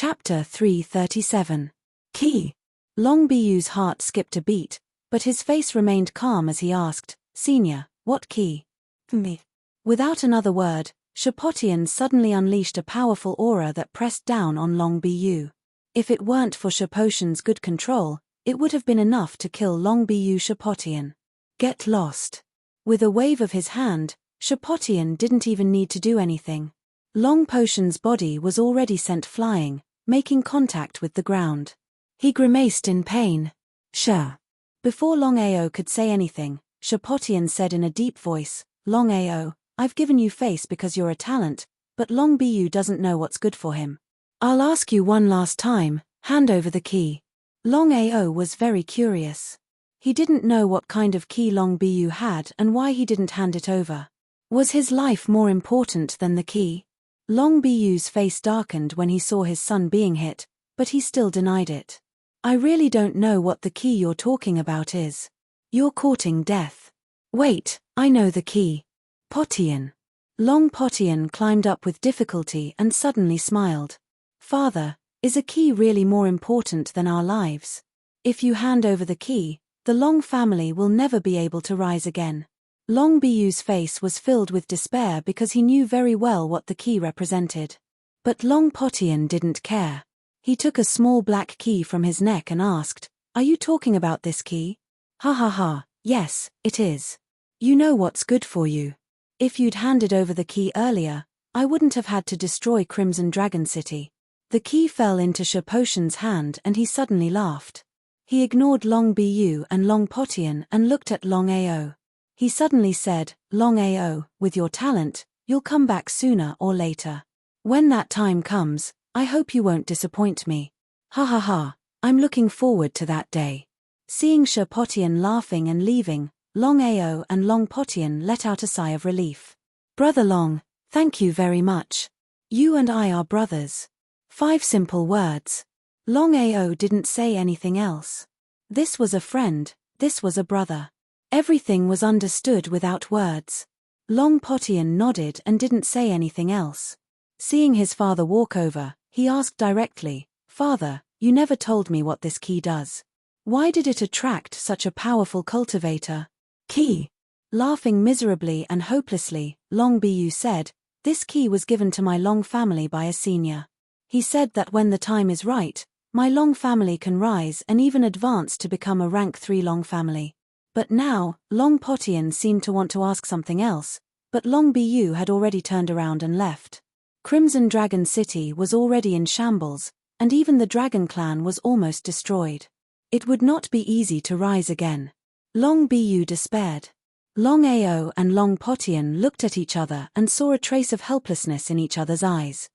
Chapter 337. Key. Long Biyu's heart skipped a beat, but his face remained calm as he asked, "Senior, what key?" "Me." Without another word, Shapotian suddenly unleashed a powerful aura that pressed down on Long Biyu. If it weren't for Shapotian's good control, it would have been enough to kill Long Biyu Shapotian. "Get lost." With a wave of his hand, Shapotian didn't even need to do anything. Long Potion's body was already sent flying, making contact with the ground. He grimaced in pain. "Sure." Before Longao could say anything, Shapotian said in a deep voice, "Longao, I've given you face because you're a talent, but Long Biyu doesn't know what's good for him. I'll ask you one last time, hand over the key." Longao was very curious. He didn't know what kind of key Long Biyu had and why he didn't hand it over. Was his life more important than the key? Long Biyu's face darkened when he saw his son being hit, but he still denied it. "I really don't know what the key you're talking about is. You're courting death." "Wait, I know the key. Potian." Long Potian climbed up with difficulty and suddenly smiled. "Father, is a key really more important than our lives? If you hand over the key, the Long family will never be able to rise again." Long Biyu's face was filled with despair because he knew very well what the key represented. But Long Potian didn't care. He took a small black key from his neck and asked, "Are you talking about this key?" "Ha ha ha, yes, it is. You know what's good for you. If you'd handed over the key earlier, I wouldn't have had to destroy Crimson Dragon City." The key fell into Shapotian's hand and he suddenly laughed. He ignored Long Biyu and Long Potian and looked at Longao. He suddenly said, "Longao, with your talent, you'll come back sooner or later. When that time comes, I hope you won't disappoint me." "Ha ha ha, I'm looking forward to that day." Seeing Shapotian laughing and leaving, Longao and Long Potian let out a sigh of relief. "Brother Long, thank you very much. You and I are brothers." 5 simple words. Longao didn't say anything else. This was a friend, this was a brother. Everything was understood without words. Long Potian nodded and didn't say anything else. Seeing his father walk over, he asked directly, "Father, you never told me what this key does. Why did it attract such a powerful cultivator?" "Key." Laughing miserably and hopelessly, Long Biyu said, "This key was given to my Long family by a senior. He said that when the time is right, my Long family can rise and even advance to become a rank 3 Long family." But now, Long Potian seemed to want to ask something else, but Long Biyu had already turned around and left. Crimson Dragon City was already in shambles, and even the Dragon Clan was almost destroyed. It would not be easy to rise again. Long Biyu despaired. Longao and Long Potian looked at each other and saw a trace of helplessness in each other's eyes.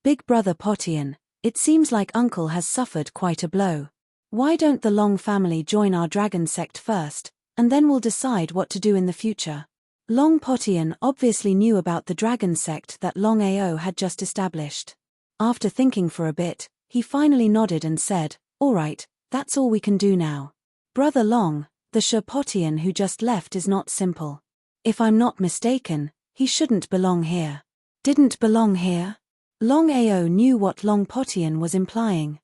"Big brother Potian, it seems like Uncle has suffered quite a blow. Why don't the Long family join our dragon sect first, and then we'll decide what to do in the future?" Long Potian obviously knew about the dragon sect that Longao had just established. After thinking for a bit, he finally nodded and said, "All right, that's all we can do now. Brother Long, the Shapotian who just left is not simple. If I'm not mistaken, he shouldn't belong here." "Didn't belong here?" Longao knew what Long Potian was implying.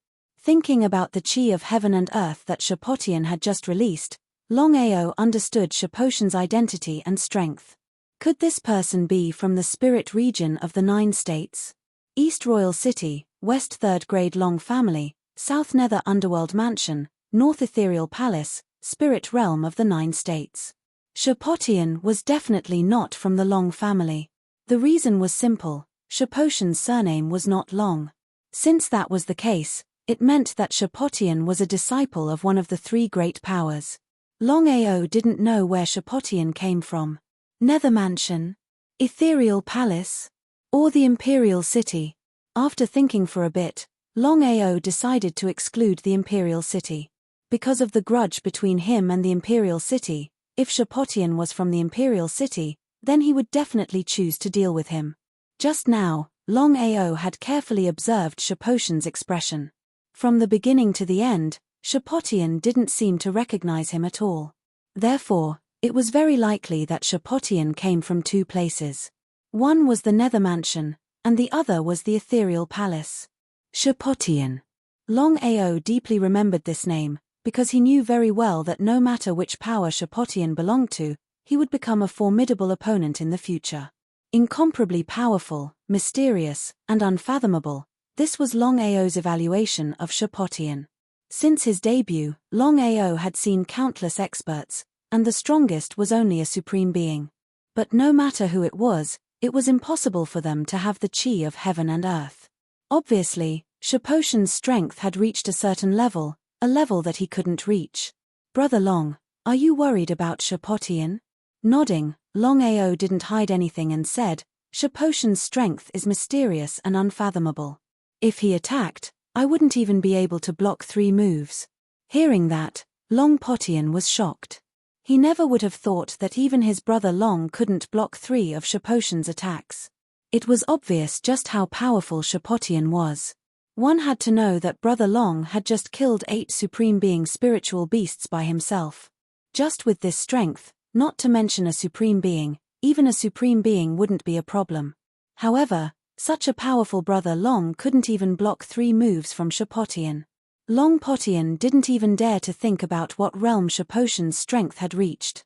Thinking about the chi of heaven and earth that Shapotian had just released, Longao understood Shapotian's identity and strength. Could this person be from the spirit region of the 9 states? East Royal City, West 3rd Grade Long Family, South Nether Underworld Mansion, North Ethereal Palace, Spirit Realm of the 9 states. Shapotian was definitely not from the Long family. The reason was simple, Shapotian's surname was not Long. Since that was the case, it meant that Shapotian was a disciple of one of the 3 great powers. Longao didn't know where Shapotian came from. Nether Mansion? Ethereal Palace? Or the Imperial City? After thinking for a bit, Longao decided to exclude the Imperial City. Because of the grudge between him and the Imperial City, if Shapotian was from the Imperial City, then he would definitely choose to deal with him. Just now, Longao had carefully observed Shapotian's expression. From the beginning to the end, Shapotian didn't seem to recognize him at all. Therefore, it was very likely that Shapotian came from 2 places. One was the Nether Mansion, and the other was the Ethereal Palace. Shapotian. Longao deeply remembered this name, because he knew very well that no matter which power Shapotian belonged to, he would become a formidable opponent in the future. Incomparably powerful, mysterious, and unfathomable, this was Longao's evaluation of Shapotian. Since his debut, Longao had seen countless experts, and the strongest was only a supreme being. But no matter who it was impossible for them to have the chi of heaven and earth. Obviously, Shapotian's strength had reached a certain level, a level that he couldn't reach. Brother Long, are you worried about Shapotian? Nodding, Longao didn't hide anything and said, Shapotian's strength is mysterious and unfathomable. If he attacked, I wouldn't even be able to block 3 moves. Hearing that, Longpotian was shocked. He never would have thought that even his brother Long couldn't block 3 of Shapotian's attacks. It was obvious just how powerful Shapotian was. One had to know that brother Long had just killed 8 supreme being spiritual beasts by himself. Just with this strength, not to mention a supreme being, even a supreme being wouldn't be a problem. However, such a powerful brother Long couldn't even block 3 moves from Shapotian. Longpotian didn't even dare to think about what realm Shapotian's strength had reached.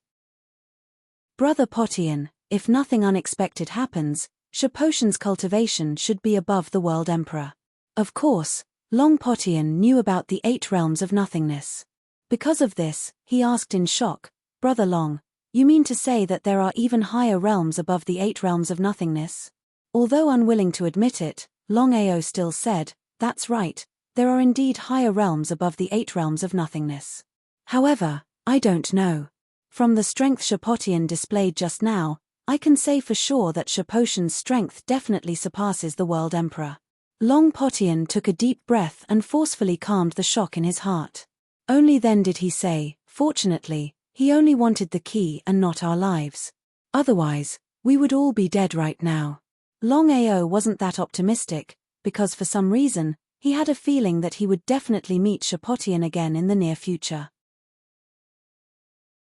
Brother Potian, if nothing unexpected happens, Shapotian's cultivation should be above the World Emperor. Of course, Longpotian knew about the 8 realms of nothingness. Because of this, he asked in shock, Brother Long, you mean to say that there are even higher realms above the 8 realms of nothingness? Although unwilling to admit it, Longao still said, that's right, there are indeed higher realms above the 8 realms of nothingness. However, I don't know. From the strength Shapotian displayed just now, I can say for sure that Shapotian's strength definitely surpasses the World Emperor. Longpotian took a deep breath and forcefully calmed the shock in his heart. Only then did he say, fortunately, he only wanted the key and not our lives. Otherwise, we would all be dead right now. Longao wasn't that optimistic, because for some reason, he had a feeling that he would definitely meet Shapotian again in the near future.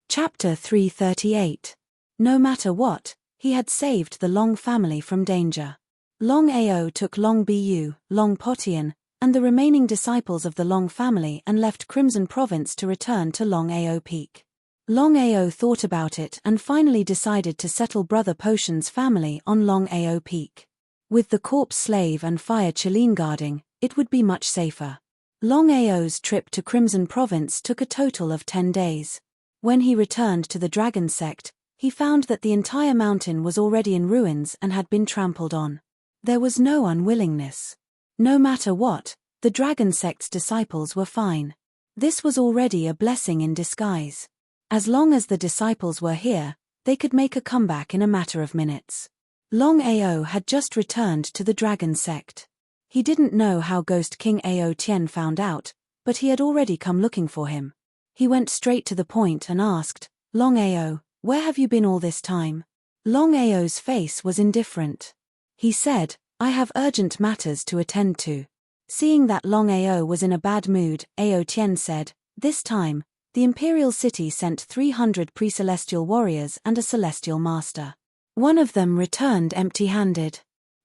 Chapter 338. No matter what, he had saved the Long family from danger. Longao took Long Bu, Longpotian, and the remaining disciples of the Long family and left Crimson Province to return to Longao Peak. Longao thought about it and finally decided to settle Brother Potion's family on Longao Peak. With the corpse slave and fire Chileen guarding, it would be much safer. Longao's trip to Crimson Province took a total of 10 days. When he returned to the Dragon Sect, he found that the entire mountain was already in ruins and had been trampled on. There was no unwillingness. No matter what, the Dragon Sect's disciples were fine. This was already a blessing in disguise. As long as the disciples were here, they could make a comeback in a matter of minutes. Longao had just returned to the Dragon Sect. He didn't know how Ghost King Ao Tien found out, but he had already come looking for him. He went straight to the point and asked, Longao, where have you been all this time? Longao's face was indifferent. He said, I have urgent matters to attend to. Seeing that Longao was in a bad mood, Ao Tien said, this time, the Imperial City sent 300 pre-celestial warriors and a celestial master. One of them returned empty-handed.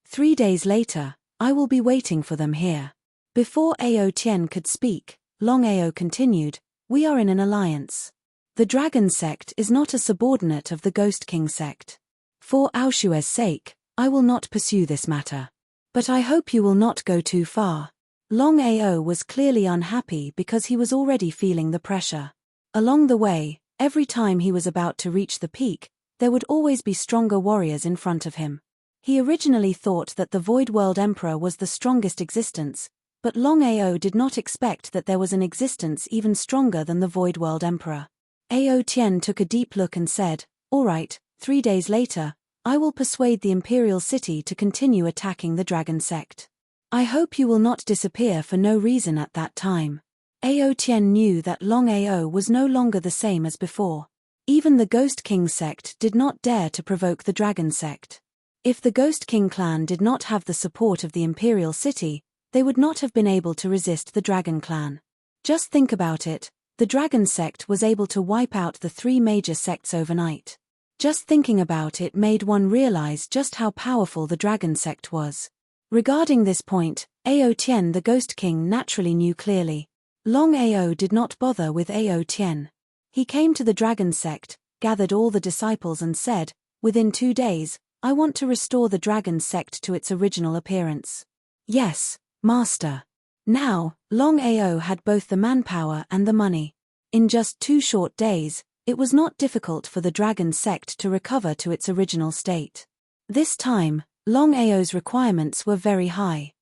3 days later, I will be waiting for them here. Before Ao Tien could speak, Longao continued, we are in an alliance. The Dragon Sect is not a subordinate of the Ghost King Sect. For Aoshue's sake, I will not pursue this matter. But I hope you will not go too far. Longao was clearly unhappy because he was already feeling the pressure. Along the way, every time he was about to reach the peak, there would always be stronger warriors in front of him. He originally thought that the Void World Emperor was the strongest existence, but Longao did not expect that there was an existence even stronger than the Void World Emperor. Ao Tien took a deep look and said, all right, 3 days later, I will persuade the Imperial City to continue attacking the Dragon Sect. I hope you will not disappear for no reason at that time. Ao Tien knew that Longao was no longer the same as before. Even the Ghost King Sect did not dare to provoke the Dragon Sect. If the Ghost King clan did not have the support of the Imperial City, they would not have been able to resist the Dragon clan. Just think about it, the Dragon Sect was able to wipe out the 3 major sects overnight. Just thinking about it made one realize just how powerful the Dragon Sect was. Regarding this point, Ao Tien, the Ghost King, naturally knew clearly. Long Ao did not bother with Ao Tien. He came to the dragon sect, gathered all the disciples and said, "Within 2 days, I want to restore the dragon sect to its original appearance." "Yes, Master." Now, Long Ao had both the manpower and the money. In just 2 short days, it was not difficult for the dragon sect to recover to its original state. This time, Long Ao's requirements were very high.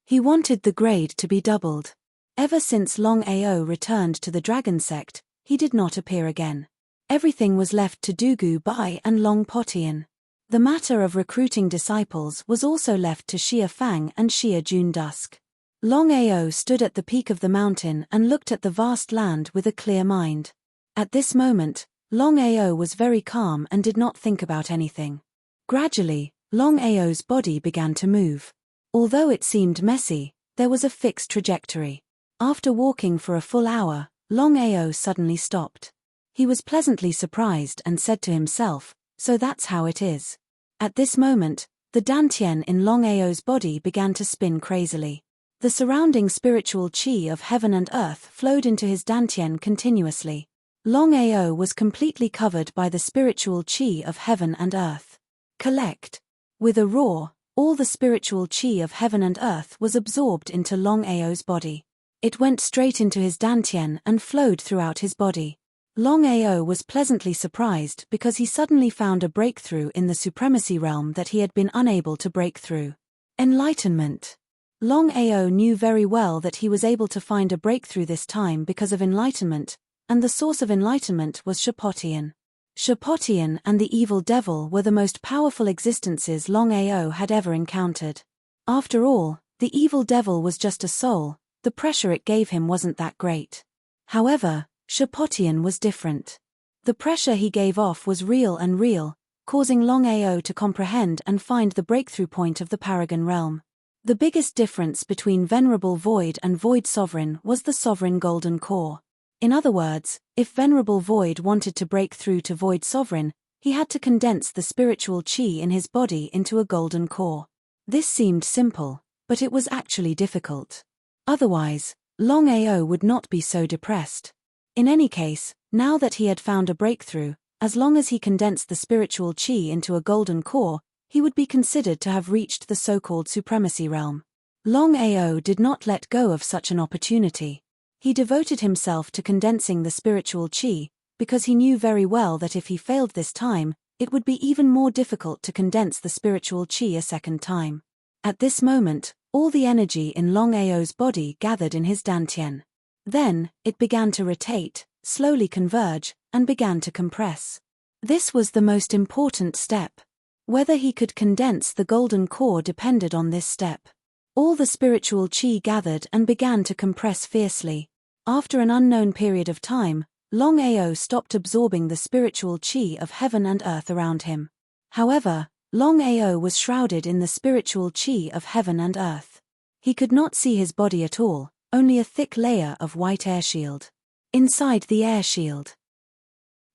He wanted the grade to be doubled. Ever since Long Ao returned to the dragon sect, he did not appear again. Everything was left to Dugu Bai and Long Potian. The matter of recruiting disciples was also left to Xia Fang and Xia Jun Dusk. Long Ao stood at the peak of the mountain and looked at the vast land with a clear mind. At this moment, Long Ao was very calm and did not think about anything. Gradually, Long Ao's body began to move. Although it seemed messy, there was a fixed trajectory. After walking for a full hour, Long Ao suddenly stopped. He was pleasantly surprised and said to himself, "So that's how it is." At this moment, the dantian in Long Ao's body began to spin crazily. The surrounding spiritual qi of heaven and earth flowed into his dantian continuously. Long Ao was completely covered by the spiritual qi of heaven and earth. Collect. With a roar, all the spiritual qi of heaven and earth was absorbed into Long Ao's body. It went straight into his dantian and flowed throughout his body. Long Ao was pleasantly surprised because he suddenly found a breakthrough in the supremacy realm that he had been unable to break through. Enlightenment. Long Ao knew very well that he was able to find a breakthrough this time because of enlightenment, and the source of enlightenment was Shapotian. Shapotian and the evil devil were the most powerful existences Long Ao had ever encountered. After all, the evil devil was just a soul, the pressure it gave him wasn't that great. However, Shapotian was different. The pressure he gave off was real, causing Long Ao to comprehend and find the breakthrough point of the Paragon realm. The biggest difference between Venerable Void and Void Sovereign was the Sovereign Golden Core. In other words, if Venerable Void wanted to break through to Void Sovereign, he had to condense the spiritual qi in his body into a golden core. This seemed simple, but it was actually difficult. Otherwise, Long Ao would not be so depressed. In any case, now that he had found a breakthrough, as long as he condensed the spiritual qi into a golden core, he would be considered to have reached the so-called supremacy realm. Long Ao did not let go of such an opportunity. He devoted himself to condensing the spiritual qi, because he knew very well that if he failed this time, it would be even more difficult to condense the spiritual qi a second time. At this moment, all the energy in Long Ao's body gathered in his dantian. Then, it began to rotate, slowly converge, and began to compress. This was the most important step. Whether he could condense the golden core depended on this step. All the spiritual qi gathered and began to compress fiercely. After an unknown period of time, Long Ao stopped absorbing the spiritual qi of heaven and earth around him. However, Long Ao was shrouded in the spiritual qi of heaven and earth. He could not see his body at all, only a thick layer of white air shield. Inside the air shield,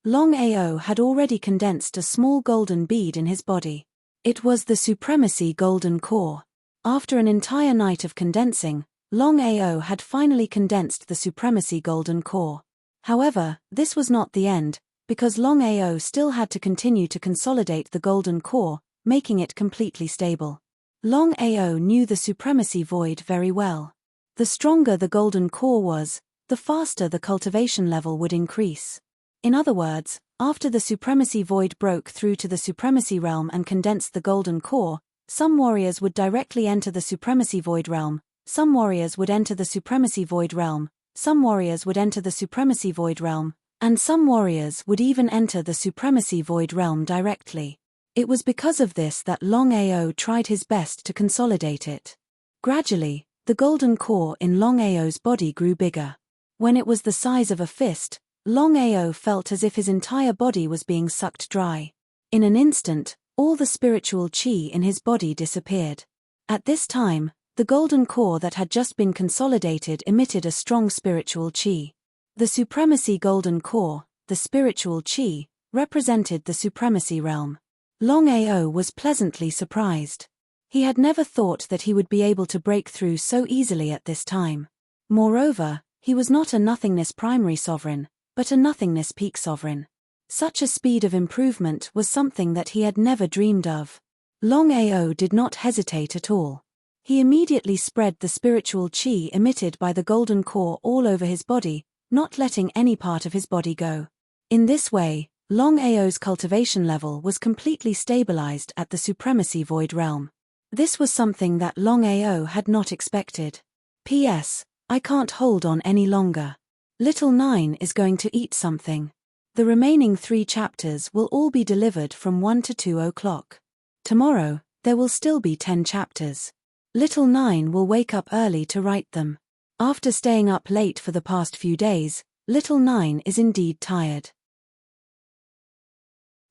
Long Ao had already condensed a small golden bead in his body. It was the Supremacy Golden Core. After an entire night of condensing, Long Ao had finally condensed the Supremacy Golden Core. However, this was not the end, because Long Ao still had to continue to consolidate the Golden Core, making it completely stable. Long Ao knew the Supremacy Void very well. The stronger the Golden Core was, the faster the cultivation level would increase. In other words, after the Supremacy Void broke through to the Supremacy Realm and condensed the Golden Core, some warriors would directly enter the Supremacy Void Realm, some warriors would enter the Supremacy Void Realm, some warriors would enter the Supremacy Void Realm, and some warriors would even enter the Supremacy Void Realm directly. It was because of this that Long Ao tried his best to consolidate it. Gradually, the Golden Core in Long Ao's body grew bigger. When it was the size of a fist, Long Ao felt as if his entire body was being sucked dry. In an instant, all the spiritual qi in his body disappeared. At this time, the golden core that had just been consolidated emitted a strong spiritual qi. The Supremacy Golden Core, the spiritual qi, represented the Supremacy Realm. Long Ao was pleasantly surprised. He had never thought that he would be able to break through so easily at this time. Moreover, he was not a nothingness primary sovereign, but a nothingness peak sovereign. Such a speed of improvement was something that he had never dreamed of. Longao did not hesitate at all. He immediately spread the spiritual chi emitted by the golden core all over his body, not letting any part of his body go. In this way, Longao's cultivation level was completely stabilized at the supremacy void realm. This was something that Longao had not expected. P.S. I can't hold on any longer. Little 9 is going to eat something. The remaining 3 chapters will all be delivered from 1 to 2 o'clock. Tomorrow, there will still be 10 chapters. Little 9 will wake up early to write them. After staying up late for the past few days, Little 9 is indeed tired.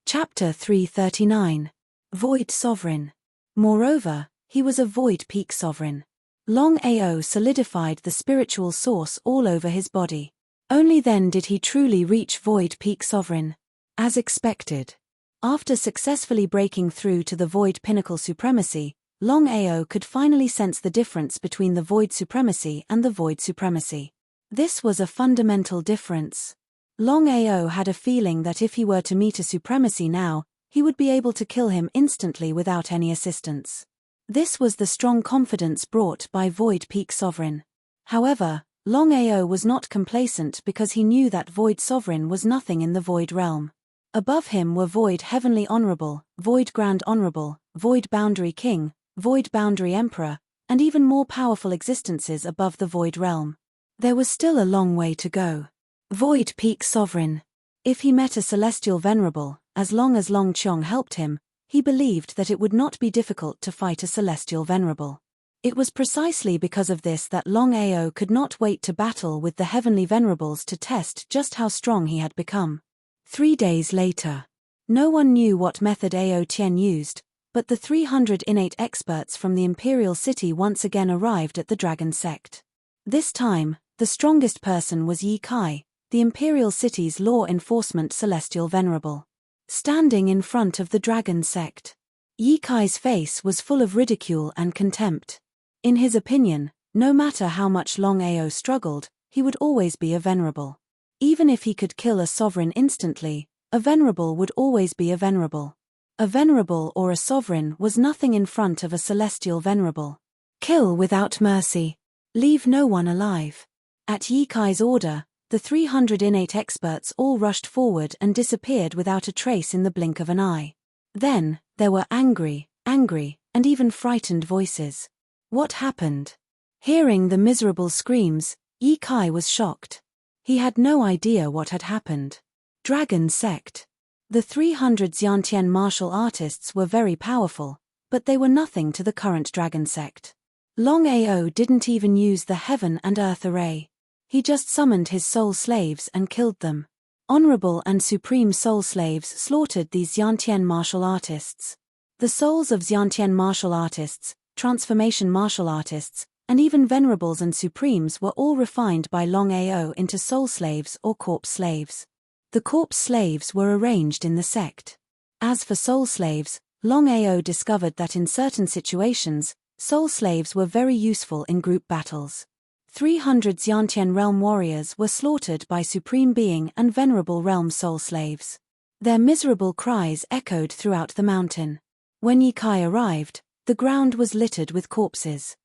Chapter 339. Void Sovereign. Moreover, he was a void peak sovereign. Longao solidified the spiritual source all over his body. Only then did he truly reach void peak sovereign. As expected. After successfully breaking through to the void pinnacle supremacy, Longao could finally sense the difference between the void supremacy and the void supremacy. This was a fundamental difference. Longao had a feeling that if he were to meet a supremacy now, he would be able to kill him instantly without any assistance. This was the strong confidence brought by Void Peak Sovereign. However, Longao was not complacent because he knew that Void Sovereign was nothing in the Void realm. Above him were Void Heavenly Honorable, Void Grand Honorable, Void Boundary King, Void Boundary Emperor, and even more powerful existences above the Void realm. There was still a long way to go. Void Peak Sovereign. If he met a Celestial Venerable, as long as Long Chong helped him, he believed that it would not be difficult to fight a Celestial Venerable. It was precisely because of this that Longao could not wait to battle with the Heavenly Venerables to test just how strong he had become. 3 days later. No one knew what method Ao Tien used, but the 300 innate experts from the Imperial City once again arrived at the Dragon Sect. This time, the strongest person was Yi Kai, the Imperial City's law enforcement Celestial Venerable. Standing in front of the Dragon Sect. Yi Kai's face was full of ridicule and contempt. In his opinion, no matter how much Longao struggled, he would always be a Venerable. Even if he could kill a sovereign instantly, a Venerable would always be a Venerable. A Venerable or a Sovereign was nothing in front of a Celestial Venerable. Kill without mercy. Leave no one alive. At Yi Kai's order, the 300 innate experts all rushed forward and disappeared without a trace in the blink of an eye. Then, there were angry, and even frightened voices. What happened? Hearing the miserable screams, Yi Kai was shocked. He had no idea what had happened. Dragon Sect. The 300 Xiantian martial artists were very powerful, but they were nothing to the current Dragon Sect. Longao didn't even use the Heaven and Earth array. He just summoned his soul slaves and killed them. Honorable and supreme soul slaves slaughtered these Xiantian martial artists. The souls of Xiantian martial artists, transformation martial artists, and even venerables and supremes were all refined by Longao into soul slaves or corpse slaves. The corpse slaves were arranged in the sect. As for soul slaves, Longao discovered that in certain situations, soul slaves were very useful in group battles. 300 Xiantian realm warriors were slaughtered by Supreme Being and Venerable Realm soul slaves. Their miserable cries echoed throughout the mountain. When Yi Kai arrived, the ground was littered with corpses.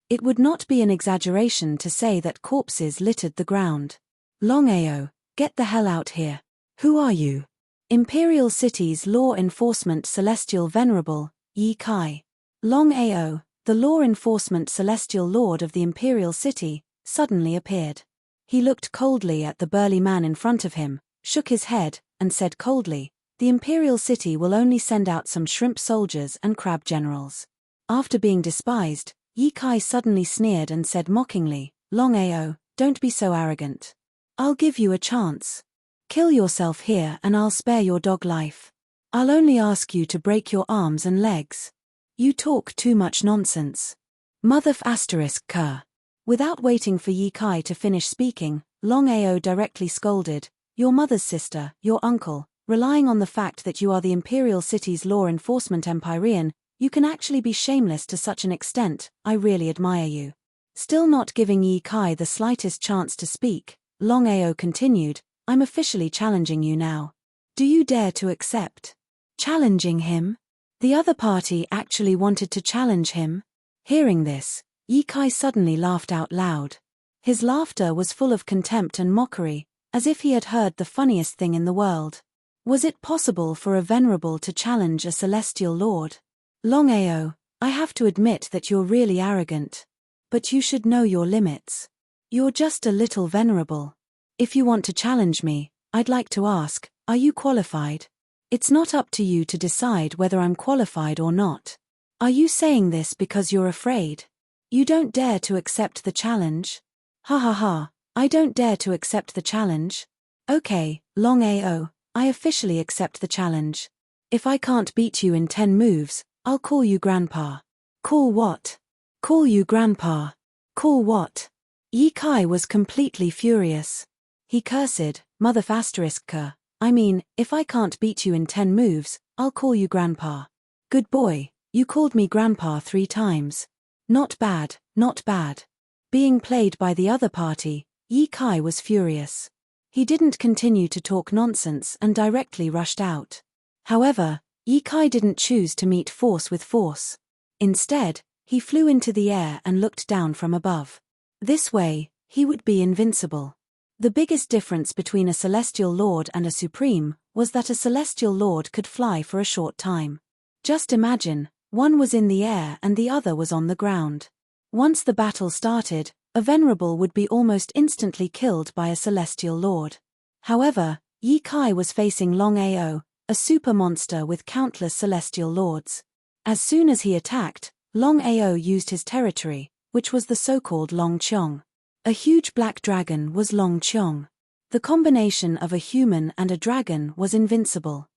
It would not be an exaggeration to say that corpses littered the ground. Longao, get the hell out here. Who are you? Imperial City's law enforcement Celestial Venerable, Yi Kai. Longao, the law enforcement Celestial Lord of the Imperial City, suddenly appeared. He looked coldly at the burly man in front of him, shook his head, and said coldly, "The Imperial City will only send out some shrimp soldiers and crab generals." After being despised, Yi Kai suddenly sneered and said mockingly, "Longao, don't be so arrogant. I'll give you a chance. Kill yourself here and I'll spare your dog life. I'll only ask you to break your arms and legs. You talk too much nonsense. Motherf***. Without waiting for Yi Kai to finish speaking, Longao directly scolded, "Your mother's sister, your uncle, relying on the fact that you are the Imperial City's law enforcement Empyrean, You can actually be shameless to such an extent, I really admire you. Still not giving Yi Kai the slightest chance to speak, Longao continued, I'm officially challenging you now. Do you dare to accept? Challenging him? The other party actually wanted to challenge him? Hearing this, Yi Kai suddenly laughed out loud. His laughter was full of contempt and mockery, as if he had heard the funniest thing in the world. Was it possible for a venerable to challenge a celestial lord? Longao, I have to admit that you're really arrogant. But you should know your limits. You're just a little venerable. If you want to challenge me, I'd like to ask, are you qualified? It's not up to you to decide whether I'm qualified or not. Are you saying this because you're afraid? You don't dare to accept the challenge? Ha ha ha, I don't dare to accept the challenge. Okay, Longao, I officially accept the challenge. If I can't beat you in 10 moves, I'll call you Grandpa. Call what? Call you Grandpa. Call what? Yi Kai was completely furious. He cursed, Mother ***, I mean, if I can't beat you in 10 moves, I'll call you Grandpa. Good boy, you called me Grandpa 3 times. Not bad, not bad. Being played by the other party, Yi Kai was furious. He didn't continue to talk nonsense and directly rushed out. However, Yi Kai didn't choose to meet force with force. Instead, he flew into the air and looked down from above. This way, he would be invincible. The biggest difference between a celestial lord and a supreme was that a celestial lord could fly for a short time. Just imagine, one was in the air and the other was on the ground. Once the battle started, a venerable would be almost instantly killed by a celestial lord. However, Yi Kai was facing Longao, a super monster with countless celestial lords. As soon as he attacked, Longao used his territory, which was the so-called Long Chong. A huge black dragon was Long Chong. The combination of a human and a dragon was invincible.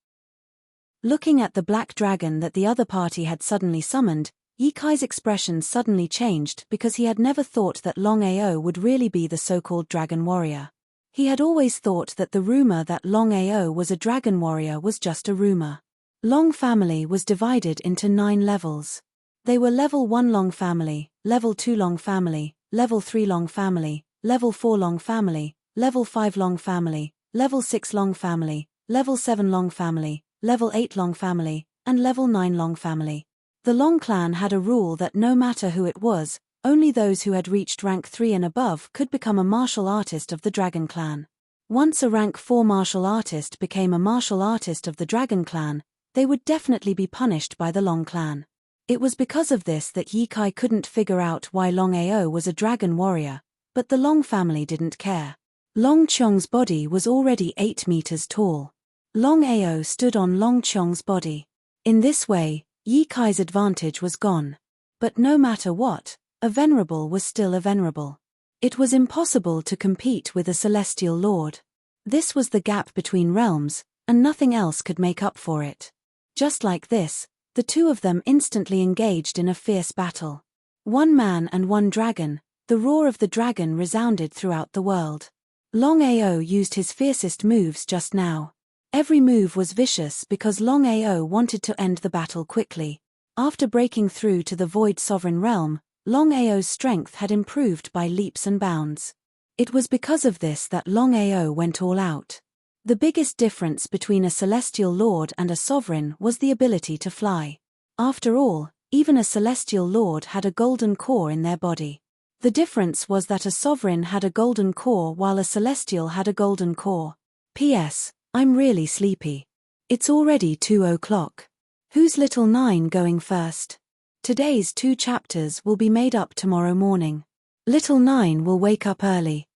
Looking at the black dragon that the other party had suddenly summoned, Yi Kai's expression suddenly changed because he had never thought that Longao would really be the so-called dragon warrior. He had always thought that the rumor that Longao was a dragon warrior was just a rumor. Long family was divided into 9 levels. They were level 1 Long family, level 2 Long family, level 3 Long family, level 4 Long family, level 5 Long family, level 6 Long family, level 7 Long family, level 8 Long family, and level 9 Long family. The Long clan had a rule that no matter who it was, only those who had reached rank 3 and above could become a martial artist of the Dragon Clan. Once a rank 4 martial artist became a martial artist of the Dragon Clan, they would definitely be punished by the Long clan. It was because of this that Yi Kai couldn't figure out why Longao was a dragon warrior, but the Long family didn't care. Long Chong's body was already 8 meters tall. Longao stood on Long Chong's body. In this way, Yi Kai's advantage was gone. But no matter what, a venerable was still a venerable. It was impossible to compete with a celestial lord. This was the gap between realms, and nothing else could make up for it. Just like this, the two of them instantly engaged in a fierce battle. 1 man and 1 dragon, the roar of the dragon resounded throughout the world. Longao used his fiercest moves just now. Every move was vicious because Longao wanted to end the battle quickly. After breaking through to the Void Sovereign Realm, Longao's strength had improved by leaps and bounds. It was because of this that Longao went all out. The biggest difference between a celestial lord and a sovereign was the ability to fly. After all, even a celestial lord had a golden core in their body. The difference was that a sovereign had a golden core while a celestial had a golden core. P.S. I'm really sleepy. It's already 2 o'clock. Who's little 9 going first? Today's 2 chapters will be made up tomorrow morning. Little 9 will wake up early.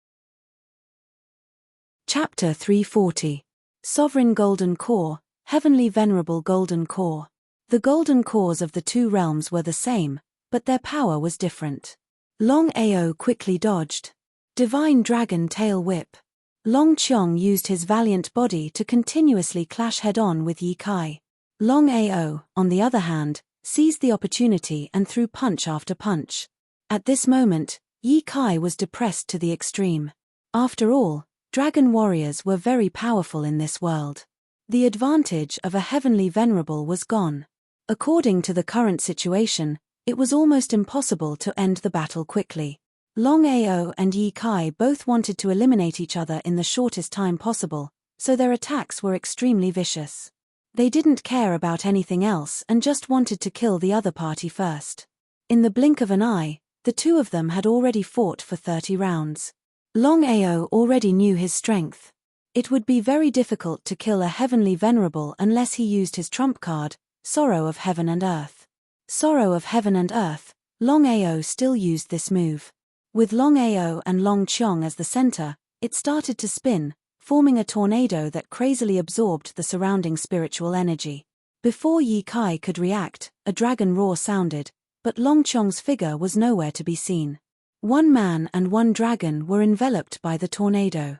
Chapter 340. Sovereign Golden Core, Heavenly Venerable Golden Core. The golden cores of the 2 realms were the same, but their power was different. Longao quickly dodged. Divine Dragon Tail Whip. Long Chong used his valiant body to continuously clash head-on with Yi Kai. Longao, on the other hand, seized the opportunity and threw punch after punch. At this moment, Yi Kai was depressed to the extreme. After all, dragon warriors were very powerful in this world. The advantage of a heavenly venerable was gone. According to the current situation, it was almost impossible to end the battle quickly. Longao and Ye Kai both wanted to eliminate each other in the shortest time possible, so their attacks were extremely vicious. They didn't care about anything else and just wanted to kill the other party first. In the blink of an eye, the two of them had already fought for 30 rounds. Longao already knew his strength. It would be very difficult to kill a heavenly venerable unless he used his trump card, Sorrow of Heaven and Earth. Sorrow of Heaven and Earth, Longao still used this move. With Longao and Long Qiong as the center, it started to spin, forming a tornado that crazily absorbed the surrounding spiritual energy. Before Ye Kai could react, a dragon roar sounded, but Long Qiong's figure was nowhere to be seen. One man and one dragon were enveloped by the tornado.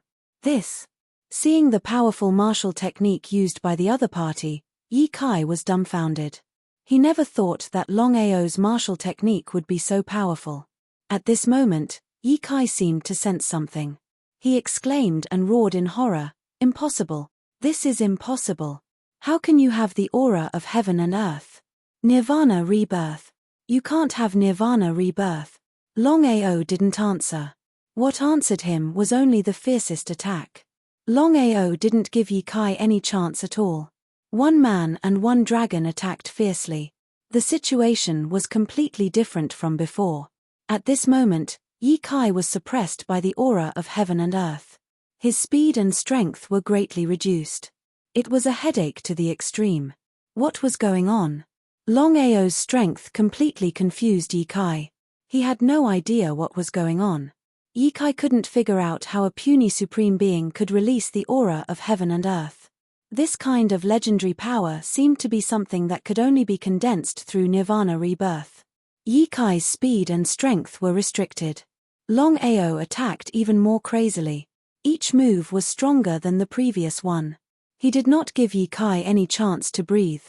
Seeing the powerful martial technique used by the other party, Ye Kai was dumbfounded. He never thought that Longao's martial technique would be so powerful. At this moment, Ye Kai seemed to sense something. He exclaimed and roared in horror, "Impossible! This is impossible! How can you have the aura of heaven and earth? Nirvana rebirth! You can't have Nirvana rebirth!" Longao didn't answer. What answered him was only the fiercest attack. Longao didn't give Ye Kai any chance at all. One man and one dragon attacked fiercely. The situation was completely different from before. At this moment, Ye Kai was suppressed by the aura of heaven and earth. His speed and strength were greatly reduced. It was a headache to the extreme. What was going on? Longao's strength completely confused Ye Kai. He had no idea what was going on. Ye Kai couldn't figure out how a puny supreme being could release the aura of heaven and earth. This kind of legendary power seemed to be something that could only be condensed through Nirvana rebirth. Ye Kai's speed and strength were restricted. Longao attacked even more crazily. Each move was stronger than the previous one. He did not give Ye Kai any chance to breathe.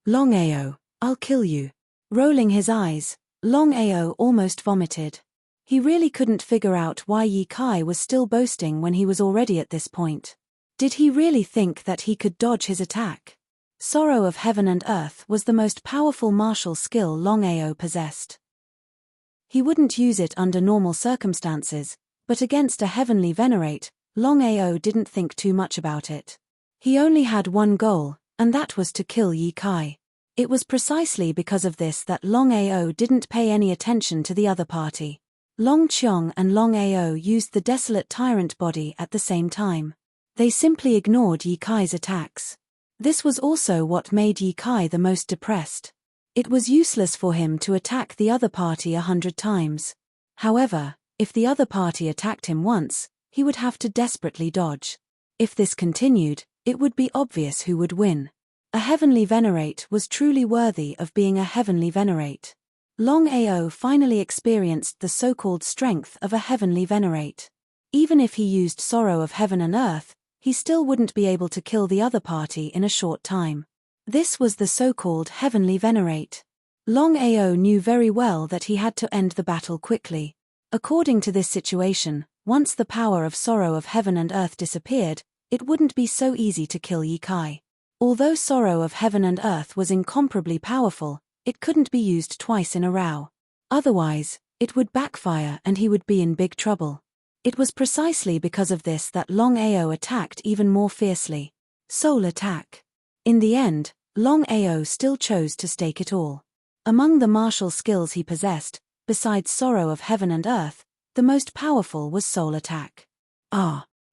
"Longao, I'll kill you." Rolling his eyes, Longao almost vomited. He really couldn't figure out why Ye Kai was still boasting when he was already at this point. Did he really think that he could dodge his attack? Sorrow of Heaven and Earth was the most powerful martial skill Longao possessed. He wouldn't use it under normal circumstances, but against a heavenly venerate, Longao didn't think too much about it. He only had one goal, and that was to kill Ye Kai. It was precisely because of this that Longao didn't pay any attention to the other party. Long Qiong and Longao used the desolate tyrant body at the same time. They simply ignored Ye Kai's attacks. This was also what made Ye Kai the most depressed. It was useless for him to attack the other party 100 times. However, if the other party attacked him once, he would have to desperately dodge. If this continued, it would be obvious who would win. A heavenly venerate was truly worthy of being a heavenly venerate. Longao finally experienced the so-called strength of a heavenly venerate. Even if he used Sorrow of Heaven and Earth, he still wouldn't be able to kill the other party in a short time. This was the so-called heavenly venerate. Longao knew very well that he had to end the battle quickly. According to this situation, once the power of Sorrow of Heaven and Earth disappeared, it wouldn't be so easy to kill Ye Kai. Although Sorrow of Heaven and Earth was incomparably powerful, it couldn't be used twice in a row. Otherwise, it would backfire and he would be in big trouble. It was precisely because of this that Longao attacked even more fiercely. Soul attack. In the end, Longao still chose to stake it all. Among the martial skills he possessed, besides Sorrow of Heaven and Earth, the most powerful was soul attack.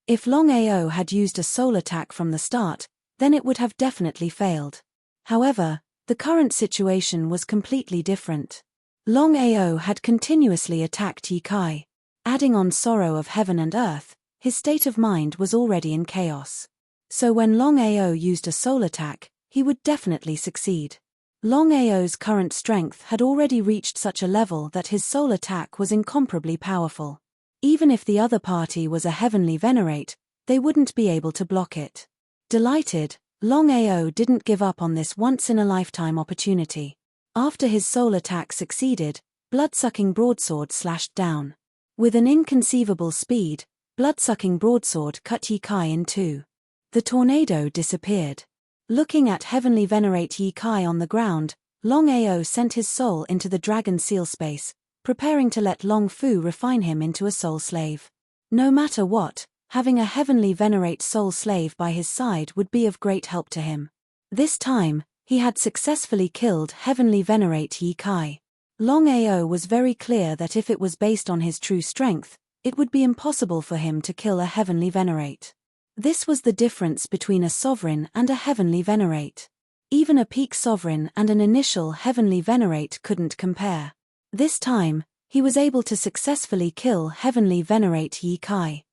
If Longao had used a soul attack from the start, then it would have definitely failed. However, the current situation was completely different. Longao had continuously attacked Ye Kai. Adding on Sorrow of Heaven and Earth, his state of mind was already in chaos. So when Longao used a soul attack, he would definitely succeed. Longao's current strength had already reached such a level that his soul attack was incomparably powerful. Even if the other party was a heavenly venerate, they wouldn't be able to block it. Delighted, Longao didn't give up on this once-in-a-lifetime opportunity. After his soul attack succeeded, blood-sucking broadsword slashed down. With an inconceivable speed, blood-sucking broadsword cut Ye Kai in two. The tornado disappeared. Looking at heavenly venerate Ye Kai on the ground, Longao sent his soul into the dragon seal space, preparing to let Long Fu refine him into a soul slave. No matter what, having a heavenly venerate soul slave by his side would be of great help to him. This time, he had successfully killed heavenly venerate Yi Kai. Longao was very clear that if it was based on his true strength, it would be impossible for him to kill a heavenly venerate. This was the difference between a sovereign and a heavenly venerate. Even a peak sovereign and an initial heavenly venerate couldn't compare. This time, he was able to successfully kill heavenly venerate Yi Kai.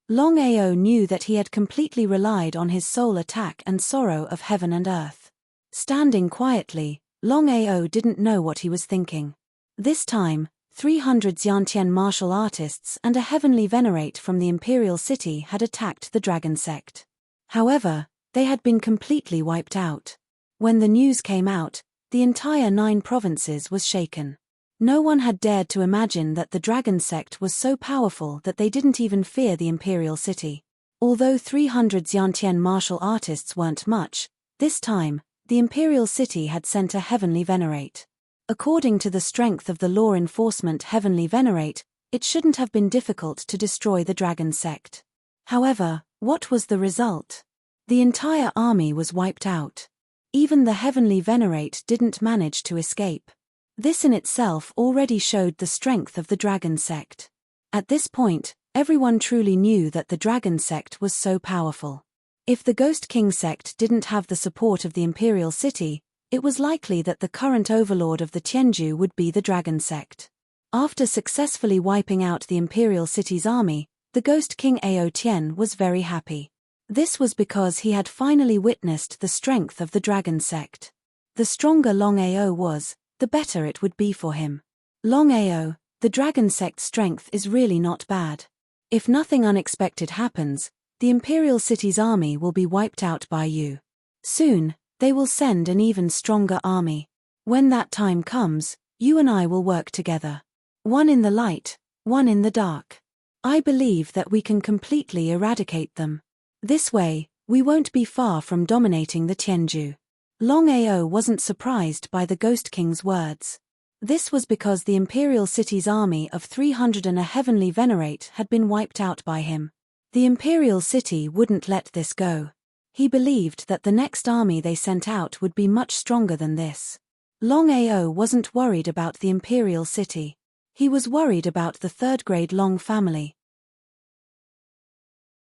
Longao knew that he had completely relied on his soul attack and sorrow of heaven and earth. Standing quietly, Longao didn't know what he was thinking. This time, 300 Xiantian martial artists and a heavenly venerate from the imperial city had attacked the dragon sect. However, they had been completely wiped out. When the news came out, the entire 9 provinces was shaken. No one had dared to imagine that the dragon sect was so powerful that they didn't even fear the imperial city. Although 300 Xiantian martial artists weren't much, this time, the imperial city had sent a heavenly venerate. According to the strength of the law enforcement heavenly venerate, it shouldn't have been difficult to destroy the dragon sect. However, what was the result? The entire army was wiped out. Even the heavenly venerate didn't manage to escape. This in itself already showed the strength of the dragon sect. At this point, everyone truly knew that the dragon sect was so powerful. If the Ghost King sect didn't have the support of the imperial city, it was likely that the current overlord of the Tianju would be the dragon sect. After successfully wiping out the imperial city's army, the Ghost King Ao Tian was very happy. This was because he had finally witnessed the strength of the dragon sect. The stronger Longao was, the better it would be for him. Longao, the dragon sect's strength is really not bad. If nothing unexpected happens, the imperial city's army will be wiped out by you. Soon, they will send an even stronger army. When that time comes, you and I will work together. One in the light, one in the dark. I believe that we can completely eradicate them. This way, we won't be far from dominating the Tianju. Longao wasn't surprised by the Ghost King's words. This was because the imperial city's army of 300 and a heavenly venerate had been wiped out by him. The imperial city wouldn't let this go. He believed that the next army they sent out would be much stronger than this. Longao wasn't worried about the imperial city. He was worried about the third-grade Long family.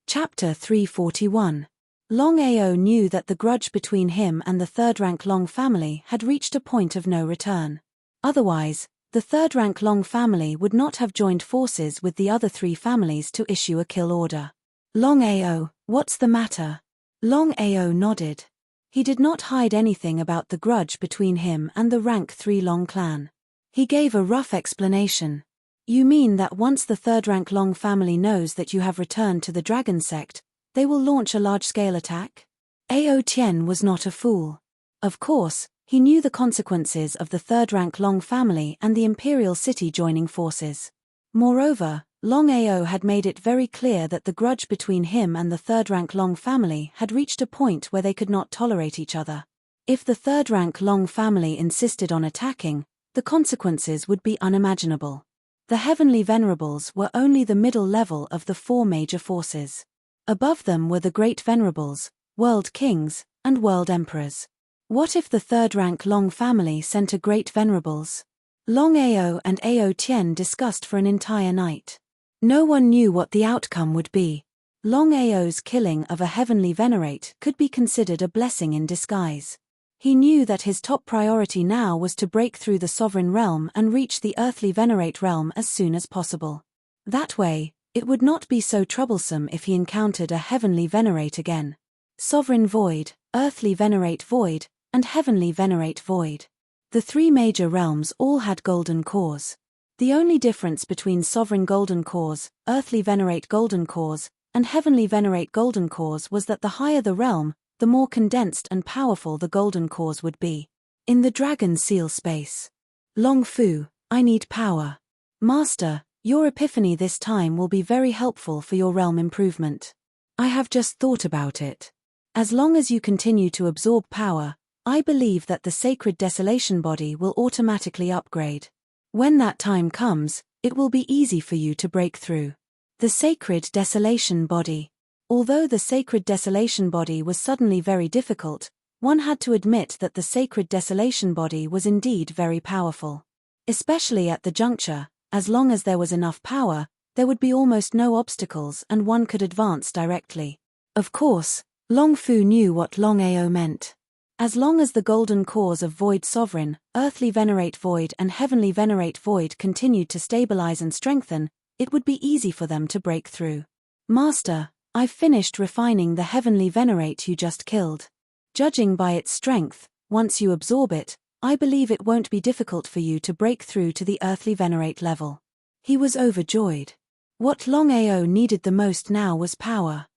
Chapter 341. Longao knew that the grudge between him and the third-rank Long family had reached a point of no return. Otherwise, the third-rank Long family would not have joined forces with the other 3 families to issue a kill order. Longao, what's the matter? Longao nodded. He did not hide anything about the grudge between him and the rank 3 Long clan. He gave a rough explanation. You mean that once the third-rank Long family knows that you have returned to the dragon sect, they will launch a large-scale attack? Ao Tian was not a fool. Of course, he knew the consequences of the third-rank Long family and the imperial city joining forces. Moreover, Longao had made it very clear that the grudge between him and the third-rank Long family had reached a point where they could not tolerate each other. If the third-rank Long family insisted on attacking, the consequences would be unimaginable. The heavenly venerables were only the middle level of the 4 major forces. Above them were the great venerables, world kings, and world emperors. What if the third-rank Long family sent a great venerables? Longao and Ao Tian discussed for an entire night. No one knew what the outcome would be. Longao's killing of a heavenly venerate could be considered a blessing in disguise. He knew that his top priority now was to break through the sovereign realm and reach the earthly venerate realm as soon as possible. That way, it would not be so troublesome if he encountered a heavenly venerate again. Sovereign void, earthly venerate void, and heavenly venerate void. The 3 major realms all had golden cores. The only difference between sovereign golden cores, earthly venerate golden cores, and heavenly venerate golden cores was that the higher the realm, the more condensed and powerful the golden cores would be. In the dragon seal space. Long Fu, I need power. Master, your epiphany this time will be very helpful for your realm improvement. I have just thought about it. As long as you continue to absorb power, I believe that the sacred desolation body will automatically upgrade. When that time comes, it will be easy for you to break through. The sacred desolation body. Although the sacred desolation body was suddenly very difficult, one had to admit that the sacred desolation body was indeed very powerful. Especially at the juncture, as long as there was enough power, there would be almost no obstacles and one could advance directly. Of course, Long Fu knew what Longao meant. As long as the golden cores of Void Sovereign, Earthly Venerate Void and Heavenly Venerate Void continued to stabilize and strengthen, it would be easy for them to break through. Master, I've finished refining the Heavenly Venerate you just killed. Judging by its strength, once you absorb it, I believe it won't be difficult for you to break through to the Earthly Venerate level. He was overjoyed. What Longao needed the most now was power.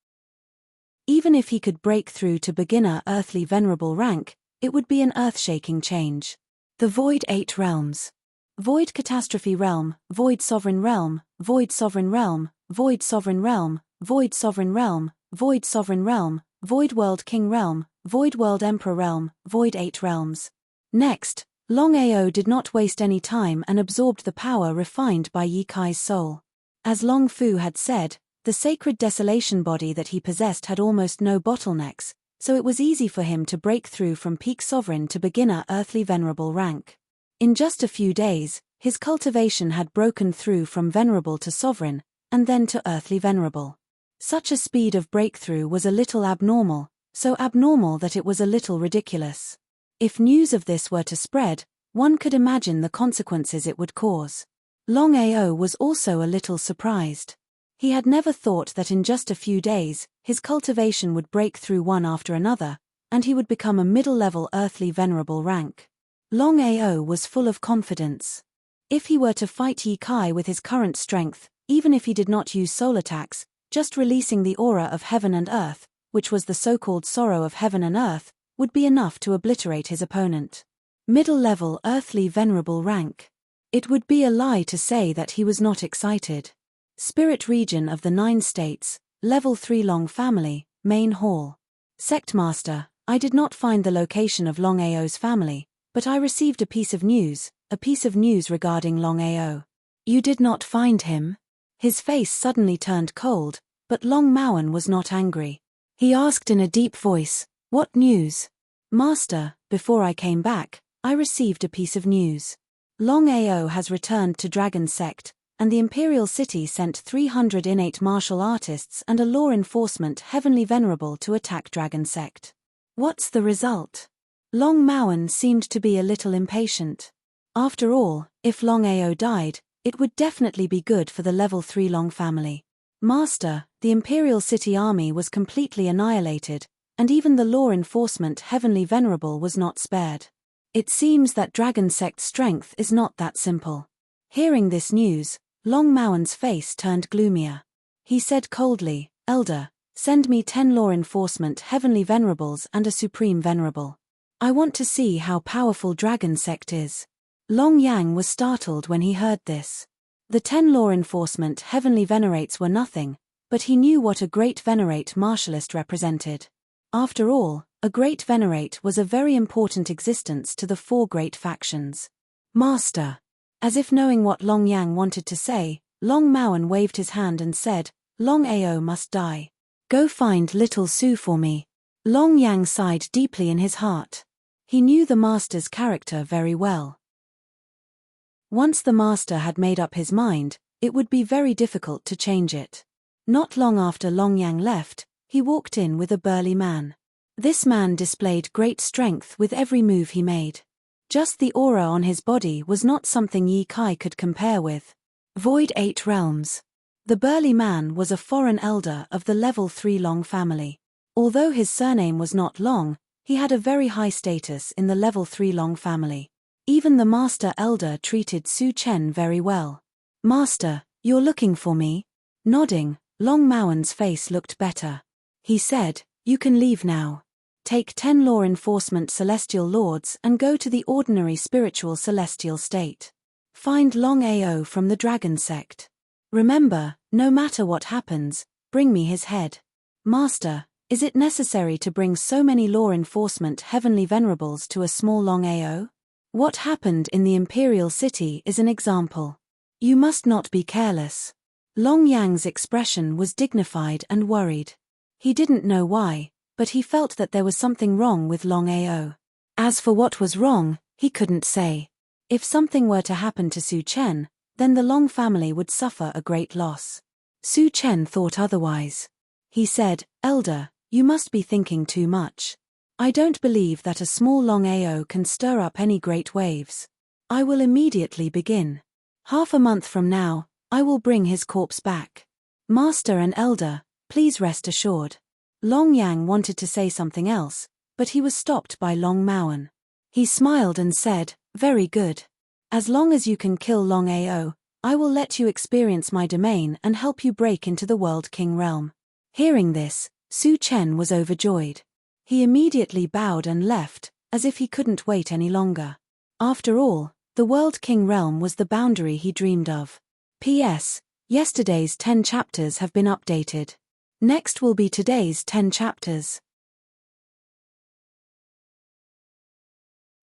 Even if he could break through to beginner Earthly Venerable rank, it would be an earth-shaking change. The Void 8 Realms. Void Catastrophe Realm, Void Sovereign Realm, Void Sovereign Realm, Void Sovereign Realm, Void Sovereign Realm, Void Sovereign Realm, Void World King Realm, Void World Emperor Realm, Void 8 Realms. Next, Longao did not waste any time and absorbed the power refined by Ye Kai's soul. As Long Fu had said, the sacred desolation body that he possessed had almost no bottlenecks, so it was easy for him to break through from peak sovereign to beginner Earthly Venerable rank. In just a few days, his cultivation had broken through from Venerable to Sovereign, and then to Earthly Venerable. Such a speed of breakthrough was a little abnormal, so abnormal that it was a little ridiculous. If news of this were to spread, one could imagine the consequences it would cause. Longao was also a little surprised. He had never thought that in just a few days, his cultivation would break through one after another, and he would become a middle-level Earthly Venerable rank. Longao was full of confidence. If he were to fight Ye Kai with his current strength, even if he did not use soul attacks, just releasing the aura of heaven and earth, which was the so-called sorrow of heaven and earth, would be enough to obliterate his opponent. Middle-level Earthly Venerable rank. It would be a lie to say that he was not excited. Spirit Region of the 9 States, Level 3 Long Family, Main Hall. Sectmaster, I did not find the location of Longao's family, but I received a piece of news regarding Longao. You did not find him? His face suddenly turned cold, but Long Maoan was not angry. He asked in a deep voice, "What news?" Master, before I came back, I received a piece of news. Longao has returned to Dragon Sect, and the Imperial City sent 300 innate martial artists and a law enforcement Heavenly Venerable to attack Dragon Sect. What's the result? Long Maoan seemed to be a little impatient. After all, if Longao died, it would definitely be good for the Level 3 Long family. Master, the Imperial City army was completely annihilated, and even the law enforcement Heavenly Venerable was not spared. It seems that Dragon Sect's strength is not that simple. Hearing this news, Long Maoan's face turned gloomier. He said coldly, "Elder, send me 10 law enforcement Heavenly Venerables and a Supreme Venerable. I want to see how powerful Dragon Sect is." Long Yang was startled when he heard this. The 10 law enforcement Heavenly Venerates were nothing, but he knew what a great Venerate Martialist represented. After all, a great Venerate was a very important existence to the 4 great factions. Master. As if knowing what Long Yang wanted to say, Long Maoan waved his hand and said, "Longao must die. Go find little Su for me." Long Yang sighed deeply in his heart. He knew the master's character very well. Once the master had made up his mind, it would be very difficult to change it. Not long after Long Yang left, he walked in with a burly man. This man displayed great strength with every move he made. Just the aura on his body was not something Ye Kai could compare with. Void 8 Realms. The burly man was a foreign elder of the Level 3 Long family. Although his surname was not Long, he had a very high status in the Level 3 Long family. Even the Master Elder treated Su Chen very well. "Master, you're looking for me?" Nodding, Long Maoan's face looked better. He said, "You can leave now. Take 10 law enforcement celestial lords and go to the ordinary spiritual celestial state. Find Longao from the Dragon Sect. Remember, no matter what happens, bring me his head." "Master, Is it necessary to bring so many law enforcement heavenly venerables to a small Longao? What happened in the imperial city is an example. You must not be careless. Long Yang's expression was dignified and worried. He didn't know why, but he felt that there was something wrong with Longao. As for what was wrong, he couldn't say. If something were to happen to Su Chen, then the Long family would suffer a great loss. Su Chen thought otherwise. He said, "Elder, you must be thinking too much. I don't believe that a small Longao can stir up any great waves. I will immediately begin. Half a month from now, I will bring his corpse back. Master and Elder, please rest assured." Long Yang wanted to say something else, but he was stopped by Long Maoan. He smiled and said, "Very good. As long as you can kill Longao, I will let you experience my domain and help you break into the World King realm." Hearing this, Su Chen was overjoyed. He immediately bowed and left, as if he couldn't wait any longer. After all, the World King realm was the boundary he dreamed of. P.S. Yesterday's 10 chapters have been updated. Next will be today's 10 chapters.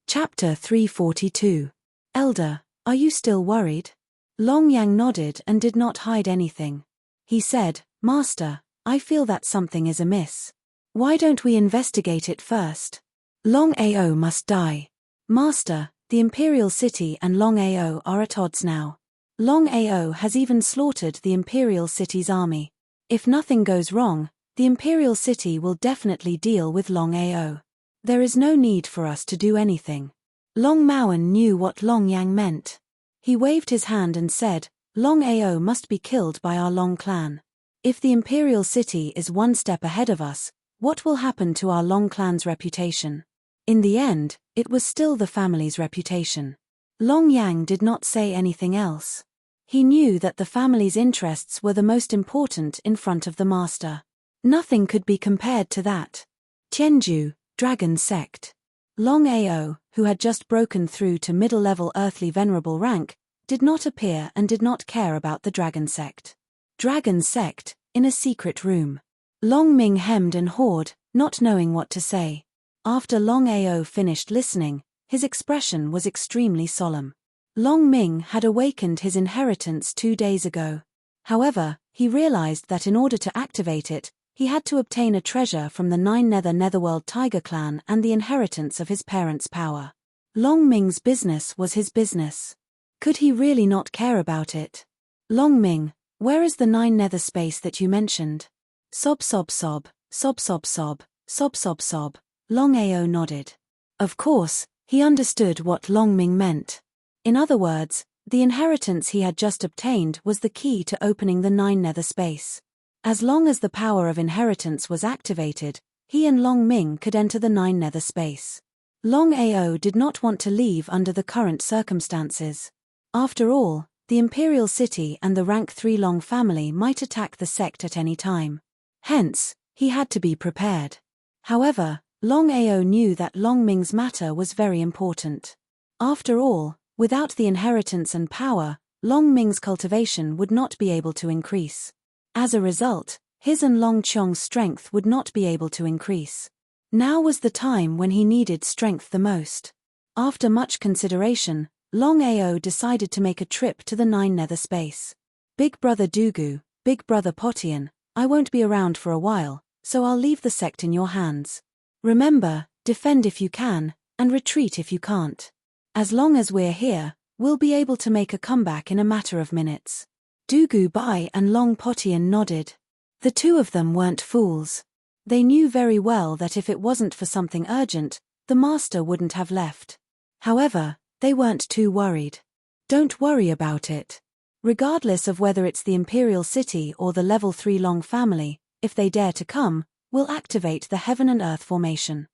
Chapter 342. Elder, are you still worried? Long Yang nodded and did not hide anything. He said, "Master, I feel that something is amiss. Why don't we investigate it first? Longao must die. Master, the Imperial City and Longao are at odds now. Longao has even slaughtered the Imperial City's army. If nothing goes wrong, the Imperial City will definitely deal with Longao. There is no need for us to do anything." Long Maoan knew what Long Yang meant. He waved his hand and said, "Longao must be killed by our Long clan. If the Imperial City is one step ahead of us, what will happen to our Long clan's reputation?" In the end, it was still the family's reputation. Long Yang did not say anything else. He knew that the family's interests were the most important in front of the master. Nothing could be compared to that. Tianju, Dragon Sect. Longao, who had just broken through to middle-level earthly venerable rank, did not appear and did not care about the Dragon Sect. Dragon Sect, in a secret room. Long Ming hemmed and hawed, not knowing what to say. After Longao finished listening, his expression was extremely solemn. Long Ming had awakened his inheritance 2 days ago. However, he realized that in order to activate it, he had to obtain a treasure from the 9 Netherworld Tiger clan and the inheritance of his parents' power. Long Ming's business was his business. Could he really not care about it? "Long Ming, where is the 9 nether space that you mentioned?" Sob sob sob, sob sob sob, sob sob sob. Longao nodded. Of course, he understood what Long Ming meant. In other words, the inheritance he had just obtained was the key to opening the 9 nether space. As long as the power of inheritance was activated, he and Long Ming could enter the 9 nether space. Longao did not want to leave under the current circumstances. After all, the Imperial City and the rank 3 Long family might attack the sect at any time. Hence, he had to be prepared. However, Longao knew that Long Ming's matter was very important. After all, without the inheritance and power, Long Ming's cultivation would not be able to increase. As a result, his and Long Qiong's strength would not be able to increase. Now was the time when he needed strength the most. After much consideration, Longao decided to make a trip to the 9 nether space. "Big brother Dugu, big brother Potian, I won't be around for a while, so I'll leave the sect in your hands. Remember, defend if you can, and retreat if you can't. As long as we're here, we'll be able to make a comeback in a matter of minutes." Dugu Bai and Long Potian nodded. The two of them weren't fools. They knew very well that if it wasn't for something urgent, the master wouldn't have left. However, they weren't too worried. Don't worry about it. Regardless of whether it's the Imperial City or the level 3 Long family, if they dare to come, we'll activate the Heaven and Earth formation.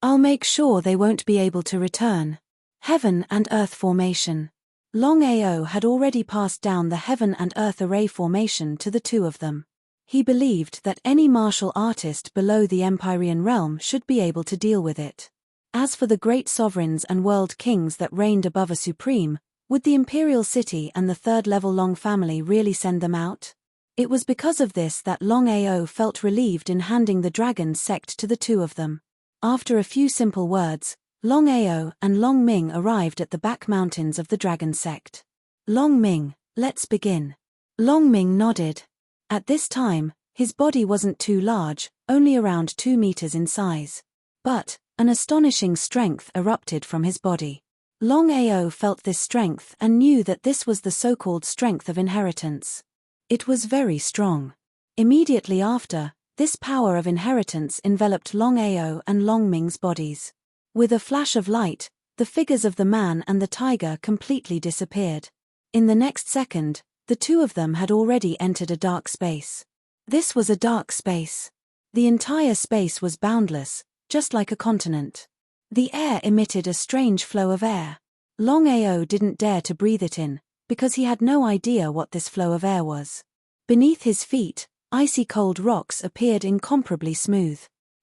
I'll make sure they won't be able to return. Heaven and Earth formation. Longao had already passed down the Heaven and Earth array formation to the two of them. He believed that any martial artist below the Empyrean realm should be able to deal with it. As for the great sovereigns and world kings that reigned above a supreme, would the Imperial City and the 3rd level Long family really send them out? It was because of this that Longao felt relieved in handing the dragon's sect to the two of them. After a few simple words, Longao and Long Ming arrived at the back mountains of the dragon sect. Long Ming, let's begin. Long Ming nodded. At this time, his body wasn't too large, only around 2 meters in size. But an astonishing strength erupted from his body. Longao felt this strength and knew that this was the so-called strength of inheritance. It was very strong. Immediately after, this power of inheritance enveloped Longao and Long Ming's bodies. With a flash of light, the figures of the man and the tiger completely disappeared. In the next second, the two of them had already entered a dark space. This was a dark space. The entire space was boundless, just like a continent. The air emitted a strange flow of air. Longao didn't dare to breathe it in, because he had no idea what this flow of air was. Beneath his feet, icy cold rocks appeared incomparably smooth.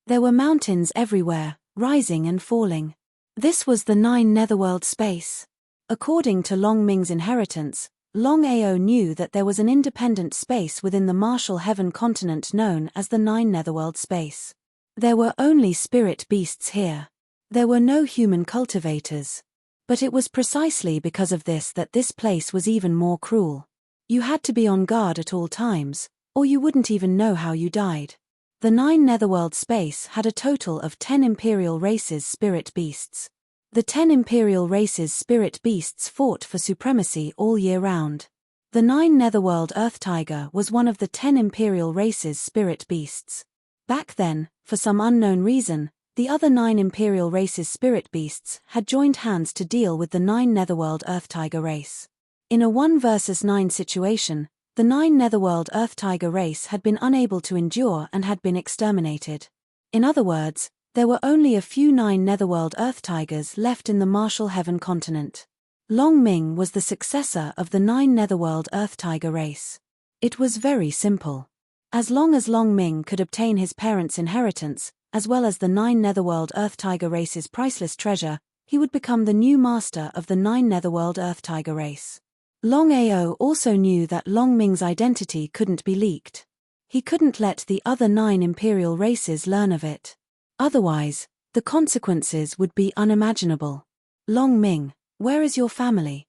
There were mountains everywhere, rising and falling. This was the 9 netherworld space. According to Long Ming's inheritance, Longao knew that there was an independent space within the martial heaven continent known as the 9 netherworld space. There were only spirit beasts here. There were no human cultivators. But it was precisely because of this that this place was even more cruel. You had to be on guard at all times, or you wouldn't even know how you died. The 9 netherworld space had a total of 10 imperial races spirit beasts. The 10 imperial races spirit beasts fought for supremacy all year round. The 9 netherworld earth tiger was one of the 10 imperial races spirit beasts. Back then, for some unknown reason, the other 9 imperial races spirit beasts had joined hands to deal with the 9 netherworld earth tiger race. In a 1 versus 9 situation, the 9 netherworld earth tiger race had been unable to endure and had been exterminated. In other words, there were only a few 9 netherworld earth tigers left in the martial heaven continent. Long Ming was the successor of the 9 netherworld earth tiger race. It was very simple. As long as Long Ming could obtain his parents' inheritance, as well as the 9 netherworld earth tiger race's priceless treasure, he would become the new master of the 9 netherworld earth tiger race. Longao also knew that Long Ming's identity couldn't be leaked. He couldn't let the other 9 imperial races learn of it. Otherwise, the consequences would be unimaginable. Long Ming, where is your family?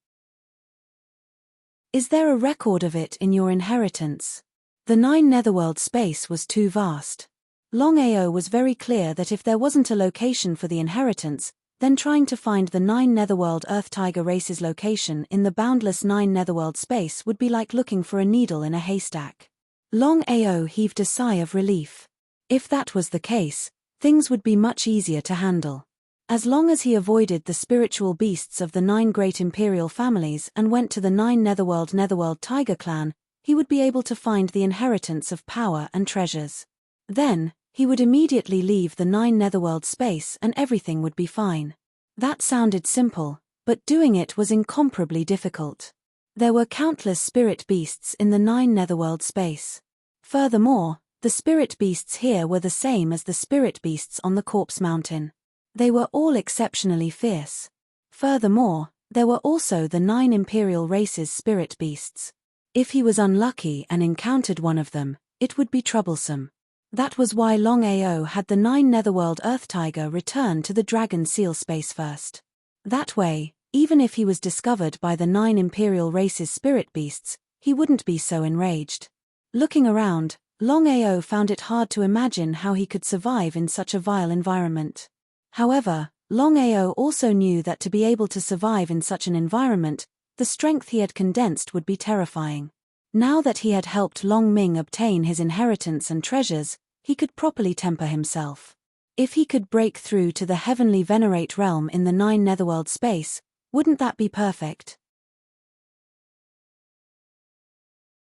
Is there a record of it in your inheritance? The 9 netherworld space was too vast. Longao was very clear that if there wasn't a location for the inheritance, then trying to find the 9 netherworld earth tiger race's location in the boundless 9 netherworld space would be like looking for a needle in a haystack. Longao heaved a sigh of relief. If that was the case, things would be much easier to handle. As long as he avoided the spiritual beasts of the 9 great imperial families and went to the 9 netherworld tiger clan, he would be able to find the inheritance of power and treasures. Then, he would immediately leave the 9 netherworld space and everything would be fine. That sounded simple, but doing it was incomparably difficult. There were countless spirit beasts in the 9 netherworld space. Furthermore, the spirit beasts here were the same as the spirit beasts on the Corpse Mountain. They were all exceptionally fierce. Furthermore, there were also the 9 imperial races spirit beasts. If he was unlucky and encountered one of them, it would be troublesome. That was why Longao had the 9 netherworld earth tiger return to the dragon seal space first. That way, even if he was discovered by the 9 imperial races spirit beasts, he wouldn't be so enraged. Looking around, Longao found it hard to imagine how he could survive in such a vile environment. However, Longao also knew that to be able to survive in such an environment, the strength he had condensed would be terrifying. Now that he had helped Long Ming obtain his inheritance and treasures, he could properly temper himself. If he could break through to the heavenly venerate realm in the 9 netherworld space, wouldn't that be perfect?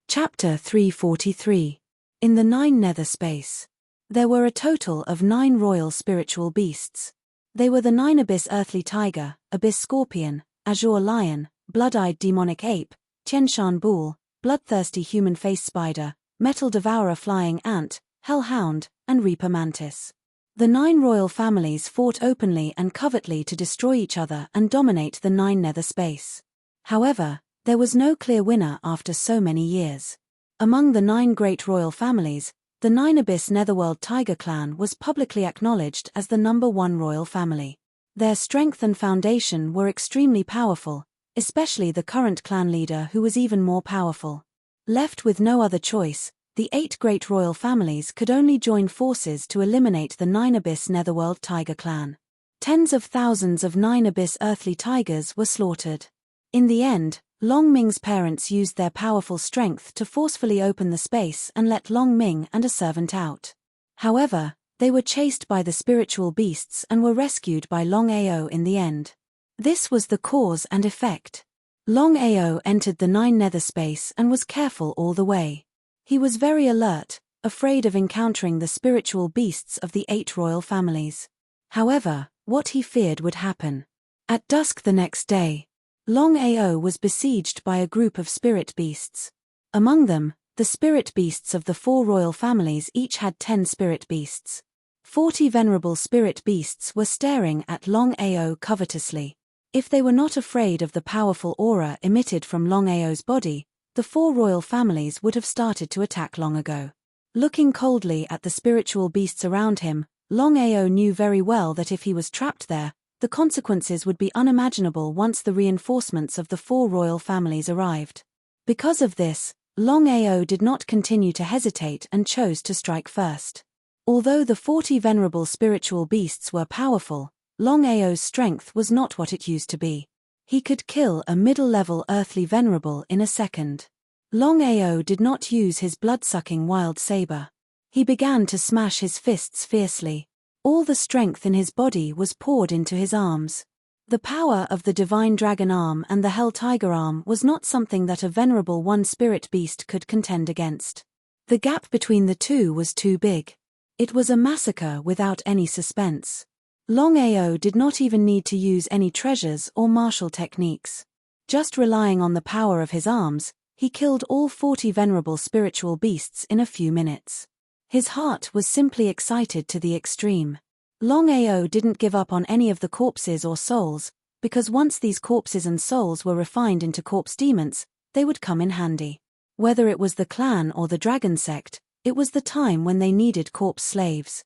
Chapter 343. In the 9 nether space. There were a total of 9 royal spiritual beasts. They were the 9 abyss earthly tiger, abyss scorpion, azure lion, blood-eyed demonic ape, Tianshan bull, bloodthirsty human face spider, metal devourer flying ant, hellhound, and reaper mantis. The 9 royal families fought openly and covertly to destroy each other and dominate the 9 nether space. However, there was no clear winner after so many years. Among the 9 great royal families, the 9 Abyss Netherworld Tiger clan was publicly acknowledged as the #1 royal family. Their strength and foundation were extremely powerful, especially the current clan leader who was even more powerful. Left with no other choice, the 8 great royal families could only join forces to eliminate the 9 Abyss Netherworld Tiger clan. Tens of thousands of 9 Abyss earthly tigers were slaughtered. In the end, Long Ming's parents used their powerful strength to forcefully open the space and let Long Ming and a servant out. However, they were chased by the spiritual beasts and were rescued by Longao in the end. This was the cause and effect. Longao entered the 9 nether space and was careful all the way. He was very alert, afraid of encountering the spiritual beasts of the 8 royal families. However, what he feared would happen. At dusk the next day, Longao was besieged by a group of spirit beasts. Among them, the spirit beasts of the 4 royal families each had 10 spirit beasts. 40 venerable spirit beasts were staring at Longao covetously. If they were not afraid of the powerful aura emitted from Longao's body, the 4 royal families would have started to attack long ago. Looking coldly at the spiritual beasts around him, Longao knew very well that if he was trapped there, the consequences would be unimaginable once the reinforcements of the 4 royal families arrived. Because of this, Longao did not continue to hesitate and chose to strike first. Although the 40 venerable spiritual beasts were powerful, Longao's strength was not what it used to be. He could kill a middle-level earthly venerable in a second. Longao did not use his blood-sucking wild saber. He began to smash his fists fiercely. All the strength in his body was poured into his arms. The power of the divine dragon arm and the hell tiger arm was not something that a venerable one spirit beast could contend against. The gap between the two was too big. It was a massacre without any suspense. Longao did not even need to use any treasures or martial techniques. Just relying on the power of his arms, he killed all 40 venerable spiritual beasts in a few minutes. His heart was simply excited to the extreme. Longao didn't give up on any of the corpses or souls, because once these corpses and souls were refined into corpse demons, they would come in handy. Whether it was the clan or the dragon sect, it was the time when they needed corpse slaves.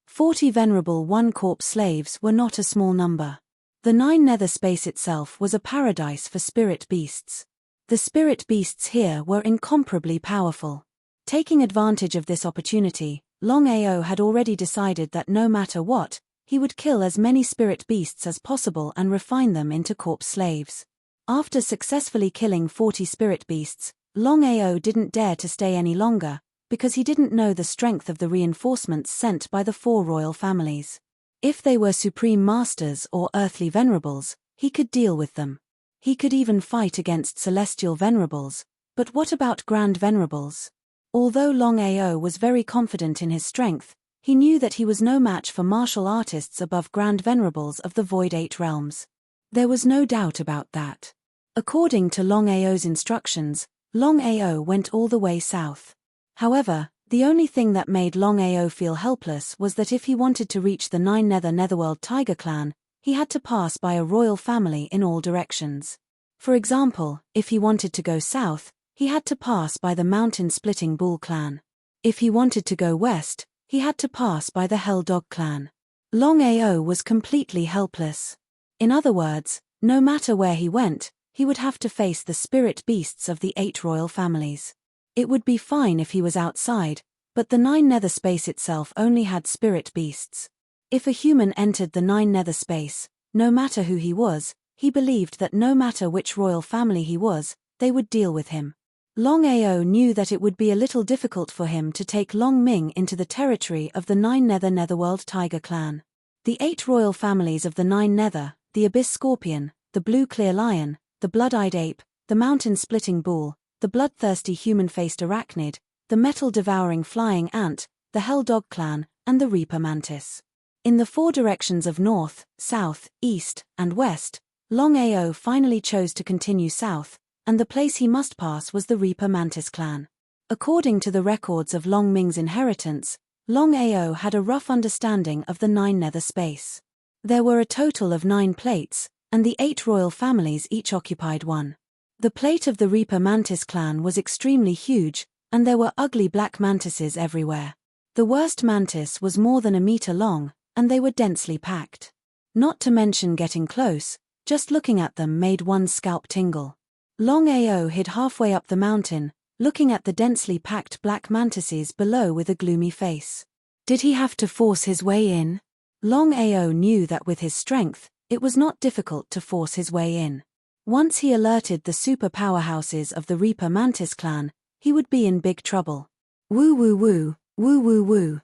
40 venerable one-corpse slaves were not a small number. The 9 nether space itself was a paradise for spirit beasts. The spirit beasts here were incomparably powerful. Taking advantage of this opportunity, Longao had already decided that no matter what, he would kill as many spirit beasts as possible and refine them into corpse slaves. After successfully killing 40 spirit beasts, Longao didn't dare to stay any longer, because he didn't know the strength of the reinforcements sent by the 4 royal families. If they were supreme masters or earthly venerables, he could deal with them. He could even fight against celestial venerables, but what about grand venerables? Although Longao was very confident in his strength, he knew that he was no match for martial artists above grand venerables of the Void 8 realms. There was no doubt about that. According to Longao's instructions, Longao went all the way south. However, the only thing that made Longao feel helpless was that if he wanted to reach the 9 Netherworld Tiger clan, he had to pass by a royal family in all directions. For example, if he wanted to go south, he had to pass by the mountain-splitting Bull clan. If he wanted to go west, he had to pass by the Hell Dog clan. Longao was completely helpless. In other words, no matter where he went, he would have to face the spirit beasts of the 8 royal families. It would be fine if he was outside, but the 9 nether space itself only had spirit beasts. If a human entered the 9 nether space, no matter who he was, he believed that no matter which royal family he was, they would deal with him. Longao knew that it would be a little difficult for him to take Long Ming into the territory of the 9 Netherworld Tiger clan. The 8 royal families of the 9 Nether, the Abyss Scorpion, the Blue Clear Lion, the Blood-Eyed Ape, the Mountain-Splitting Bull, the Bloodthirsty Human-Faced Arachnid, the Metal-Devouring Flying Ant, the Hell Dog clan, and the Reaper Mantis. In the 4 directions of north, south, east, and west, Longao finally chose to continue south, and the place he must pass was the Reaper Mantis clan. According to the records of Long Ming's inheritance, Longao had a rough understanding of the 9 nether space. There were a total of 9 plates, and the 8 royal families each occupied one. The plate of the Reaper Mantis clan was extremely huge, and there were ugly black mantises everywhere. The worst mantis was more than a meter long, and they were densely packed. Not to mention getting close, just looking at them made one's scalp tingle. Longao hid halfway up the mountain, looking at the densely packed black mantises below with a gloomy face. Did he have to force his way in? Longao knew that with his strength, it was not difficult to force his way in. Once he alerted the super powerhouses of the Reaper Mantis clan, he would be in big trouble. Woo woo woo, woo woo woo.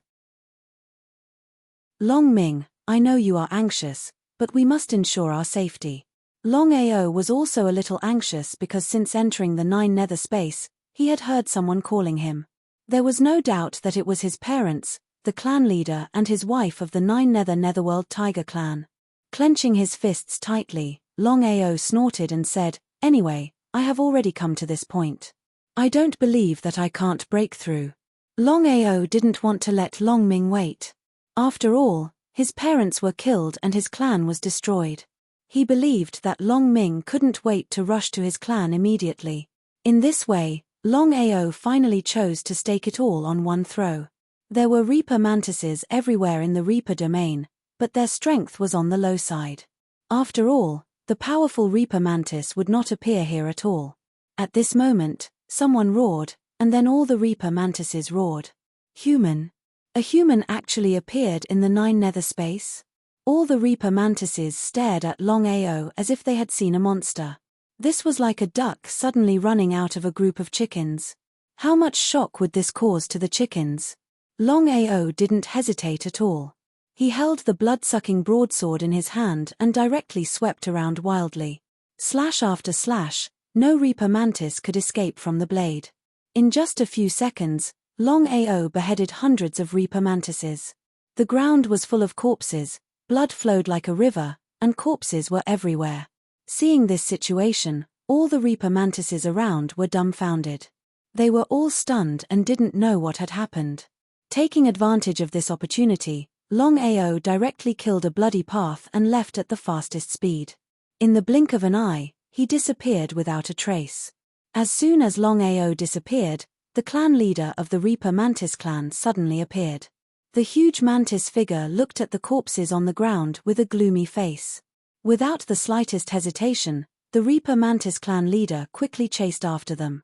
Long Ming, I know you are anxious, but we must ensure our safety. Longao was also a little anxious because since entering the 9 nether space, he had heard someone calling him. There was no doubt that it was his parents, the clan leader and his wife of the 9 netherworld tiger clan. Clenching his fists tightly, Longao snorted and said, "Anyway, I have already come to this point. I don't believe that I can't break through." Longao didn't want to let Long Ming wait. After all, his parents were killed and his clan was destroyed. He believed that Long Ming couldn't wait to rush to his clan immediately. In this way, Longao finally chose to stake it all on one throw. There were Reaper Mantises everywhere in the Reaper domain, but their strength was on the low side. After all, the powerful Reaper Mantis would not appear here at all. At this moment, someone roared, and then all the Reaper Mantises roared. Human. A human actually appeared in the 9 nether space? All the Reaper Mantises stared at Longao as if they had seen a monster. This was like a duck suddenly running out of a group of chickens. How much shock would this cause to the chickens? Longao didn't hesitate at all. He held the blood-sucking broadsword in his hand and directly swept around wildly. Slash after slash, no Reaper Mantis could escape from the blade. In just a few seconds, Longao beheaded hundreds of Reaper Mantises. The ground was full of corpses, blood flowed like a river, and corpses were everywhere. Seeing this situation, all the Reaper Mantises around were dumbfounded. They were all stunned and didn't know what had happened. Taking advantage of this opportunity, Longao directly killed a bloody path and left at the fastest speed. In the blink of an eye, he disappeared without a trace. As soon as Longao disappeared, the clan leader of the Reaper Mantis clan suddenly appeared. The huge mantis figure looked at the corpses on the ground with a gloomy face. Without the slightest hesitation, the Reaper Mantis clan leader quickly chased after them.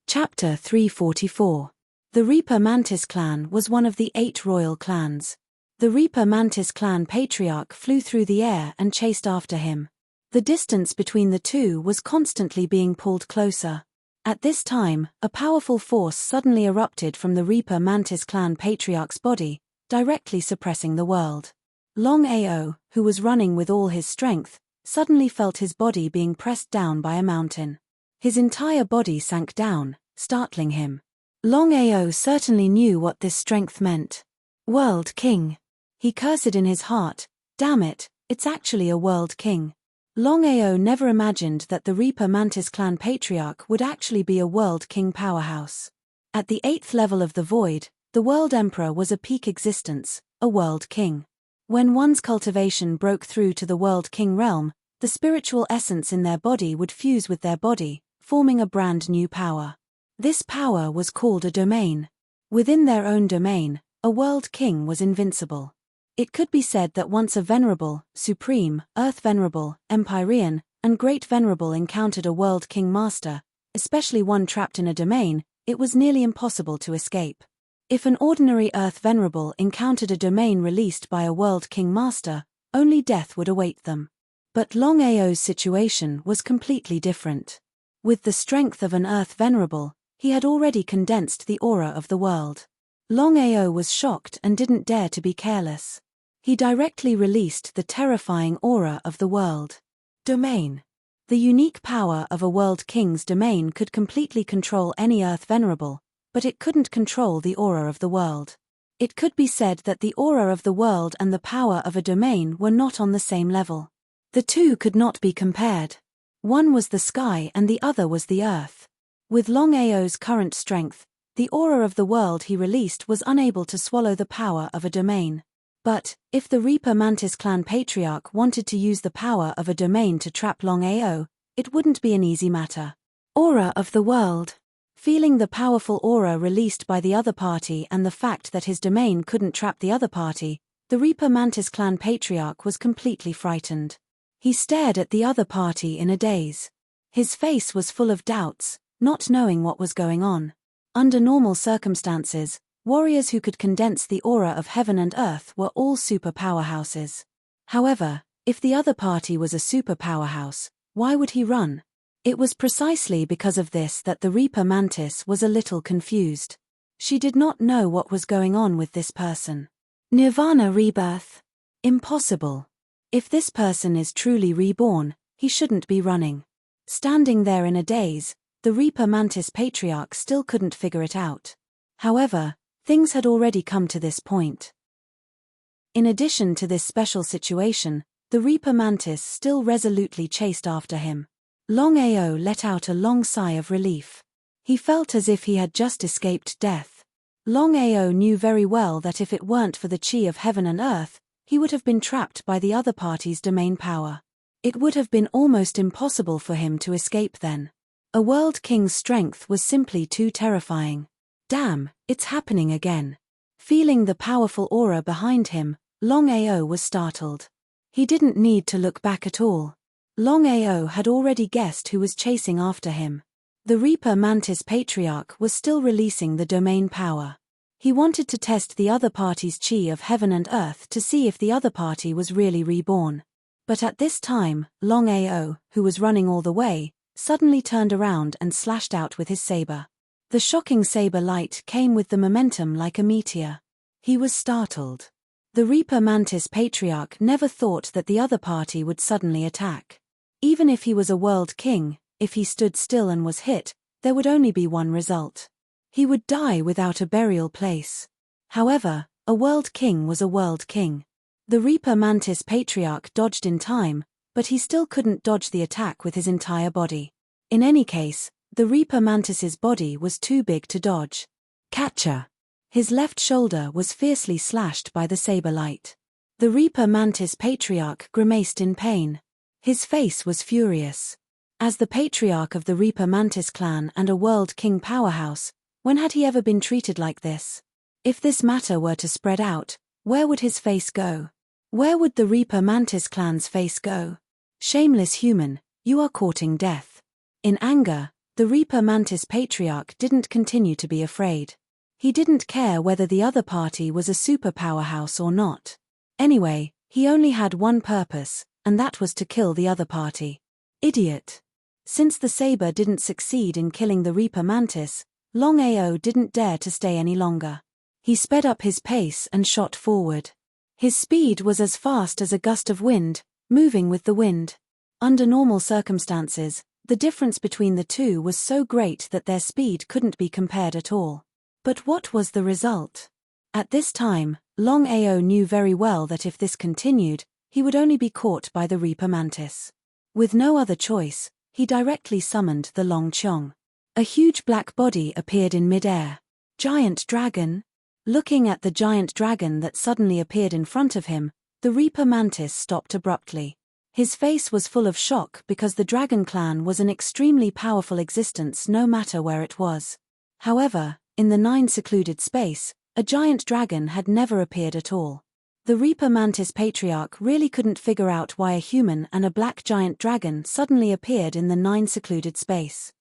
Chapter 344. The Reaper Mantis clan was one of the 8 royal clans. The Reaper Mantis clan patriarch flew through the air and chased after him. The distance between the two was constantly being pulled closer. At this time, a powerful force suddenly erupted from the Reaper Mantis clan patriarch's body, directly suppressing the world. Longao, who was running with all his strength, suddenly felt his body being pressed down by a mountain. His entire body sank down, startling him. Longao certainly knew what this strength meant. World King. He cursed in his heart, damn it, it's actually a World King. Longao never imagined that the Reaper Mantis clan patriarch would actually be a World King powerhouse. At the 8th level of the Void, the World Emperor was a peak existence, a World King. When one's cultivation broke through to the World King realm, the spiritual essence in their body would fuse with their body, forming a brand new power. This power was called a domain. Within their own domain, a World King was invincible. It could be said that once a Venerable, Supreme, Earth Venerable, Empyrean, and Great Venerable encountered a World King Master, especially one trapped in a domain, it was nearly impossible to escape. If an ordinary Earth Venerable encountered a domain released by a World King Master, only death would await them. But Longao's situation was completely different. With the strength of an Earth Venerable, he had already condensed the aura of the world. Longao was shocked and didn't dare to be careless. He directly released the terrifying aura of the world. Domain. The unique power of a World King's domain could completely control any Earth Venerable, but it couldn't control the aura of the world. It could be said that the aura of the world and the power of a domain were not on the same level. The two could not be compared. One was the sky and the other was the earth. With Longao's current strength, the aura of the world he released was unable to swallow the power of a domain. But, if the Reaper Mantis clan patriarch wanted to use the power of a domain to trap Longao, it wouldn't be an easy matter. Aura of the world. Feeling the powerful aura released by the other party and the fact that his domain couldn't trap the other party, the Reaper Mantis clan patriarch was completely frightened. He stared at the other party in a daze. His face was full of doubts, not knowing what was going on. Under normal circumstances, warriors who could condense the aura of heaven and earth were all super powerhouses. However, if the other party was a super powerhouse, why would he run? It was precisely because of this that the Reaper Mantis was a little confused. She did not know what was going on with this person. Nirvana rebirth? Impossible. If this person is truly reborn, he shouldn't be running. Standing there in a daze, the Reaper Mantis patriarch still couldn't figure it out. However, things had already come to this point. In addition to this special situation, the Reaper Mantis still resolutely chased after him. Longao let out a long sigh of relief. He felt as if he had just escaped death. Longao knew very well that if it weren't for the chi of heaven and earth, he would have been trapped by the other party's domain power. It would have been almost impossible for him to escape then. A world king's strength was simply too terrifying. Damn, it's happening again. Feeling the powerful aura behind him, Longao was startled. He didn't need to look back at all. Longao had already guessed who was chasing after him. The Reaper Mantis patriarch was still releasing the domain power. He wanted to test the other party's chi of heaven and earth to see if the other party was really reborn. But at this time, Longao, who was running all the way, suddenly turned around and slashed out with his saber. The shocking saber light came with the momentum like a meteor. He was startled. The Reaper Mantis patriarch never thought that the other party would suddenly attack. Even if he was a world king, if he stood still and was hit, there would only be one result. He would die without a burial place. However, a world king was a world king. The Reaper Mantis patriarch dodged in time, but he still couldn't dodge the attack with his entire body. In any case, the Reaper Mantis's body was too big to dodge. Catcher! His left shoulder was fiercely slashed by the saber light. The Reaper Mantis patriarch grimaced in pain. His face was furious. As the patriarch of the Reaper Mantis clan and a world king powerhouse, when had he ever been treated like this? If this matter were to spread out, where would his face go? Where would the Reaper Mantis clan's face go? Shameless human, you are courting death. In anger, the Reaper Mantis patriarch didn't continue to be afraid. He didn't care whether the other party was a super powerhouse or not. Anyway, he only had one purpose, and that was to kill the other party. Idiot. Since the saber didn't succeed in killing the Reaper Mantis, Longao didn't dare to stay any longer. He sped up his pace and shot forward. His speed was as fast as a gust of wind, moving with the wind. Under normal circumstances, the difference between the two was so great that their speed couldn't be compared at all. But what was the result? At this time, Longao knew very well that if this continued, he would only be caught by the Reaper Mantis. With no other choice, he directly summoned the Long Chong. A huge black body appeared in mid-air. Giant dragon? Looking at the giant dragon that suddenly appeared in front of him, the Reaper Mantis stopped abruptly. His face was full of shock because the Dragon Clan was an extremely powerful existence no matter where it was. However, in the 9 secluded space, a giant dragon had never appeared at all. The Reaper Mantis patriarch really couldn't figure out why a human and a black giant dragon suddenly appeared in the 9 secluded space.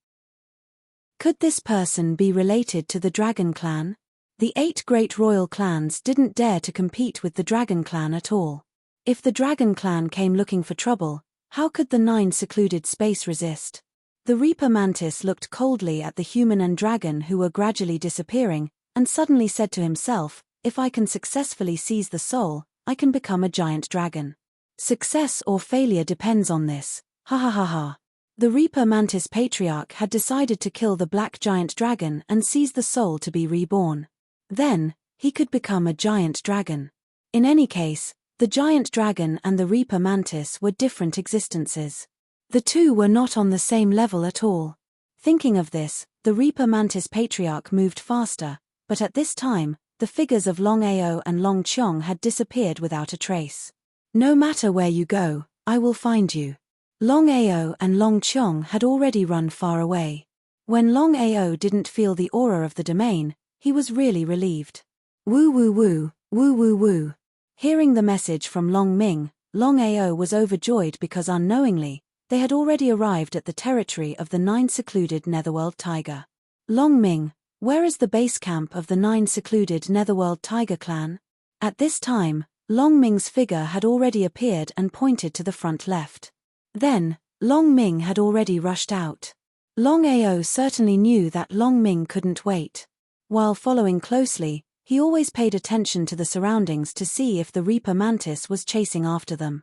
Could this person be related to the Dragon Clan? The 8 great royal clans didn't dare to compete with the Dragon Clan at all. If the Dragon Clan came looking for trouble, how could the 9 secluded space resist? The Reaper Mantis looked coldly at the human and dragon who were gradually disappearing, and suddenly said to himself, if I can successfully seize the soul, I can become a giant dragon. Success or failure depends on this, ha ha ha ha. The Reaper Mantis patriarch had decided to kill the black giant dragon and seize the soul to be reborn. Then, he could become a giant dragon. In any case, the giant dragon and the Reaper Mantis were different existences. The two were not on the same level at all. Thinking of this, the Reaper Mantis patriarch moved faster, but at this time, the figures of Longao and Longchong had disappeared without a trace. No matter where you go, I will find you. Longao and Longchong had already run far away. When Longao didn't feel the aura of the domain, he was really relieved. Woo woo woo, woo woo woo. Hearing the message from Long Ming, Longao was overjoyed because unknowingly, they had already arrived at the territory of the 9 secluded Netherworld Tiger. Long Ming, where is the base camp of the 9 secluded Netherworld Tiger clan? At this time, Long Ming's figure had already appeared and pointed to the front left. Then, Long Ming had already rushed out. Longao certainly knew that Long Ming couldn't wait. While following closely, he always paid attention to the surroundings to see if the Reaper Mantis was chasing after them.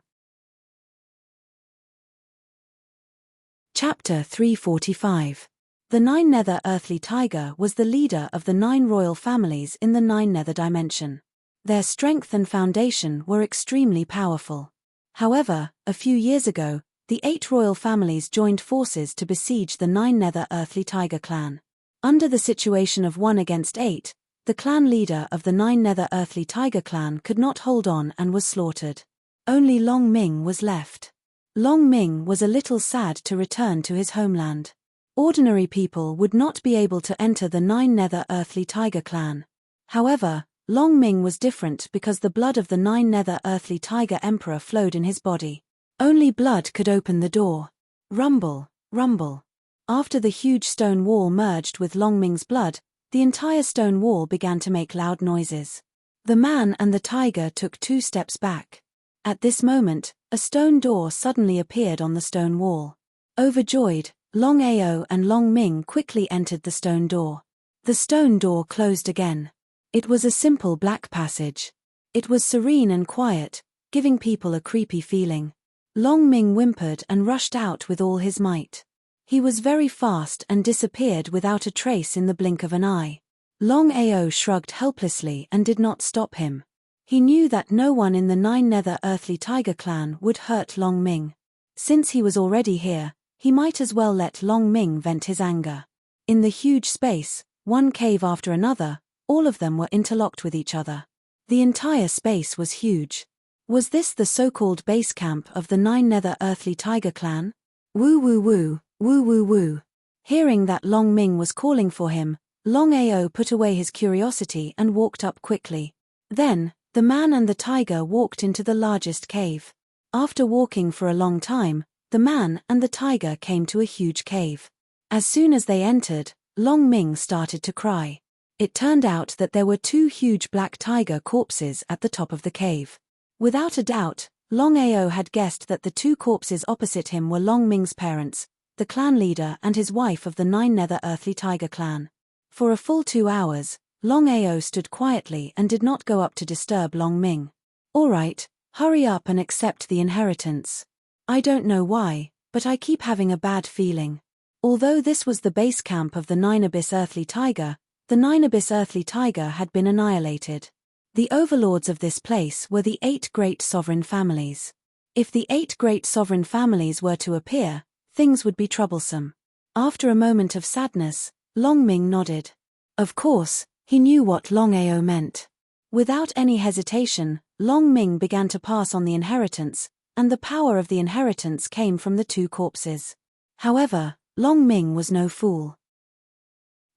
Chapter 345. The 9 Nether Earthly Tiger was the leader of the 9 royal families in the 9 Nether dimension. Their strength and foundation were extremely powerful. However, a few years ago, the 8 royal families joined forces to besiege the 9 Nether Earthly Tiger clan. Under the situation of 1 against 8, the clan leader of the 9 Nether Earthly Tiger clan could not hold on and was slaughtered. Only Long Ming was left. Long Ming was a little sad to return to his homeland. Ordinary people would not be able to enter the 9 Nether Earthly Tiger clan. However, Long Ming was different because the blood of the 9 Nether Earthly Tiger Emperor flowed in his body. Only blood could open the door. Rumble, rumble. After the huge stone wall merged with Long Ming's blood, the entire stone wall began to make loud noises. The man and the tiger took 2 steps back. At this moment, a stone door suddenly appeared on the stone wall. Overjoyed, Longao and Long Ming quickly entered the stone door. The stone door closed again. It was a simple black passage. It was serene and quiet, giving people a creepy feeling. Long Ming whimpered and rushed out with all his might. He was very fast and disappeared without a trace in the blink of an eye. Longao shrugged helplessly and did not stop him. He knew that no one in the 9 Nether Earthly Tiger clan would hurt Long Ming. Since he was already here, he might as well let Long Ming vent his anger. In the huge space, one cave after another, all of them were interlocked with each other. The entire space was huge. Was this the so-called base camp of the 9 Nether Earthly Tiger clan? Woo woo woo, woo woo woo. Hearing that Long Ming was calling for him, Longao put away his curiosity and walked up quickly. Then, the man and the tiger walked into the largest cave. After walking for a long time, the man and the tiger came to a huge cave. As soon as they entered, Long Ming started to cry. It turned out that there were 2 huge black tiger corpses at the top of the cave. Without a doubt, Longao had guessed that the 2 corpses opposite him were Long Ming's parents, the clan leader and his wife of the 9 Nether Earthly Tiger clan. For a full 2 hours, Longao stood quietly and did not go up to disturb Long Ming. All right, hurry up and accept the inheritance. I don't know why, but I keep having a bad feeling. Although this was the base camp of the 9 Abyss Earthly Tiger, the 9 Abyss Earthly Tiger had been annihilated. The overlords of this place were the 8 great sovereign families. If the 8 great sovereign families were to appear, things would be troublesome. After a moment of sadness, Long Ming nodded. Of course, he knew what Longao meant. Without any hesitation, Long Ming began to pass on the inheritance, and the power of the inheritance came from the 2 corpses. However, Long Ming was no fool.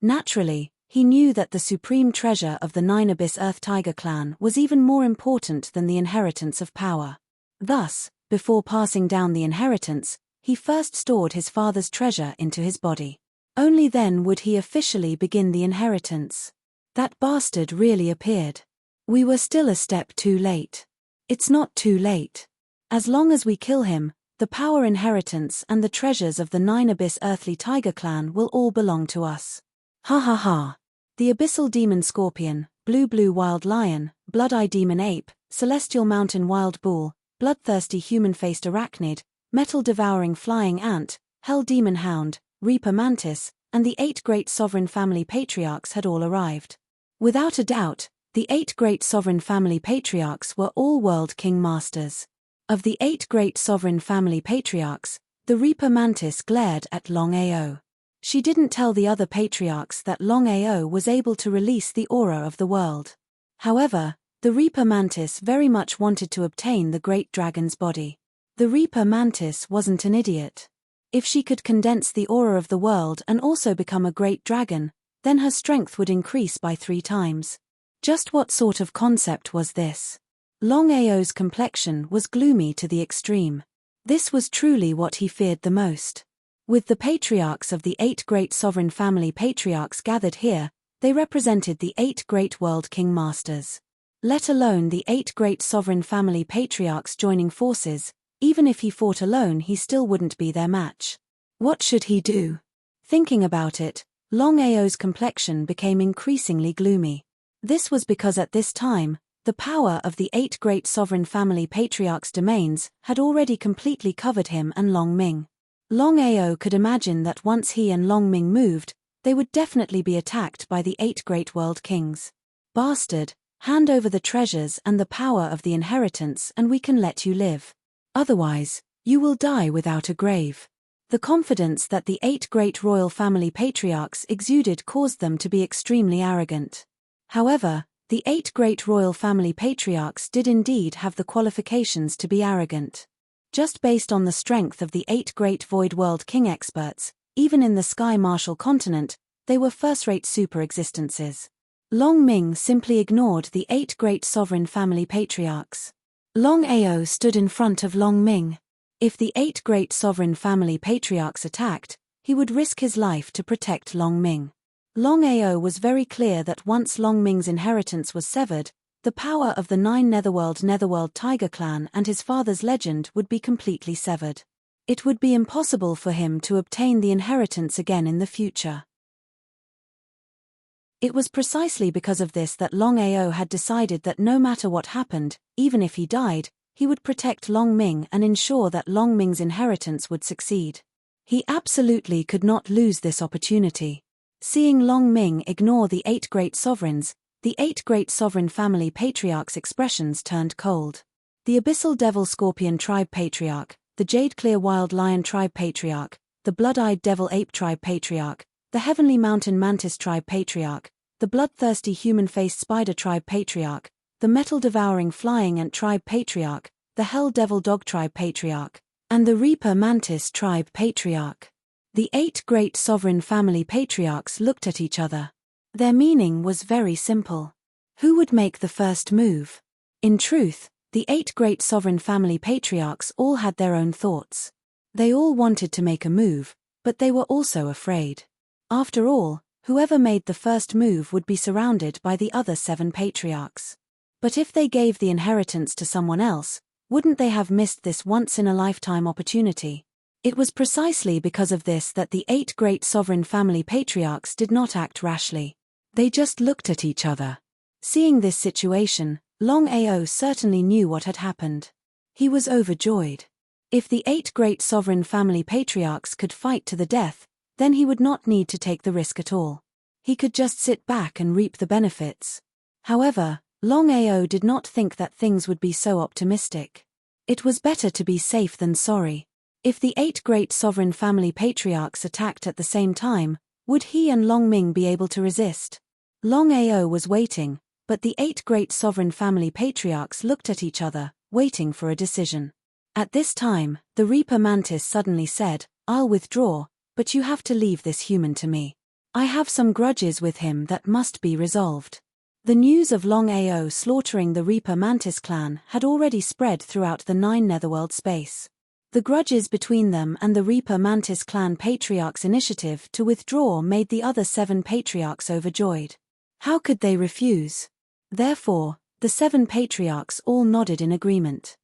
Naturally, he knew that the supreme treasure of the 9 Abyss Earth Tiger clan was even more important than the inheritance of power. Thus, before passing down the inheritance, he first stored his father's treasure into his body. Only then would he officially begin the inheritance. That bastard really appeared. We were still a step too late. It's not too late. As long as we kill him, the power inheritance and the treasures of the 9 Abyss Earthly Tiger clan will all belong to us. Ha ha ha. The Abyssal Demon Scorpion, Blue Wild Lion, Blood-Eye Demon Ape, Celestial Mountain Wild Bull, Bloodthirsty Human-Faced Arachnid, Metal-Devouring Flying Ant, Hell Demon Hound, Reaper Mantis, and the 8 great sovereign family patriarchs had all arrived. Without a doubt, the 8 great sovereign family patriarchs were all World King Masters. Of the 8 great sovereign family patriarchs, the Reaper Mantis glared at Longao. She didn't tell the other patriarchs that Longao was able to release the aura of the world. However, the Reaper Mantis very much wanted to obtain the great dragon's body. The Reaper Mantis wasn't an idiot. If she could condense the aura of the world and also become a great dragon, then her strength would increase by 3 times. Just what sort of concept was this? Longao's complexion was gloomy to the extreme. This was truly what he feared the most. With the patriarchs of the 8 great sovereign family patriarchs gathered here, they represented the 8 great world king masters. Let alone the 8 great sovereign family patriarchs joining forces, even if he fought alone he still wouldn't be their match. What should he do? Thinking about it, Longao's complexion became increasingly gloomy. This was because at this time, the power of the 8 great sovereign family patriarchs' domains had already completely covered him and Long Ming. Longao could imagine that once he and Long Ming moved, they would definitely be attacked by the 8 great world kings. Bastard, hand over the treasures and the power of the inheritance and we can let you live. Otherwise, you will die without a grave. The confidence that the 8 great royal family patriarchs exuded caused them to be extremely arrogant. However, the 8 great royal family patriarchs did indeed have the qualifications to be arrogant. Just based on the strength of the 8 great Void World King experts, even in the Sky Martial continent, they were first-rate super-existences. Long Ming simply ignored the 8 great sovereign family patriarchs. Longao stood in front of Long Ming. If the 8 great sovereign family patriarchs attacked, he would risk his life to protect Long Ming. Longao was very clear that once Long Ming's inheritance was severed, the power of the 9 Netherworld Tiger clan and his father's legend would be completely severed. It would be impossible for him to obtain the inheritance again in the future. It was precisely because of this that Longao had decided that no matter what happened, even if he died, he would protect Long Ming and ensure that Long Ming's inheritance would succeed. He absolutely could not lose this opportunity. Seeing Long Ming ignore the 8 great sovereigns, the 8 great sovereign family patriarchs' expressions turned cold. The Abyssal Devil Scorpion Tribe Patriarch, the Jade Clear Wild Lion Tribe Patriarch, the Blood-Eyed Devil Ape Tribe Patriarch, the Heavenly Mountain Mantis Tribe Patriarch, the Bloodthirsty Human-Faced Spider Tribe Patriarch, the Metal-Devouring Flying Ant Tribe Patriarch, the Hell Devil Dog Tribe Patriarch, and the Reaper Mantis Tribe Patriarch. The 8 great sovereign family patriarchs looked at each other. Their meaning was very simple. Who would make the first move? In truth, the 8 great sovereign family patriarchs all had their own thoughts. They all wanted to make a move, but they were also afraid. After all, whoever made the first move would be surrounded by the other 7 patriarchs. But if they gave the inheritance to someone else, wouldn't they have missed this once-in-a-lifetime opportunity? It was precisely because of this that the 8 great sovereign family patriarchs did not act rashly. They just looked at each other. Seeing this situation, Longao certainly knew what had happened. He was overjoyed. If the 8 great sovereign family patriarchs could fight to the death, then he would not need to take the risk at all. He could just sit back and reap the benefits. However, Longao did not think that things would be so optimistic. It was better to be safe than sorry. If the 8 great sovereign family patriarchs attacked at the same time, would he and Long Ming be able to resist? Longao was waiting, but the 8 great sovereign family patriarchs looked at each other, waiting for a decision. At this time, the Reaper Mantis suddenly said, "I'll withdraw, but you have to leave this human to me. I have some grudges with him that must be resolved." The news of Longao slaughtering the Reaper Mantis clan had already spread throughout the 9 Netherworld space. The grudges between them and the Reaper Mantis clan patriarch's initiative to withdraw made the other 7 patriarchs overjoyed. How could they refuse? Therefore, the 7 patriarchs all nodded in agreement.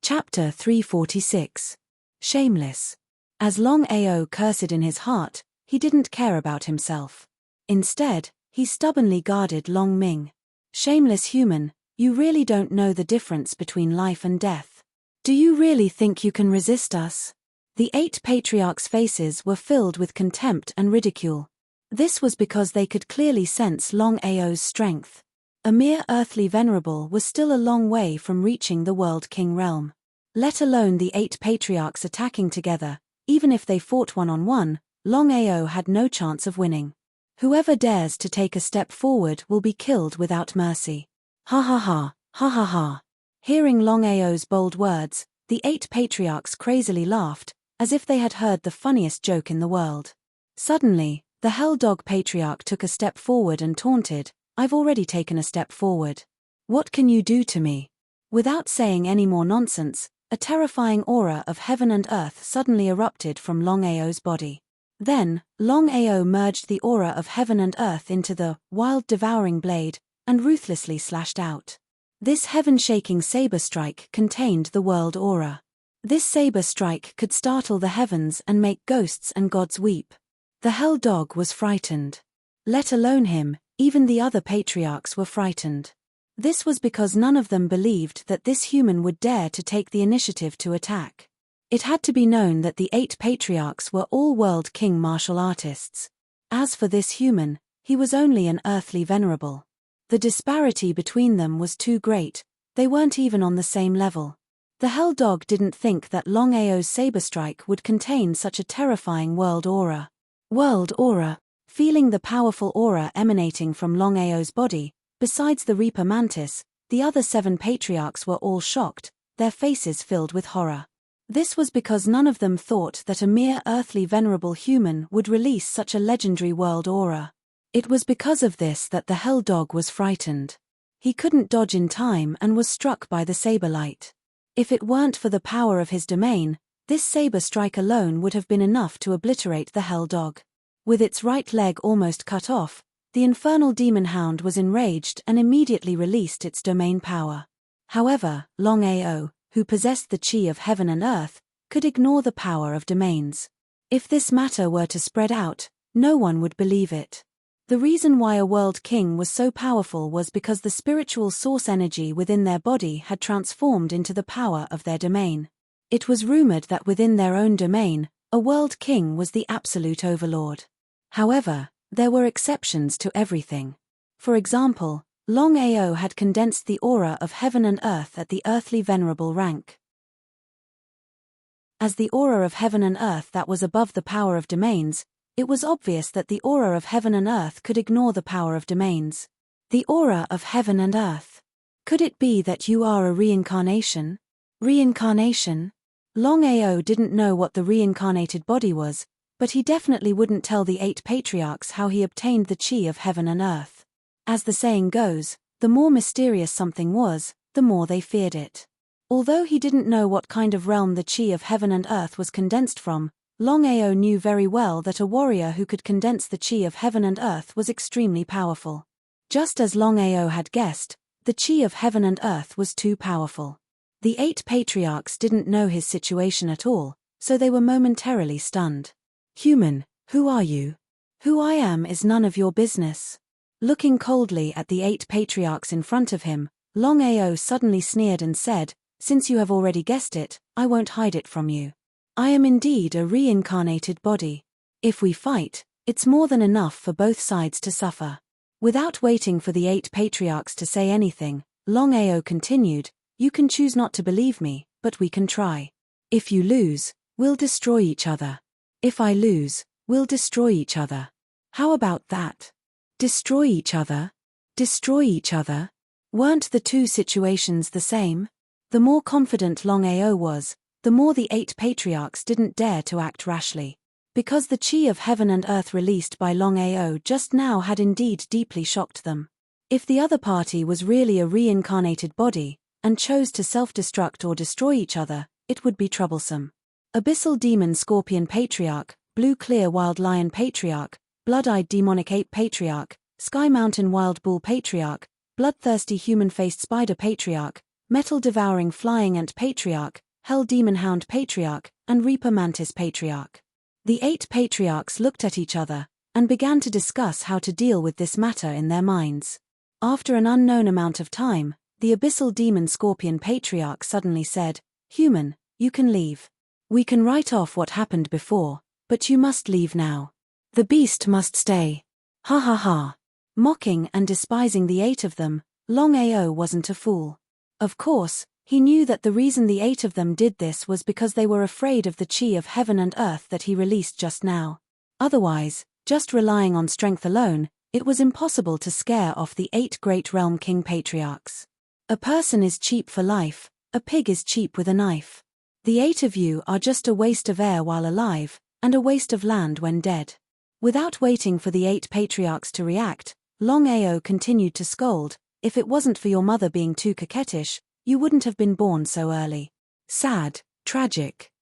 Chapter 346. Shameless. As Longao cursed in his heart, he didn't care about himself. Instead, he stubbornly guarded Long Ming. Shameless human, you really don't know the difference between life and death. Do you really think you can resist us? The 8 patriarchs' faces were filled with contempt and ridicule. This was because they could clearly sense Longao's strength. A mere earthly venerable was still a long way from reaching the World King realm. Let alone the 8 patriarchs attacking together, even if they fought one-on-one, Longao had no chance of winning. Whoever dares to take a step forward will be killed without mercy. Ha ha ha, ha ha ha. Hearing Longao's bold words, the 8 patriarchs crazily laughed, as if they had heard the funniest joke in the world. Suddenly, the Hell Dog patriarch took a step forward and taunted, "I've already taken a step forward. What can you do to me?" Without saying any more nonsense, a terrifying aura of heaven and earth suddenly erupted from Longao's body. Then, Longao merged the aura of heaven and earth into the wild devouring blade, and ruthlessly slashed out. This heaven-shaking saber strike contained the world aura. This saber strike could startle the heavens and make ghosts and gods weep. The Hell Dog was frightened. Let alone him, even the other patriarchs were frightened. This was because none of them believed that this human would dare to take the initiative to attack. It had to be known that the 8 patriarchs were all world king martial artists. As for this human, he was only an earthly venerable. The disparity between them was too great, they weren't even on the same level. The Hell Dog didn't think that Longao's saber strike would contain such a terrifying world aura. World aura. Feeling the powerful aura emanating from Longao's body, besides the Reaper Mantis, the other 7 patriarchs were all shocked, their faces filled with horror. This was because none of them thought that a mere earthly venerable human would release such a legendary world aura. It was because of this that the Hell Dog was frightened. He couldn't dodge in time and was struck by the saber light. If it weren't for the power of his domain, this saber strike alone would have been enough to obliterate the Hell Dog. With its right leg almost cut off, the infernal demon hound was enraged and immediately released its domain power. However, Longao, who possessed the chi of heaven and earth, could ignore the power of domains. If this matter were to spread out, no one would believe it. The reason why a world king was so powerful was because the spiritual source energy within their body had transformed into the power of their domain. It was rumored that within their own domain, a world king was the absolute overlord. However, there were exceptions to everything. For example, Longao had condensed the aura of heaven and earth at the earthly venerable rank. As the aura of heaven and earth that was above the power of domains, it was obvious that the aura of heaven and earth could ignore the power of domains. The aura of heaven and earth. Could it be that you are a reincarnation? Reincarnation? Longao didn't know what the reincarnated body was, but he definitely wouldn't tell the 8 patriarchs how he obtained the chi of heaven and earth. As the saying goes, the more mysterious something was, the more they feared it. Although he didn't know what kind of realm the chi of heaven and earth was condensed from, Longao knew very well that a warrior who could condense the chi of heaven and earth was extremely powerful. Just as Longao had guessed, the chi of heaven and earth was too powerful. The 8 patriarchs didn't know his situation at all, so they were momentarily stunned. "Human, who are you? Who I am is none of your business." Looking coldly at the 8 patriarchs in front of him, Longao suddenly sneered and said, "Since you have already guessed it, I won't hide it from you. I am indeed a reincarnated body. If we fight, it's more than enough for both sides to suffer." Without waiting for the 8 patriarchs to say anything, Longao continued, "You can choose not to believe me, but we can try. If you lose, we'll destroy each other. If I lose, we'll destroy each other. How about that? Destroy each other? Destroy each other?" Weren't the two situations the same? The more confident Longao was, the more the 8 patriarchs didn't dare to act rashly. Because the chi of heaven and earth released by Longao just now had indeed deeply shocked them. If the other party was really a reincarnated body, and chose to self-destruct or destroy each other, it would be troublesome. Abyssal Demon Scorpion Patriarch, Blue Clear Wild Lion Patriarch, Blood-Eyed Demonic Ape Patriarch, Sky Mountain Wild Bull Patriarch, Bloodthirsty Human-Faced Spider Patriarch, Metal-Devouring Flying Ant Patriarch, Hell Demon Hound Patriarch, and Reaper Mantis Patriarch. The 8 patriarchs looked at each other, and began to discuss how to deal with this matter in their minds. After an unknown amount of time, the Abyssal Demon Scorpion Patriarch suddenly said, "Human, you can leave. We can write off what happened before, but you must leave now. The beast must stay." Ha ha ha. Mocking and despising the 8 of them, Longao wasn't a fool. Of course, he knew that the reason the 8 of them did this was because they were afraid of the chi of heaven and earth that he released just now. Otherwise, Just relying on strength alone, it was impossible to scare off the 8 great realm king patriarchs. A person is cheap for life, a pig is cheap with a knife. The 8 of you are just a waste of air while alive, and a waste of land when dead. Without waiting for the 8 patriarchs to react, Longao continued to scold, if it wasn't for your mother being too coquettish, you wouldn't have been born so early. Sad, tragic.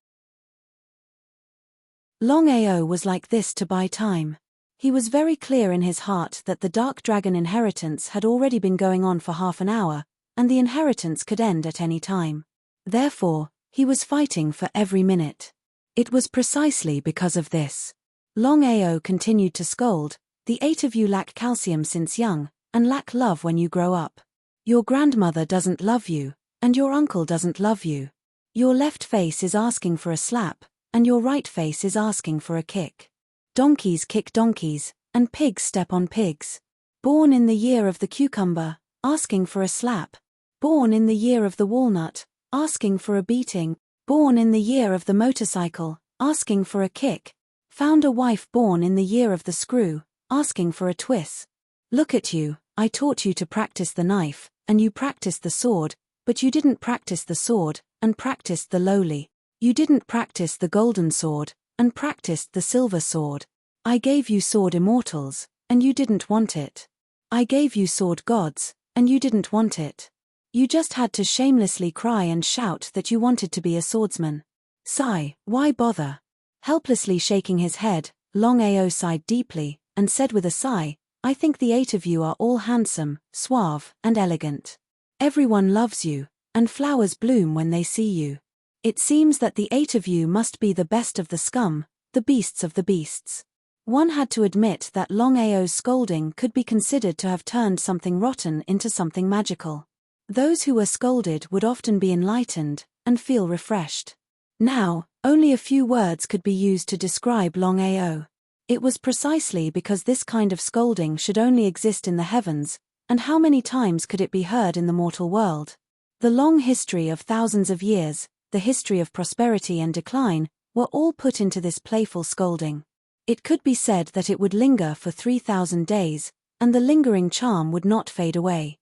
Longao was like this to buy time. He was very clear in his heart that the Dark Dragon inheritance had already been going on for half an hour, and the inheritance could end at any time. Therefore, he was fighting for every minute. It was precisely because of this. Longao continued to scold, the 8 of you lack calcium since young, and lack love when you grow up. Your grandmother doesn't love you, and your uncle doesn't love you. Your left face is asking for a slap, and your right face is asking for a kick. Donkeys kick donkeys, and pigs step on pigs. Born in the year of the cucumber, asking for a slap. Born in the year of the walnut, asking for a beating. Born in the year of the motorcycle, asking for a kick. Found a wife born in the year of the screw, asking for a twist. Look at you, I taught you to practice the knife, and you practiced the sword, but you didn't practice the sword, and practiced the lowly. You didn't practice the golden sword, and practiced the silver sword. I gave you sword immortals, and you didn't want it. I gave you sword gods, and you didn't want it. You just had to shamelessly cry and shout that you wanted to be a swordsman. Sigh, why bother? Helplessly shaking his head, Longao sighed deeply, and said with a sigh, I think the 8 of you are all handsome, suave, and elegant. Everyone loves you, and flowers bloom when they see you. It seems that the 8 of you must be the best of the scum, the beasts of the beasts. One had to admit that Longao's scolding could be considered to have turned something rotten into something magical. Those who were scolded would often be enlightened, and feel refreshed. Now, only a few words could be used to describe Longao. It was precisely because this kind of scolding should only exist in the heavens, and how many times could it be heard in the mortal world? The long history of thousands of years, the history of prosperity and decline, were all put into this playful scolding. It could be said that it would linger for 3,000 days, and the lingering charm would not fade away.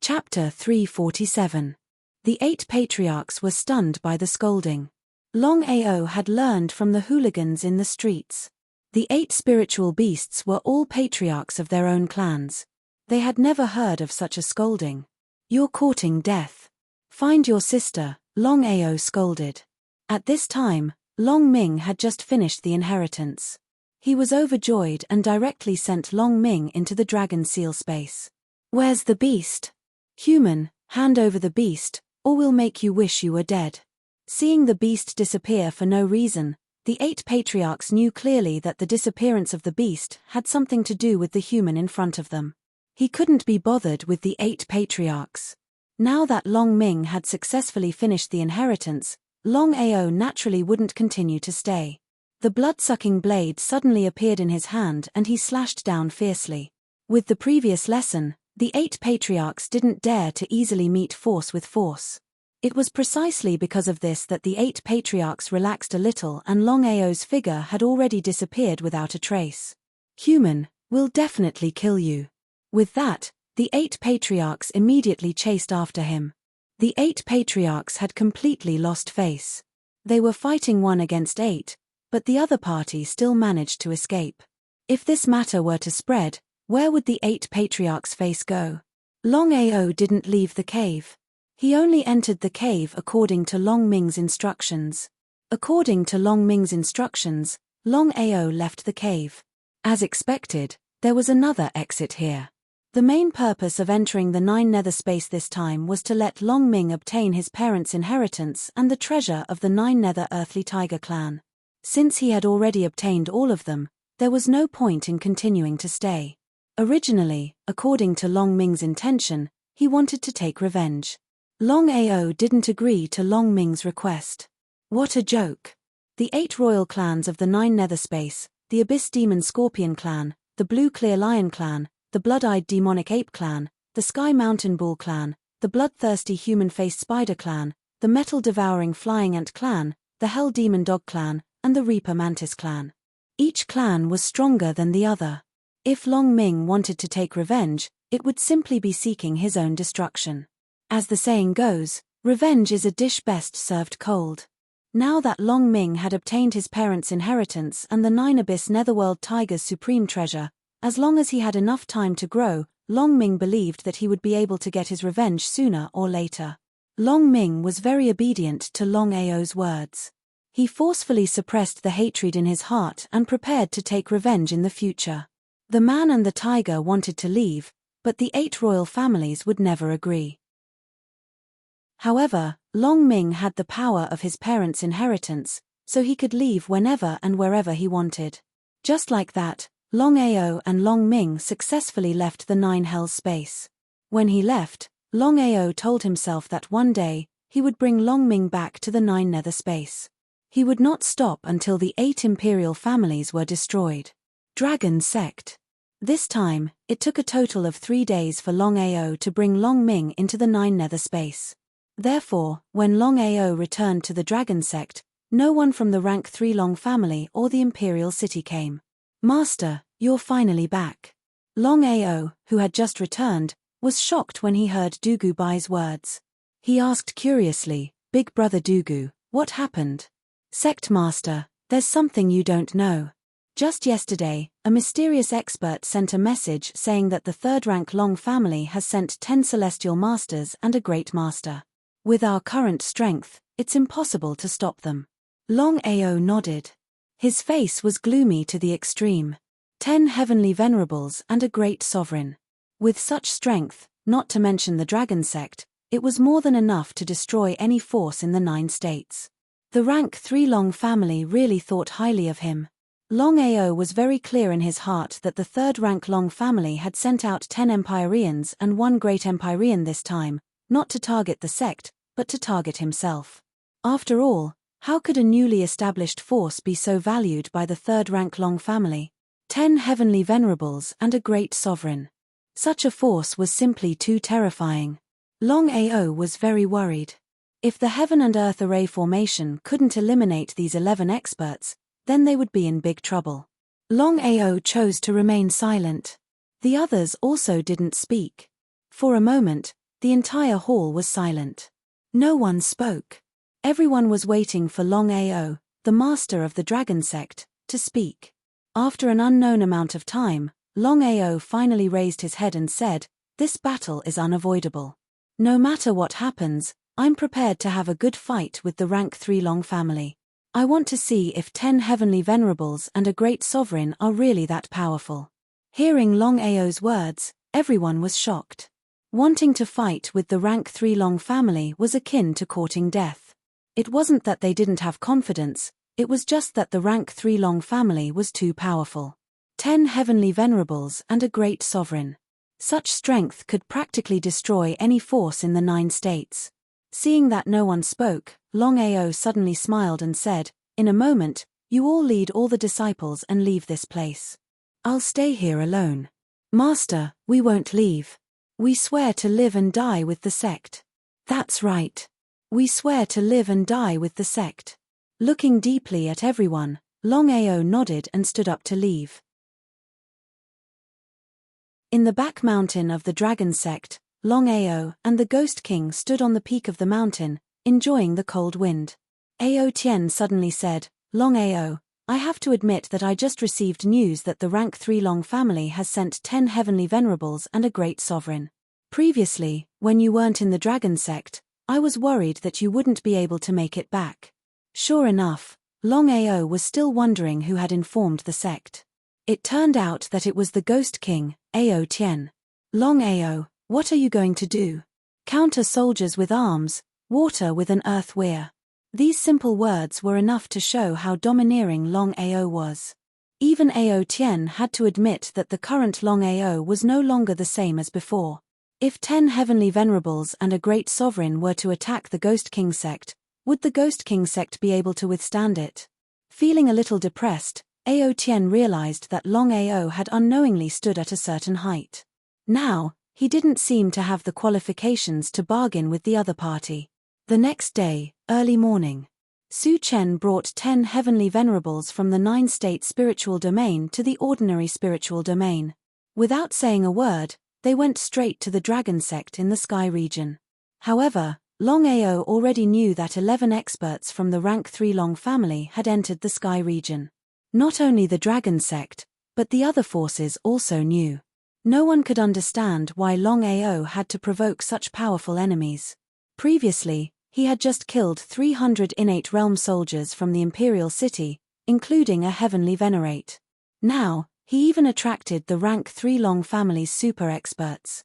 Chapter 347. The 8 patriarchs were stunned by the scolding. Longao had learned from the hooligans in the streets. The 8 spiritual beasts were all patriarchs of their own clans. They had never heard of such a scolding. You're courting death. Find your sister, Longao scolded. At this time, Long Ming had just finished the inheritance. He was overjoyed and directly sent Long Ming into the dragon seal space. Where's the beast? Human, hand over the beast, or we'll make you wish you were dead. Seeing the beast disappear for no reason, the 8 patriarchs knew clearly that the disappearance of the beast had something to do with the human in front of them. He couldn't be bothered with the 8 patriarchs. Now that Long Ming had successfully finished the inheritance, Longao naturally wouldn't continue to stay. The blood-sucking blade suddenly appeared in his hand and he slashed down fiercely. With the previous lesson, the 8 patriarchs didn't dare to easily meet force with force. It was precisely because of this that the 8 patriarchs relaxed a little and Longao's figure had already disappeared without a trace. Human, we'll definitely kill you. With that, the 8 patriarchs immediately chased after him. The 8 patriarchs had completely lost face. They were fighting 1 against 8, but the other party still managed to escape. If this matter were to spread, where would the 8 patriarchs' face go? Longao didn't leave the cave. He only entered the cave according to Long Ming's instructions. According to Long Ming's instructions, Longao left the cave. As expected, there was another exit here. The main purpose of entering the 9 nether space this time was to let Long Ming obtain his parents' inheritance and the treasure of the 9 nether earthly tiger clan. Since he had already obtained all of them, there was no point in continuing to stay. Originally, according to Long Ming's intention, he wanted to take revenge. Longao didn't agree to Long Ming's request. What a joke. The 8 royal clans of the 9 nether space, the Abyss Demon Scorpion clan, the Blue Clear Lion clan, the Blood-Eyed Demonic Ape clan, the Sky Mountain Bull clan, the Bloodthirsty Human-Faced Spider clan, the Metal Devouring Flying Ant clan, the Hell Demon Dog Clan, and the Reaper Mantis Clan. Each clan was stronger than the other. If Long Ming wanted to take revenge, it would simply be seeking his own destruction. As the saying goes, revenge is a dish best served cold. Now that Long Ming had obtained his parents' inheritance and the 9 Abyss Netherworld Tiger's supreme treasure, as long as he had enough time to grow, Long Ming believed that he would be able to get his revenge sooner or later. Long Ming was very obedient to Longao's words. He forcefully suppressed the hatred in his heart and prepared to take revenge in the future. The man and the tiger wanted to leave, but the 8 royal families would never agree. However, Long Ming had the power of his parents' inheritance, so he could leave whenever and wherever he wanted. Just like that, Longao and Long Ming successfully left the 9 Hells space. When he left, Longao told himself that one day, he would bring Long Ming back to the 9 Nether space. He would not stop until the 8 imperial families were destroyed. Dragon Sect. This time, it took a total of 3 days for Longao to bring Long Ming into the 9 Nether space. Therefore, when Longao returned to the Dragon Sect, no one from the rank 3 Long family or the imperial city came. "Master, you're finally back." Longao, who had just returned, was shocked when he heard Dugu Bai's words. He asked curiously, "Big brother Dugu, what happened?" "Sect Master, there's something you don't know. Just yesterday, a mysterious expert sent a message saying that the 3rd rank Long family has sent 10 celestial masters and a great master. With our current strength, it's impossible to stop them." Longao nodded. His face was gloomy to the extreme. 10 heavenly venerables and a great sovereign. With such strength, not to mention the Dragon Sect, it was more than enough to destroy any force in the 9 states. The rank 3 Long family really thought highly of him. Longao was very clear in his heart that the 3rd rank Long family had sent out 10 Empyreans and 1 great Empyrean this time, not to target the sect, but to target himself. After all, how could a newly established force be so valued by the 3rd rank Long family? 10 heavenly venerables and a great sovereign. Such a force was simply too terrifying. Longao was very worried. If the Heaven and Earth Array formation couldn't eliminate these 11 experts, then they would be in big trouble. Longao chose to remain silent. The others also didn't speak. For a moment, the entire hall was silent. No one spoke. Everyone was waiting for Longao, the master of the Dragon Sect, to speak. After an unknown amount of time, Longao finally raised his head and said, "This battle is unavoidable. No matter what happens, I'm prepared to have a good fight with the rank 3 Long family. I want to see if 10 heavenly venerables and a great sovereign are really that powerful." Hearing Longao's words, everyone was shocked. Wanting to fight with the rank 3 Long family was akin to courting death. It wasn't that they didn't have confidence, it was just that the rank 3 Long family was too powerful. 10 heavenly venerables and a great sovereign. Such strength could practically destroy any force in the 9 states. Seeing that no one spoke, Longao suddenly smiled and said, "In a moment, you all lead all the disciples and leave this place. I'll stay here alone." "Master, we won't leave. We swear to live and die with the sect." "That's right. We swear to live and die with the sect." Looking deeply at everyone, Longao nodded and stood up to leave. In the back mountain of the Dragon Sect, Longao and the Ghost King stood on the peak of the mountain, enjoying the cold wind. Ao Tien suddenly said, "Longao, I have to admit that I just received news that the rank 3 Long family has sent 10 heavenly venerables and a great sovereign. Previously, when you weren't in the Dragon Sect, I was worried that you wouldn't be able to make it back." Sure enough, Longao was still wondering who had informed the sect. It turned out that it was the Ghost King, Ao Tien. "Longao, what are you going to do? Counter soldiers with arms, water with an earth weir." These simple words were enough to show how domineering Longao was. Even Ao Tien had to admit that the current Longao was no longer the same as before. If 10 heavenly venerables and a great sovereign were to attack the Ghost King sect, would the Ghost King sect be able to withstand it? Feeling a little depressed, Ao Tien realized that Longao had unknowingly stood at a certain height. Now, he didn't seem to have the qualifications to bargain with the other party. The next day, early morning. Su Chen brought 10 heavenly venerables from the 9-state spiritual domain to the ordinary spiritual domain. Without saying a word, they went straight to the dragon sect in the sky region. However, Longao already knew that 11 experts from the rank 3 Long family had entered the sky region. Not only the dragon sect, but the other forces also knew. No one could understand why Longao had to provoke such powerful enemies. Previously, he had just killed 300 innate realm soldiers from the imperial city, including a heavenly venerate. Now, he even attracted the rank 3 Long family's super experts.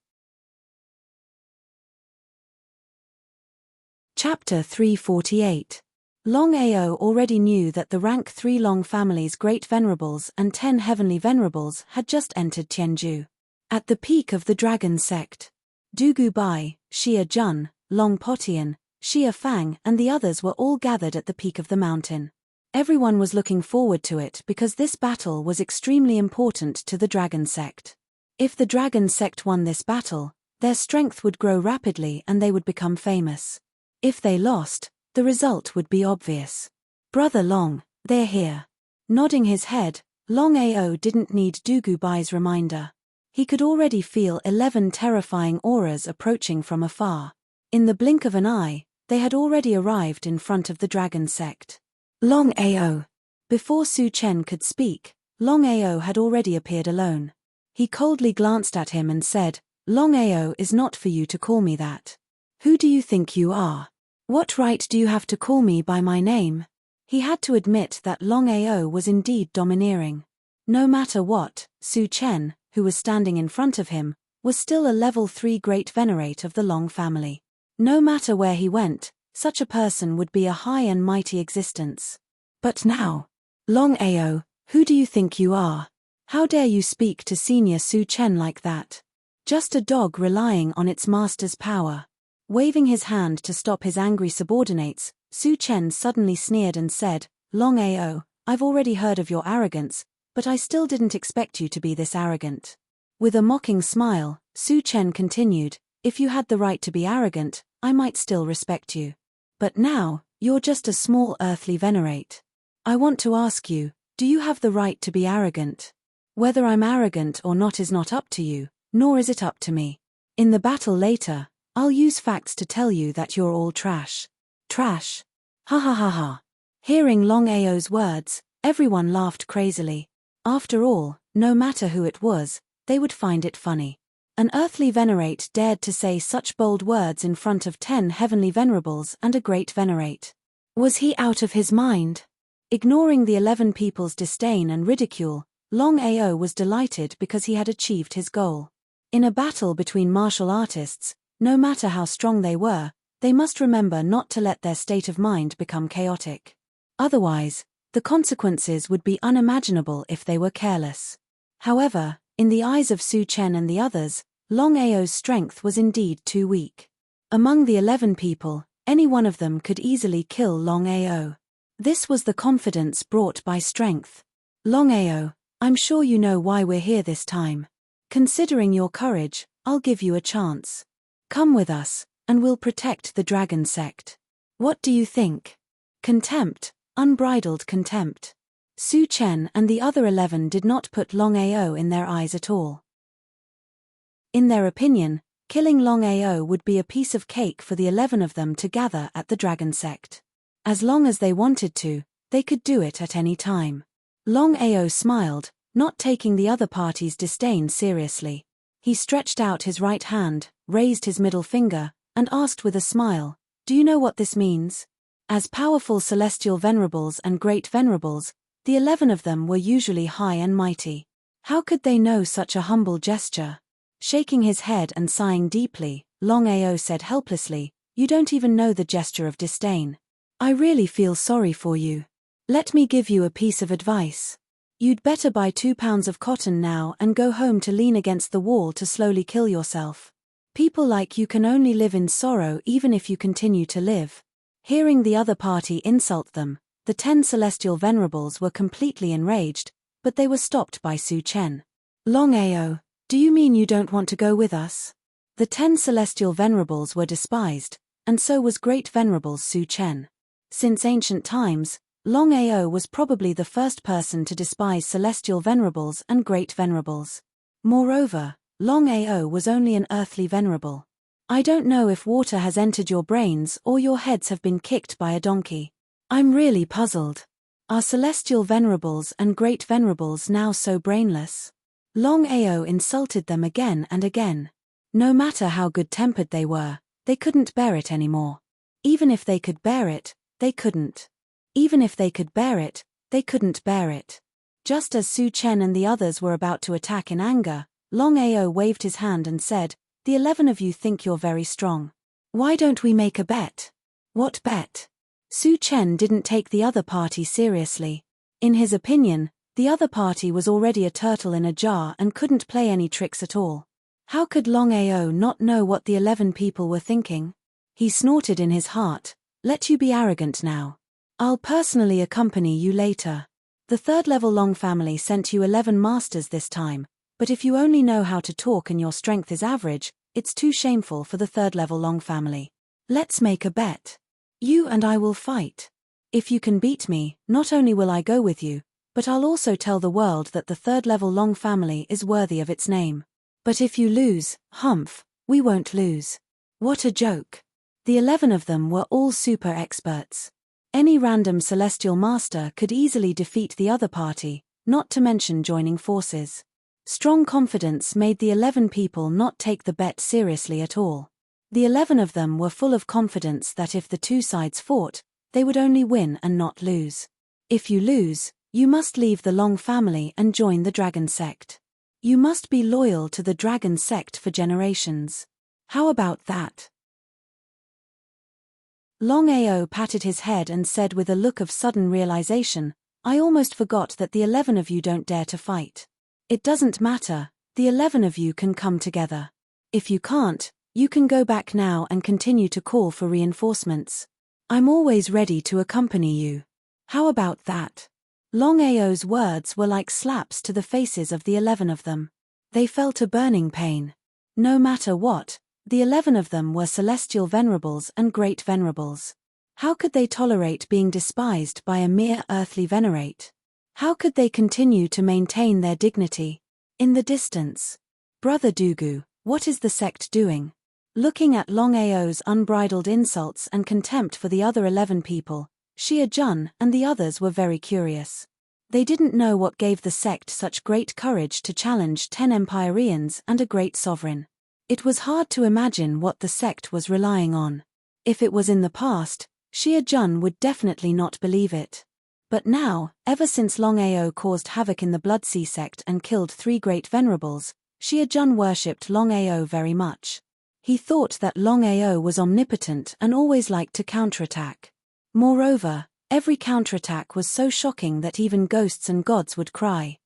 Chapter 348. Longao already knew that the rank 3 Long family's great venerables and 10 heavenly venerables had just entered Tianju. At the peak of the dragon sect, Dugu Bai, Xia Jun, Long Potian, Xia Fang and the others were all gathered at the peak of the mountain. Everyone was looking forward to it because this battle was extremely important to the dragon sect. If the dragon sect won this battle, their strength would grow rapidly and they would become famous. If they lost, the result would be obvious. Brother Long, they're here. Nodding his head, Longao didn't need Dugu Bai's reminder. He could already feel 11 terrifying auras approaching from afar. In the blink of an eye, they had already arrived in front of the dragon sect. Longao. Before Su Chen could speak, Longao had already appeared alone. He coldly glanced at him and said, "Longao is not for you to call me that. Who do you think you are? What right do you have to call me by my name?" He had to admit that Longao was indeed domineering. No matter what, Su Chen, who was standing in front of him, was still a level 3 great venerate of the Long family. No matter where he went, such a person would be a high and mighty existence. But now, Longao, who do you think you are? How dare you speak to senior Su Chen like that? Just a dog relying on its master's power. Waving his hand to stop his angry subordinates, Su Chen suddenly sneered and said, "Longao, I've already heard of your arrogance, but I still didn't expect you to be this arrogant." With a mocking smile, Su Chen continued, "If you had the right to be arrogant, I might still respect you. But now, you're just a small earthly venerate. I want to ask you, do you have the right to be arrogant? Whether I'm arrogant or not is not up to you, nor is it up to me. In the battle later, I'll use facts to tell you that you're all trash." Trash? Ha ha ha ha. Hearing Longao's words, everyone laughed crazily. After all, no matter who it was, they would find it funny. An earthly venerate dared to say such bold words in front of 10 heavenly venerables and a great venerate. Was he out of his mind? Ignoring the 11 people's disdain and ridicule, Longao was delighted because he had achieved his goal. In a battle between martial artists, no matter how strong they were, they must remember not to let their state of mind become chaotic. Otherwise, the consequences would be unimaginable if they were careless. However, in the eyes of Su Chen and the others, Longao's strength was indeed too weak. Among the 11 people, any one of them could easily kill Longao. This was the confidence brought by strength. "Longao, I'm sure you know why we're here this time. Considering your courage, I'll give you a chance. Come with us, and we'll protect the dragon sect. What do you think?" Contempt, unbridled contempt. Su Chen and the other 11 did not put Longao in their eyes at all. In their opinion, killing Longao would be a piece of cake for the 11 of them to gather at the dragon sect. As long as they wanted to, they could do it at any time. Longao smiled, not taking the other party's disdain seriously. He stretched out his right hand, raised his middle finger, and asked with a smile, "Do you know what this means?" As powerful celestial venerables and great venerables, the 11 of them were usually high and mighty. How could they know such a humble gesture? Shaking his head and sighing deeply, Longao said helplessly, "You don't even know the gesture of disdain. I really feel sorry for you. Let me give you a piece of advice. You'd better buy 2 pounds of cotton now and go home to lean against the wall to slowly kill yourself. People like you can only live in sorrow even if you continue to live." Hearing the other party insult them, the 10 celestial venerables were completely enraged, but they were stopped by Su Chen. "Longao, do you mean you don't want to go with us?" The 10 celestial venerables were despised, and so was great venerables Su Chen. Since ancient times, Longao was probably the first person to despise celestial venerables and great venerables. Moreover, Longao was only an earthly venerable. I don't know if water has entered your brains or your heads have been kicked by a donkey. I'm really puzzled. Are celestial venerables and great venerables now so brainless? Longao insulted them again and again. No matter how good-tempered they were, they couldn't bear it anymore. Even if they could bear it, they couldn't. Even if they could bear it, they couldn't bear it. Just as Su Chen and the others were about to attack in anger, Longao waved his hand and said, "The 11 of you think you're very strong. Why don't we make a bet?" What bet? Su Chen didn't take the other party seriously. In his opinion, the other party was already a turtle in a jar and couldn't play any tricks at all. How could Longao not know what the 11 people were thinking? He snorted in his heart, "Let you be arrogant now. I'll personally accompany you later. The third-level Long family sent you 11 masters this time, but if you only know how to talk and your strength is average, it's too shameful for the third-level Long family. Let's make a bet. You and I will fight. If you can beat me, not only will I go with you, but I'll also tell the world that the third-level Long family is worthy of its name. But if you lose, humph, we won't lose." What a joke. The 11 of them were all super experts. Any random celestial master could easily defeat the other party, not to mention joining forces. Strong confidence made the 11 people not take the bet seriously at all. The 11 of them were full of confidence that if the two sides fought, they would only win and not lose. If you lose, you must leave the Long family and join the Dragon sect. You must be loyal to the Dragon sect for generations. How about that? Longao patted his head and said with a look of sudden realization, "I almost forgot that the 11 of you don't dare to fight. It doesn't matter, the 11 of you can come together. If you can't, you can go back now and continue to call for reinforcements. I'm always ready to accompany you. How about that?" Longao's words were like slaps to the faces of the 11 of them. They felt a burning pain. No matter what, the 11 of them were celestial venerables and great venerables. How could they tolerate being despised by a mere earthly venerate? How could they continue to maintain their dignity? In the distance. "Brother Dugu, what is the sect doing?" Looking at Longao's unbridled insults and contempt for the other 11 people, Xia Jun and the others were very curious. They didn't know what gave the sect such great courage to challenge 10 Empyreans and a great sovereign. It was hard to imagine what the sect was relying on. If it was in the past, Xia Jun would definitely not believe it. But now, ever since Longao caused havoc in the Bloodsea sect and killed 3 great venerables, Xia Jun worshipped Longao very much. He thought that Longao was omnipotent and always liked to counterattack. Moreover, every counterattack was so shocking that even ghosts and gods would cry.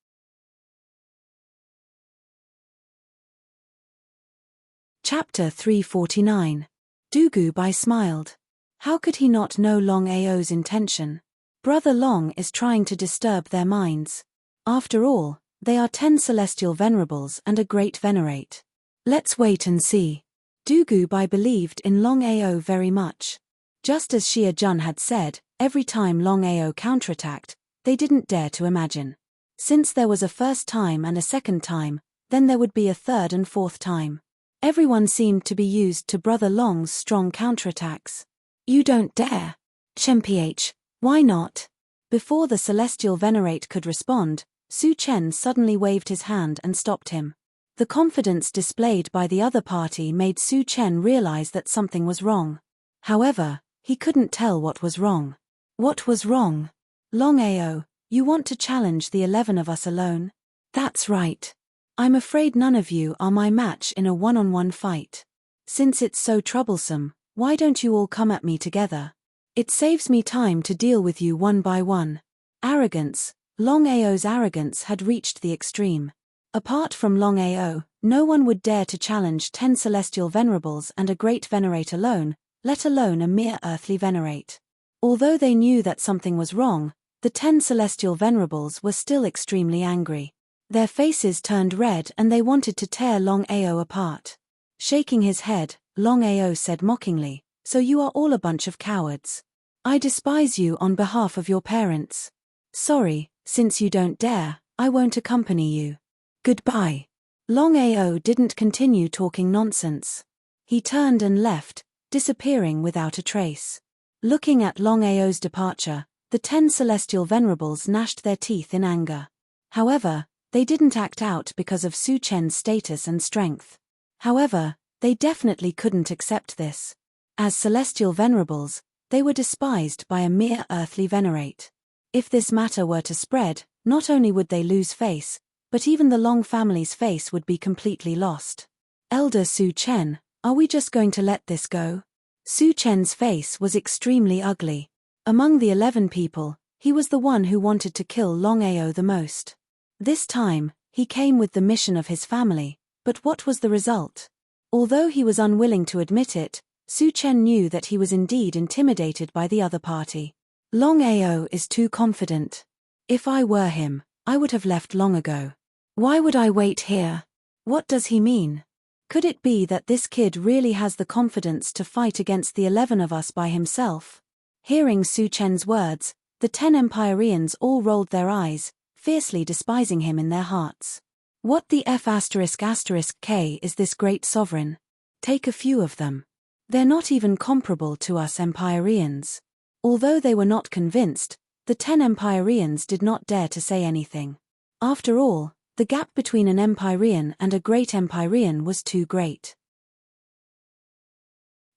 Chapter 349. Dugu Bai smiled. How could he not know Longao's intention? Brother Long is trying to disturb their minds. After all, they are 10 celestial venerables and a great venerate. Let's wait and see. Dugu Bai believed in Longao very much. Just as Xia Jun had said, every time Longao counterattacked, they didn't dare to imagine. Since there was a first time and a second time, then there would be a third and fourth time. Everyone seemed to be used to Brother Long's strong counterattacks. "You don't dare. Chemph, why not?" Before the celestial venerate could respond, Su Chen suddenly waved his hand and stopped him. The confidence displayed by the other party made Su Chen realize that something was wrong. However, he couldn't tell what was wrong. What was wrong? "Longao, you want to challenge the 11 of us alone?" "That's right. I'm afraid none of you are my match in a one-on-one fight. Since it's so troublesome, why don't you all come at me together? It saves me time to deal with you one by one." Arrogance. Longao's arrogance had reached the extreme. Apart from Longao, no one would dare to challenge 10 celestial venerables and a great venerate alone, let alone a mere earthly venerate. Although they knew that something was wrong, the 10 celestial venerables were still extremely angry. Their faces turned red and they wanted to tear Longao apart. Shaking his head, Longao said mockingly, "So you are all a bunch of cowards. I despise you on behalf of your parents. Sorry, since you don't dare, I won't accompany you. Goodbye. Longao didn't continue talking nonsense. He turned and left, disappearing without a trace. Looking at Longao's departure, the 10 celestial venerables gnashed their teeth in anger. However, they didn't act out because of Su Chen's status and strength. However, they definitely couldn't accept this. As celestial venerables, they were despised by a mere earthly venerate. If this matter were to spread, not only would they lose face, but even the Long family's face would be completely lost. Elder Su Chen, are we just going to let this go? Su Chen's face was extremely ugly. Among the 11 people, he was the one who wanted to kill Longao the most. This time, he came with the mission of his family, but what was the result? Although he was unwilling to admit it, Su Chen knew that he was indeed intimidated by the other party. Longao is too confident. If I were him, I would have left long ago. Why would I wait here? What does he mean? Could it be that this kid really has the confidence to fight against the 11 of us by himself? Hearing Su Chen's words, the 10 Empireans all rolled their eyes, fiercely despising him in their hearts. What the F***K is this great sovereign? Take a few of them. They're not even comparable to us Empireans. Although they were not convinced, the 10 Empireans did not dare to say anything. After all, the gap between an Empirean and a great Empirean was too great.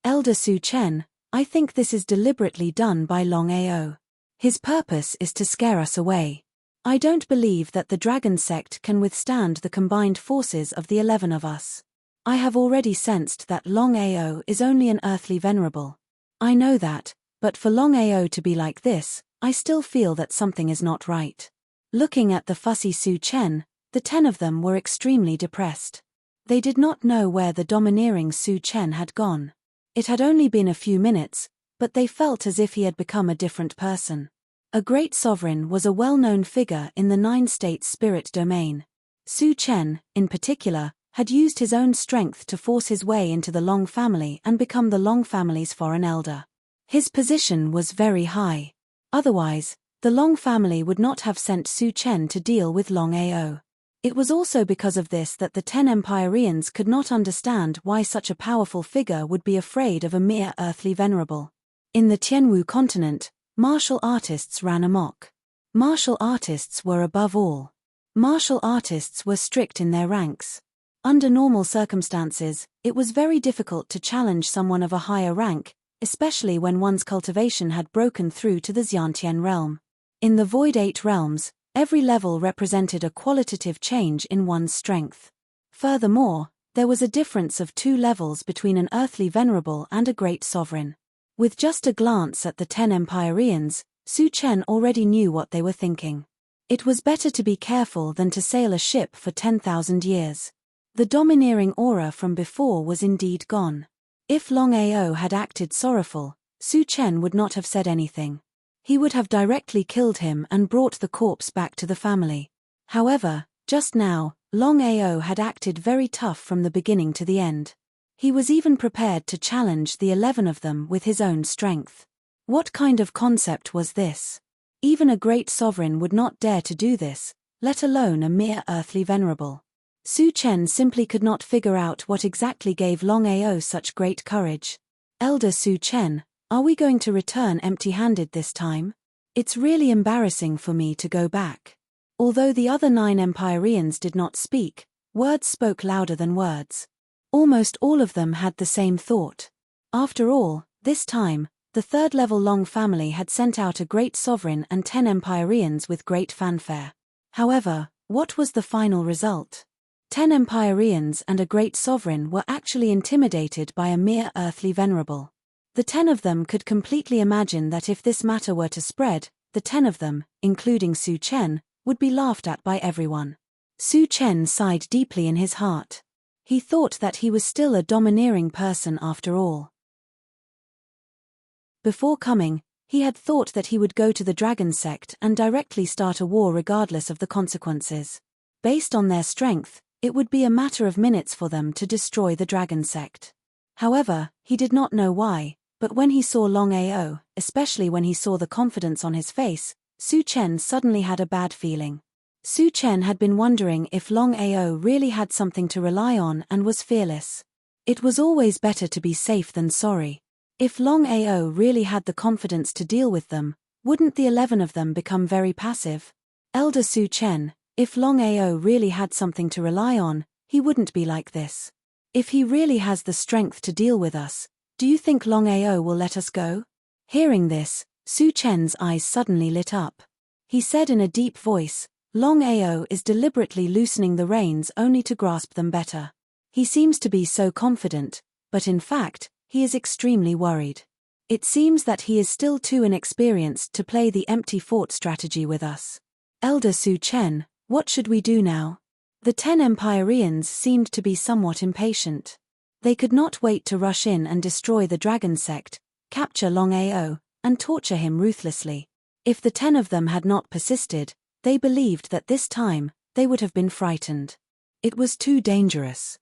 Elder Su Chen, I think this is deliberately done by Longao. His purpose is to scare us away. I don't believe that the Dragon Sect can withstand the combined forces of the 11 of us. I have already sensed that Longao is only an earthly venerable. I know that, but for Longao to be like this, I still feel that something is not right. Looking at the fussy Su Chen, the 10 of them were extremely depressed. They did not know where the domineering Su Chen had gone. It had only been a few minutes, but they felt as if he had become a different person. A great sovereign was a well-known figure in the 9-state spirit domain. Su Chen, in particular, had used his own strength to force his way into the Long family and become the Long family's foreign elder. His position was very high. Otherwise, the Long family would not have sent Su Chen to deal with Longao. It was also because of this that the 10 Empireans could not understand why such a powerful figure would be afraid of a mere earthly venerable. In the Tianwu continent, martial artists ran amok. Martial artists were above all. Martial artists were strict in their ranks. Under normal circumstances, it was very difficult to challenge someone of a higher rank, especially when one's cultivation had broken through to the Xiantian realm. In the Void 8 realms, every level represented a qualitative change in one's strength. Furthermore, there was a difference of 2 levels between an earthly venerable and a great sovereign. With just a glance at the 10 Empireans, Su Chen already knew what they were thinking. It was better to be careful than to sail a ship for 10,000 years. The domineering aura from before was indeed gone. If Longao had acted sorrowful, Su Chen would not have said anything. He would have directly killed him and brought the corpse back to the family. However, just now, Longao had acted very tough from the beginning to the end. He was even prepared to challenge the 11 of them with his own strength. What kind of concept was this? Even a great sovereign would not dare to do this, let alone a mere earthly venerable. Su Chen simply could not figure out what exactly gave Longao such great courage. Elder Su Chen, are we going to return empty-handed this time? It's really embarrassing for me to go back. Although the other 9 Empireans did not speak, words spoke louder than words. Almost all of them had the same thought. After all, this time, the 3rd-level Long family had sent out a great sovereign and 10 Empireans with great fanfare. However, what was the final result? 10 Empireans and a great sovereign were actually intimidated by a mere earthly venerable. The 10 of them could completely imagine that if this matter were to spread, the 10 of them, including Su Chen, would be laughed at by everyone. Su Chen sighed deeply in his heart. He thought that he was still a domineering person after all. Before coming, he had thought that he would go to the Dragon Sect and directly start a war regardless of the consequences. Based on their strength, it would be a matter of minutes for them to destroy the Dragon Sect. However, he did not know why, But when he saw Longao, especially when he saw the confidence on his face, Su Chen suddenly had a bad feeling. Su Chen had been wondering if Longao really had something to rely on and was fearless. It was always better to be safe than sorry. If Longao really had the confidence to deal with them, wouldn't the 11 of them become very passive? Elder Su Chen, if Longao really had something to rely on, he wouldn't be like this. If he really has the strength to deal with us, do you think Longao will let us go? Hearing this, Su Chen's eyes suddenly lit up. He said in a deep voice, Longao is deliberately loosening the reins only to grasp them better. He seems to be so confident, but in fact, he is extremely worried. It seems that he is still too inexperienced to play the empty fort strategy with us. Elder Su Chen, what should we do now? The 10 Empyreans seemed to be somewhat impatient. They could not wait to rush in and destroy the dragon sect, capture Longao, and torture him ruthlessly. If the 10 of them had not persisted, they believed that this time, they would have been frightened. It was too dangerous.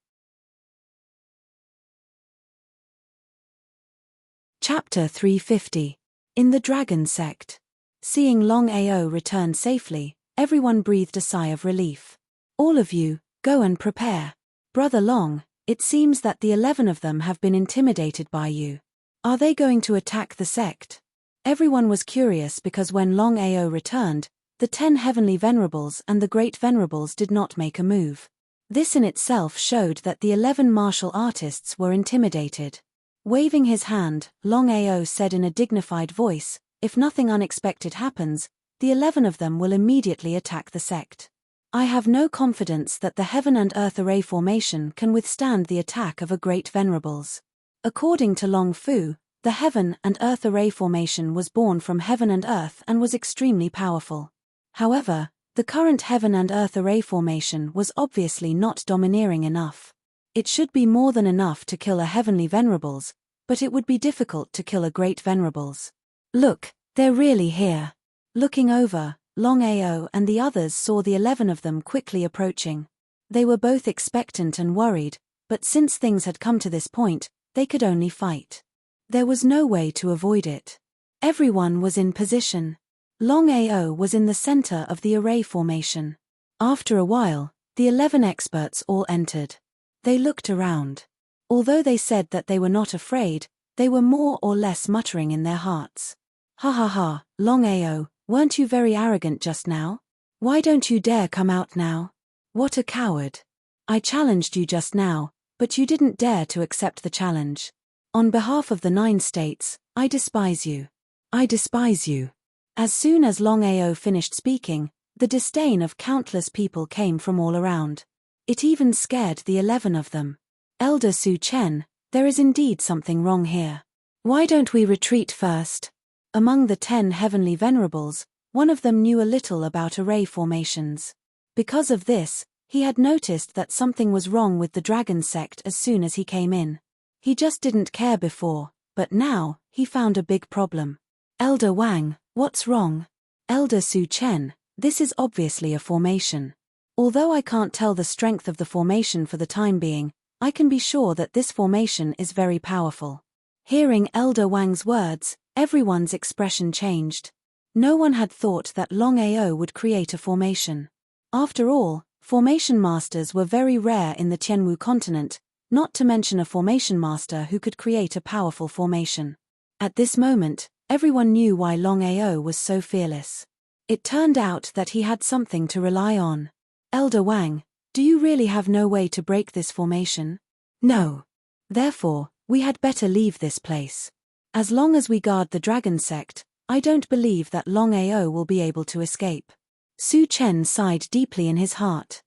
Chapter 350. In the Dragon Sect. Seeing Longao return safely, everyone breathed a sigh of relief. All of you, go and prepare. Brother Long, it seems that the 11 of them have been intimidated by you. Are they going to attack the sect? Everyone was curious because when Longao returned, the 10 Heavenly Venerables and the Great Venerables did not make a move. This in itself showed that the 11 martial artists were intimidated. Waving his hand, Longao said in a dignified voice, if nothing unexpected happens, the 11 of them will immediately attack the sect. I have no confidence that the Heaven and Earth Array formation can withstand the attack of a Great Venerables. According to Long Fu, the Heaven and Earth Array formation was born from Heaven and Earth and was extremely powerful. However, the current Heaven and Earth Array formation was obviously not domineering enough. It should be more than enough to kill a Heavenly Venerables, but it would be difficult to kill a Great Venerables. Look, they're really here. Looking over, Longao and the others saw the 11 of them quickly approaching. They were both expectant and worried, but since things had come to this point, they could only fight. There was no way to avoid it. Everyone was in position. Longao was in the center of the array formation. After a while, the 11 experts all entered. They looked around. Although they said that they were not afraid, they were more or less muttering in their hearts. Ha ha ha, Longao, weren't you very arrogant just now? Why don't you dare come out now? What a coward. I challenged you just now, but you didn't dare to accept the challenge. On behalf of the 9 states, I despise you. I despise you. As soon as Longao finished speaking, the disdain of countless people came from all around. It even scared the 11 of them. Elder Su Chen, there is indeed something wrong here. Why don't we retreat first? Among the 10 Heavenly Venerables, one of them knew a little about array formations. Because of this, he had noticed that something was wrong with the Dragon Sect as soon as he came in. He just didn't care before, but now, he found a big problem. Elder Wang, what's wrong? Elder Su Chen, this is obviously a formation. Although I can't tell the strength of the formation for the time being, I can be sure that this formation is very powerful. Hearing Elder Wang's words, everyone's expression changed. No one had thought that Longao would create a formation. After all, formation masters were very rare in the Tianwu continent, not to mention a formation master who could create a powerful formation. At this moment, everyone knew why Longao was so fearless. It turned out that he had something to rely on. Elder Wang, do you really have no way to break this formation? No. Therefore, we had better leave this place. As long as we guard the Dragon Sect, I don't believe that Longao will be able to escape. Su Chen sighed deeply in his heart.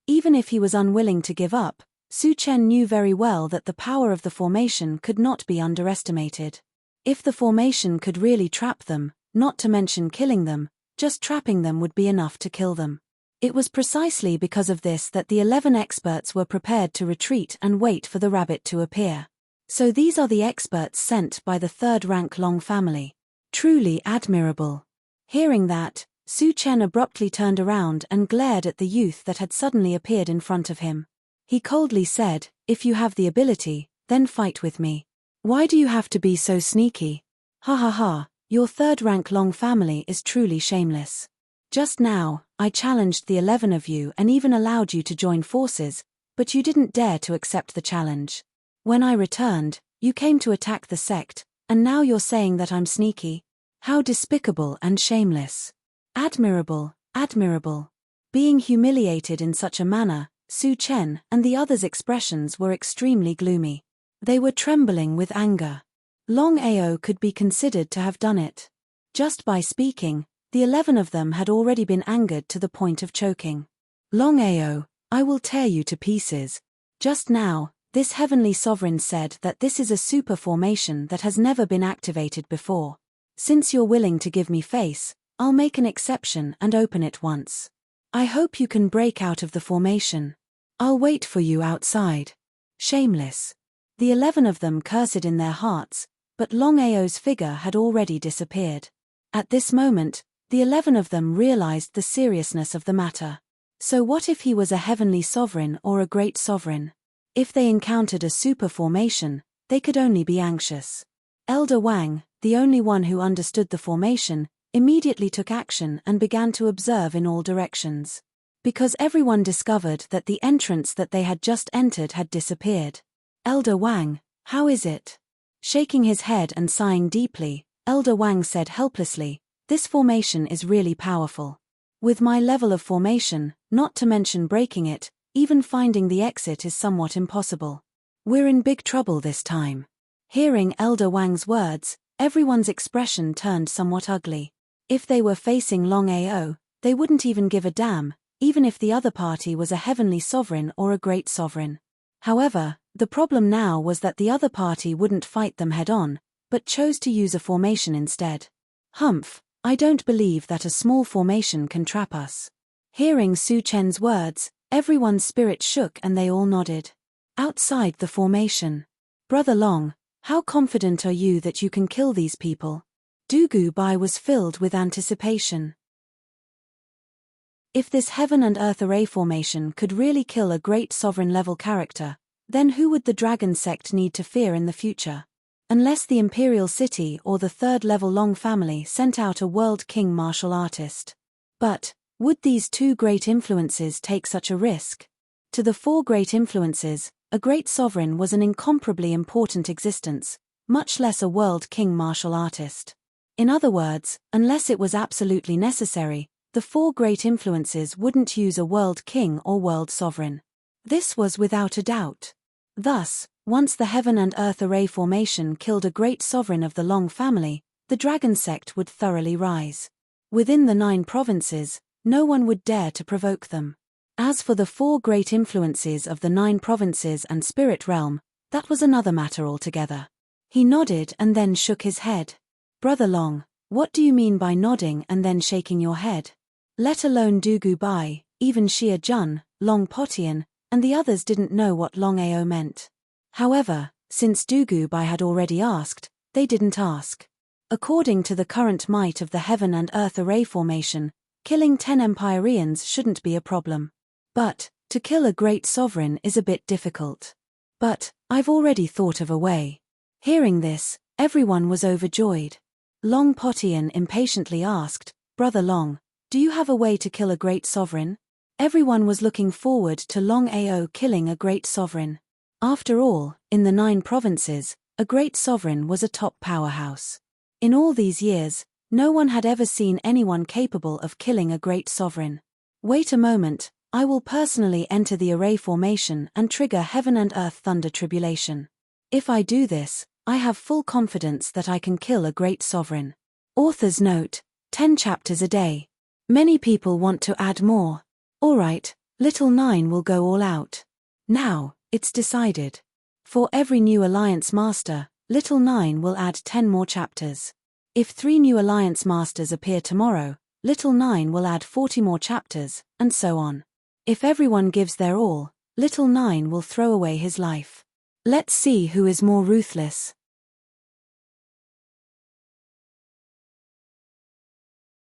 Even if he was unwilling to give up, Su Chen knew very well that the power of the formation could not be underestimated. If the formation could really trap them, not to mention killing them, just trapping them would be enough to kill them. It was precisely because of this that the 11 experts were prepared to retreat and wait for the rabbit to appear. So these are the experts sent by the 3rd rank Long family. Truly admirable. Hearing that, Su Chen abruptly turned around and glared at the youth that had suddenly appeared in front of him. He coldly said, if you have the ability, then fight with me. Why do you have to be so sneaky? Ha ha ha, your third-rank Long family is truly shameless. Just now, I challenged the 11 of you and even allowed you to join forces, but you didn't dare to accept the challenge. When I returned, you came to attack the sect, and now you're saying that I'm sneaky? How despicable and shameless. Admirable, admirable. Being humiliated in such a manner, Su Chen and the others' expressions were extremely gloomy. They were trembling with anger. Longao could be considered to have done it. Just by speaking, the 11 of them had already been angered to the point of choking. Longao, I will tear you to pieces. Just now, this heavenly sovereign said that this is a super formation that has never been activated before. Since you're willing to give me face, I'll make an exception and open it once. I hope you can break out of the formation. I'll wait for you outside. Shameless. The 11 of them cursed in their hearts, but Longao's figure had already disappeared. At this moment, the 11 of them realized the seriousness of the matter. So what if he was a heavenly sovereign or a great sovereign? If they encountered a super formation, they could only be anxious. Elder Wang, the only one who understood the formation, immediately took action and began to observe in all directions. Because everyone discovered that the entrance that they had just entered had disappeared. Elder Wang, how is it? Shaking his head and sighing deeply, Elder Wang said helplessly, this formation is really powerful. With my level of formation, not to mention breaking it, even finding the exit is somewhat impossible. We're in big trouble this time. Hearing Elder Wang's words, everyone's expression turned somewhat ugly. If they were facing Longao, they wouldn't even give a damn, even if the other party was a heavenly sovereign or a great sovereign. However, the problem now was that the other party wouldn't fight them head-on, but chose to use a formation instead. Humph, I don't believe that a small formation can trap us. Hearing Su Chen's words, everyone's spirit shook and they all nodded. Outside the formation. Brother Long, how confident are you that you can kill these people? Dugu Bai was filled with anticipation. If this heaven and earth array formation could really kill a great sovereign-level character, then who would the dragon sect need to fear in the future? Unless the Imperial City or the third-level Long family sent out a world king martial artist. But, would these two great influences take such a risk? To the four great influences, a great sovereign was an incomparably important existence, much less a world king martial artist. In other words, unless it was absolutely necessary, the four great influences wouldn't use a world king or world sovereign. This was without a doubt. Thus, once the heaven and earth array formation killed a great sovereign of the Long family, the dragon sect would thoroughly rise. Within the 9 provinces, no one would dare to provoke them. As for the 4 great influences of the 9 provinces and spirit realm, that was another matter altogether. He nodded and then shook his head. Brother Long, what do you mean by nodding and then shaking your head? Let alone Dugu Bai, even Xia Jun, Long Potian, and the others didn't know what Longao meant. However, since Dugu Bai had already asked, they didn't ask. According to the current might of the heaven and earth array formation, killing 10 Empyreans shouldn't be a problem. But, to kill a great sovereign is a bit difficult. But, I've already thought of a way. Hearing this, everyone was overjoyed. Long Potian impatiently asked, Brother Long, do you have a way to kill a great sovereign? Everyone was looking forward to Longao killing a great sovereign. After all, in the 9 provinces, a great sovereign was a top powerhouse. In all these years, no one had ever seen anyone capable of killing a great sovereign. Wait a moment, I will personally enter the array formation and trigger heaven and earth thunder tribulation. If I do this, I have full confidence that I can kill a great sovereign. Author's note, 10 chapters a day. Many people want to add more. Alright, Little 9 will go all out. Now, it's decided. For every new Alliance Master, Little 9 will add 10 more chapters. If 3 new Alliance Masters appear tomorrow, Little 9 will add 40 more chapters, and so on. If everyone gives their all, Little 9 will throw away his life. Let's see who is more ruthless.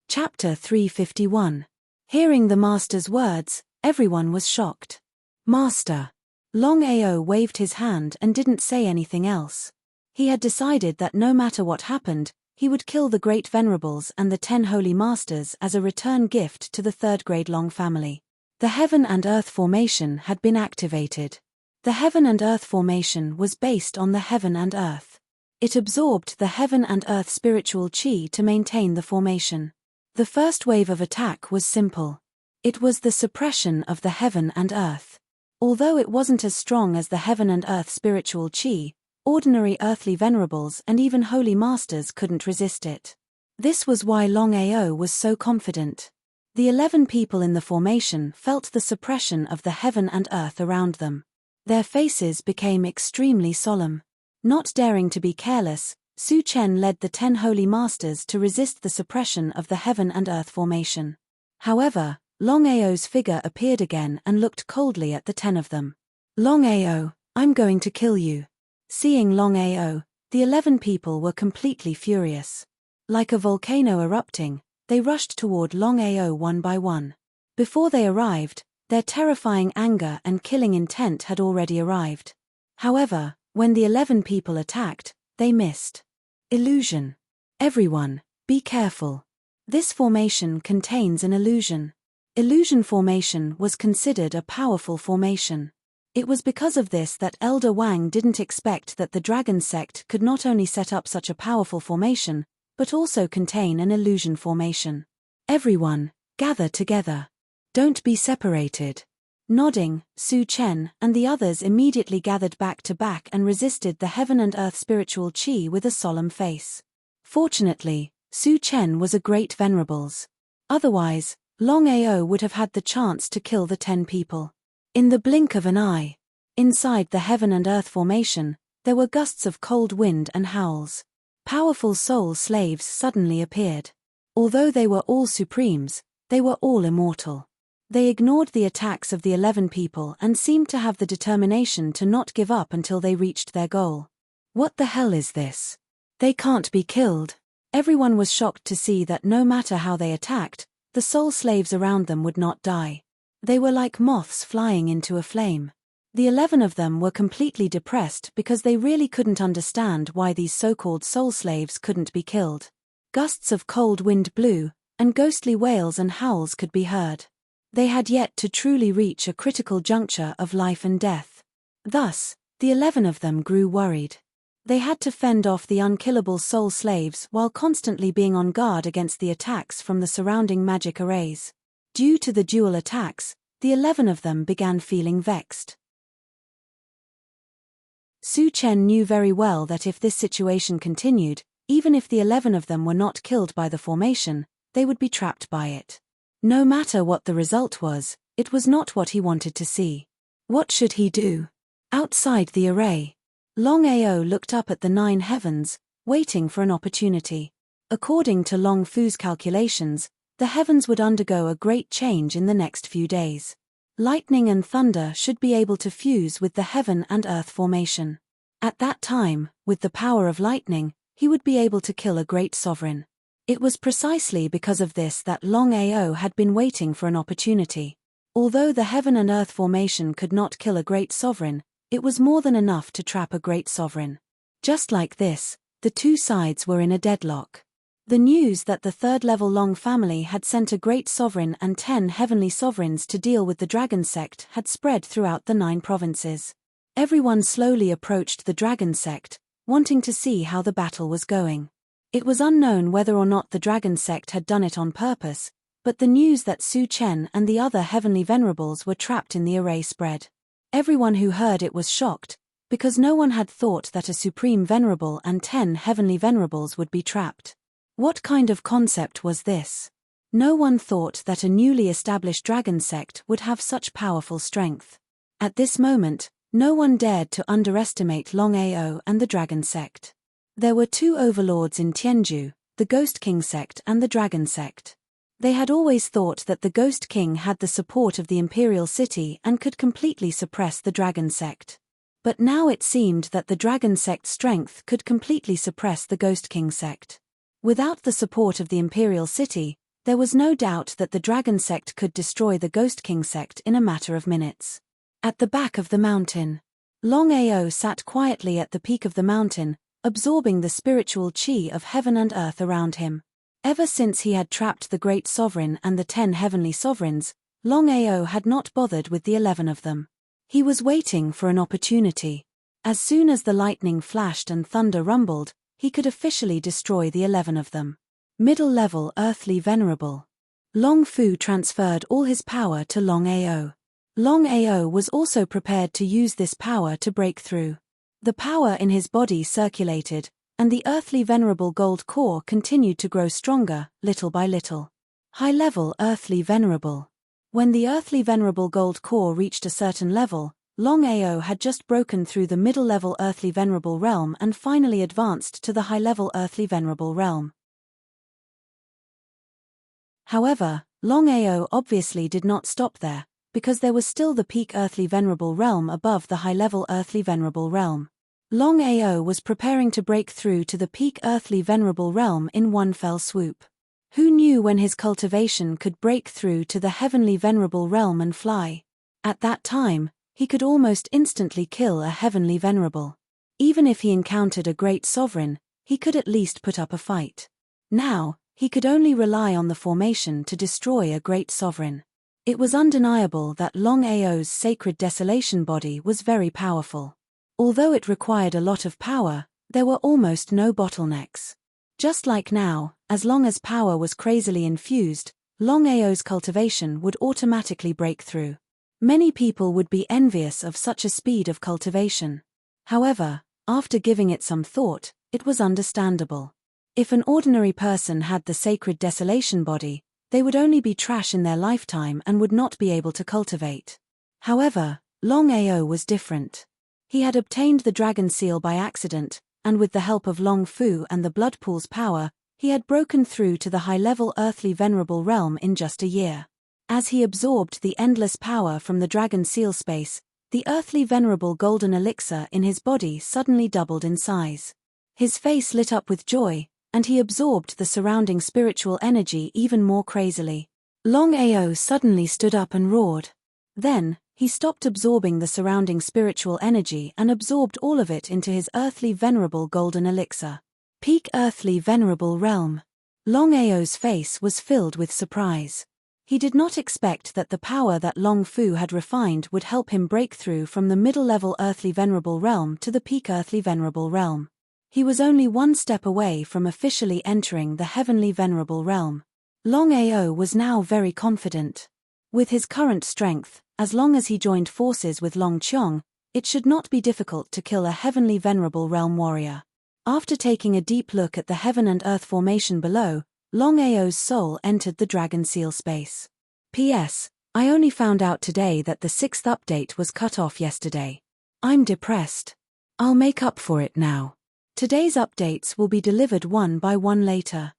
Chapter 351. Hearing the Master's words, everyone was shocked. Master. Longao waved his hand and didn't say anything else. He had decided that no matter what happened, he would kill the Great Venerables and the 10 Holy Masters as a return gift to the third-grade Long family. The Heaven and Earth formation had been activated. The Heaven and Earth formation was based on the Heaven and Earth. It absorbed the Heaven and Earth spiritual chi to maintain the formation. The first wave of attack was simple. It was the suppression of the Heaven and Earth. Although it wasn't as strong as the Heaven and Earth spiritual chi, ordinary earthly venerables and even holy masters couldn't resist it. This was why Longao was so confident. The 11 people in the formation felt the suppression of the Heaven and Earth around them. Their faces became extremely solemn. Not daring to be careless, Su Chen led the 10 holy masters to resist the suppression of the Heaven and Earth formation. However, Longao's figure appeared again and looked coldly at the 10 of them. "Longao, I'm going to kill you." Seeing Longao, the 11 people were completely furious. Like a volcano erupting, they rushed toward Longao one by one. Before they arrived, their terrifying anger and killing intent had already arrived. However, when the 11 people attacked, they missed. Illusion. Everyone, be careful. This formation contains an illusion. Illusion formation was considered a powerful formation. It was because of this that Elder Wang didn't expect that the Dragon Sect could not only set up such a powerful formation, but also contain an illusion formation. Everyone, gather together. Don't be separated. Nodding, Su Chen and the others immediately gathered back to back and resisted the Heaven and Earth spiritual chi with a solemn face. Fortunately, Su Chen was a great venerables. Otherwise, Longao would have had the chance to kill the 10 people. In the blink of an eye, inside the Heaven and Earth formation, there were gusts of cold wind and howls. Powerful soul slaves suddenly appeared. Although they were all supremes, they were all immortal. They ignored the attacks of the 11 people and seemed to have the determination to not give up until they reached their goal. What the hell is this? They can't be killed. Everyone was shocked to see that no matter how they attacked, the soul slaves around them would not die. They were like moths flying into a flame. The 11 of them were completely depressed because they really couldn't understand why these so-called soul slaves couldn't be killed. Gusts of cold wind blew, and ghostly wails and howls could be heard. They had yet to truly reach a critical juncture of life and death. Thus, the 11 of them grew worried. They had to fend off the unkillable soul slaves while constantly being on guard against the attacks from the surrounding magic arrays. Due to the dual attacks, the 11 of them began feeling vexed. Su Chen knew very well that if this situation continued, even if the 11 of them were not killed by the formation, they would be trapped by it. No matter what the result was, it was not what he wanted to see. What should he do? Outside the array, Longao looked up at the 9 heavens, waiting for an opportunity. According to Long Fu's calculations, the heavens would undergo a great change in the next few days. Lightning and thunder should be able to fuse with the Heaven and Earth formation. At that time, with the power of lightning, he would be able to kill a great sovereign. It was precisely because of this that Longao had been waiting for an opportunity. Although the Heaven and Earth formation could not kill a great sovereign, it was more than enough to trap a great sovereign. Just like this, the two sides were in a deadlock. The news that the third-level Long family had sent a great sovereign and 10 heavenly sovereigns to deal with the Dragon Sect had spread throughout the 9 provinces. Everyone slowly approached the Dragon Sect, wanting to see how the battle was going. It was unknown whether or not the Dragon Sect had done it on purpose, but the news that Su Chen and the other heavenly venerables were trapped in the array spread. Everyone who heard it was shocked, because no one had thought that a supreme venerable and 10 heavenly venerables would be trapped. What kind of concept was this? No one thought that a newly established Dragon Sect would have such powerful strength. At this moment, no one dared to underestimate Longao and the Dragon Sect. There were 2 overlords in Tianju, the Ghost King Sect and the Dragon Sect. They had always thought that the Ghost King had the support of the Imperial City and could completely suppress the Dragon Sect. But now it seemed that the Dragon Sect's strength could completely suppress the Ghost King Sect. Without the support of the Imperial City, there was no doubt that the Dragon Sect could destroy the Ghost King Sect in a matter of minutes. At the back of the mountain, Longao sat quietly at the peak of the mountain, absorbing the spiritual chi of heaven and earth around him. Ever since he had trapped the Great Sovereign and the 10 heavenly sovereigns, Longao had not bothered with the 11 of them. He was waiting for an opportunity. As soon as the lightning flashed and thunder rumbled, he could officially destroy the 11 of them. Middle-level earthly venerable. Long Fu transferred all his power to Longao. Longao was also prepared to use this power to break through. The power in his body circulated, and the earthly venerable gold core continued to grow stronger, little by little. High-level earthly venerable. When the earthly venerable gold core reached a certain level, Longao had just broken through the middle-level earthly venerable realm and finally advanced to the high-level earthly venerable realm. However, Longao obviously did not stop there, because there was still the peak earthly venerable realm above the high-level earthly venerable realm. Longao was preparing to break through to the peak earthly venerable realm in one fell swoop. Who knew when his cultivation could break through to the heavenly venerable realm and fly? At that time, he could almost instantly kill a heavenly venerable. Even if he encountered a great sovereign, he could at least put up a fight. Now, he could only rely on the formation to destroy a great sovereign. It was undeniable that Longao's sacred desolation body was very powerful. Although it required a lot of power, there were almost no bottlenecks. Just like now, as long as power was crazily infused, Longao's cultivation would automatically break through. Many people would be envious of such a speed of cultivation. However, after giving it some thought, it was understandable. If an ordinary person had the sacred desolation body, they would only be trash in their lifetime and would not be able to cultivate. However, Longao was different. He had obtained the dragon seal by accident, and with the help of Long Fu and the blood pool's power, he had broken through to the high-level earthly venerable realm in just a year. As he absorbed the endless power from the dragon seal space, the earthly venerable golden elixir in his body suddenly doubled in size. His face lit up with joy, and he absorbed the surrounding spiritual energy even more crazily. Longao suddenly stood up and roared. Then, he stopped absorbing the surrounding spiritual energy and absorbed all of it into his earthly venerable golden elixir. Peak earthly venerable realm. Longao's face was filled with surprise. He did not expect that the power that Long Fu had refined would help him break through from the middle-level earthly venerable realm to the peak earthly venerable realm. He was only one step away from officially entering the heavenly venerable realm. Longao was now very confident. With his current strength, as long as he joined forces with Long Qiong, it should not be difficult to kill a heavenly venerable realm warrior. After taking a deep look at the heaven and earth formation below, Longao's soul entered the dragon seal space. P.S. I only found out today that the 6th update was cut off yesterday. I'm depressed. I'll make up for it now. Today's updates will be delivered one by one later.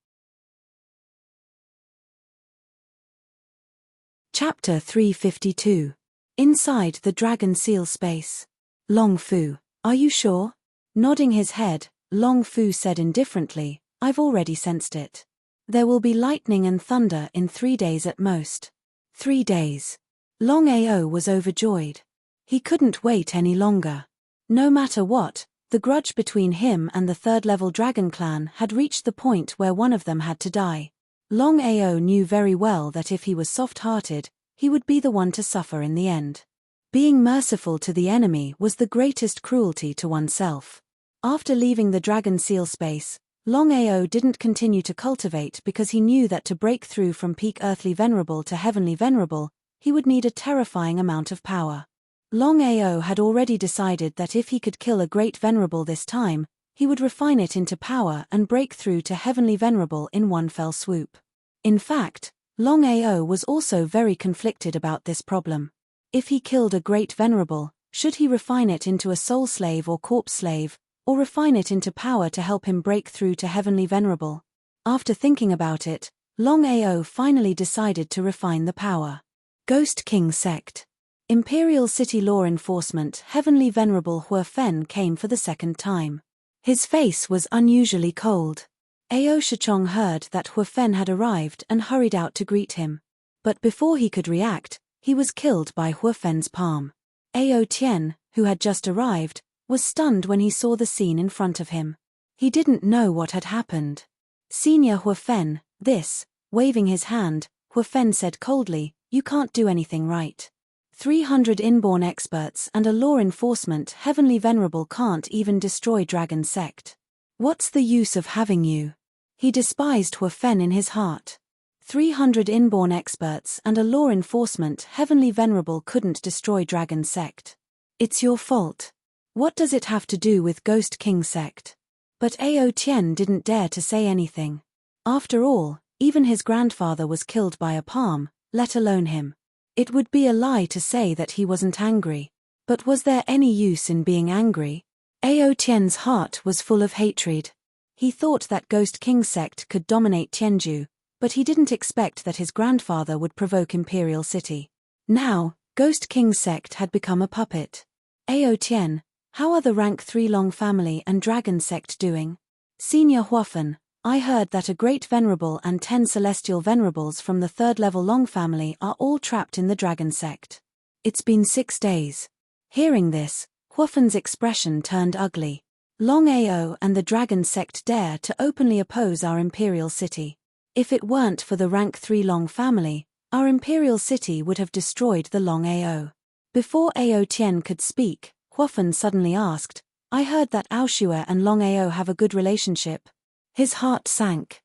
Chapter 352. Inside the Dragon Seal Space. Long Fu, are you sure? Nodding his head, Long Fu said indifferently, I've already sensed it. There will be lightning and thunder in 3 days at most. 3 days. Longao was overjoyed. He couldn't wait any longer. No matter what, the grudge between him and the third-level dragon clan had reached the point where one of them had to die. Longao knew very well that if he was soft-hearted, he would be the one to suffer in the end. Being merciful to the enemy was the greatest cruelty to oneself. After leaving the dragon seal space, Longao didn't continue to cultivate because he knew that to break through from peak earthly venerable to heavenly venerable, he would need a terrifying amount of power. Longao had already decided that if he could kill a great venerable this time, he would refine it into power and break through to heavenly venerable in one fell swoop. In fact, Longao was also very conflicted about this problem. If he killed a great venerable, should he refine it into a soul slave or corpse slave, or refine it into power to help him break through to heavenly venerable? After thinking about it, Longao finally decided to refine the power. Ghost King Sect. Imperial City Law Enforcement Heavenly Venerable Huofen came for the second time. His face was unusually cold. Ao Shichong heard that Huofen had arrived and hurried out to greet him. But before he could react, he was killed by Huofen's palm. Ao Tian, who had just arrived, was stunned when he saw the scene in front of him. He didn't know what had happened. Senior Huofen, this, waving his hand, Huofen said coldly, you can't do anything right. 300 inborn experts and a law enforcement heavenly venerable can't even destroy dragon sect. What's the use of having you? He despised Huofen in his heart. 300 inborn experts and a law enforcement heavenly venerable couldn't destroy dragon sect. It's your fault. What does it have to do with Ghost King sect? But Ao Tian didn't dare to say anything. After all, even his grandfather was killed by a palm, let alone him. It would be a lie to say that he wasn't angry. But was there any use in being angry? Ao Tian's heart was full of hatred. He thought that Ghost King sect could dominate Tianju, but he didn't expect that his grandfather would provoke Imperial City. Now, Ghost King sect had become a puppet. Ao Tian, how are the rank 3 Long family and Dragon sect doing? Senior Huofen, I heard that a great venerable and 10 celestial venerables from the 3rd level Long family are all trapped in the Dragon sect. It's been 6 days. Hearing this, Huofen's expression turned ugly. Longao and the Dragon sect dare to openly oppose our Imperial City. If it weren't for the rank 3 Long family, our Imperial City would have destroyed the Longao. Before Ao Tian could speak, Huofen suddenly asked, I heard that Aoshue and Longao have a good relationship. His heart sank.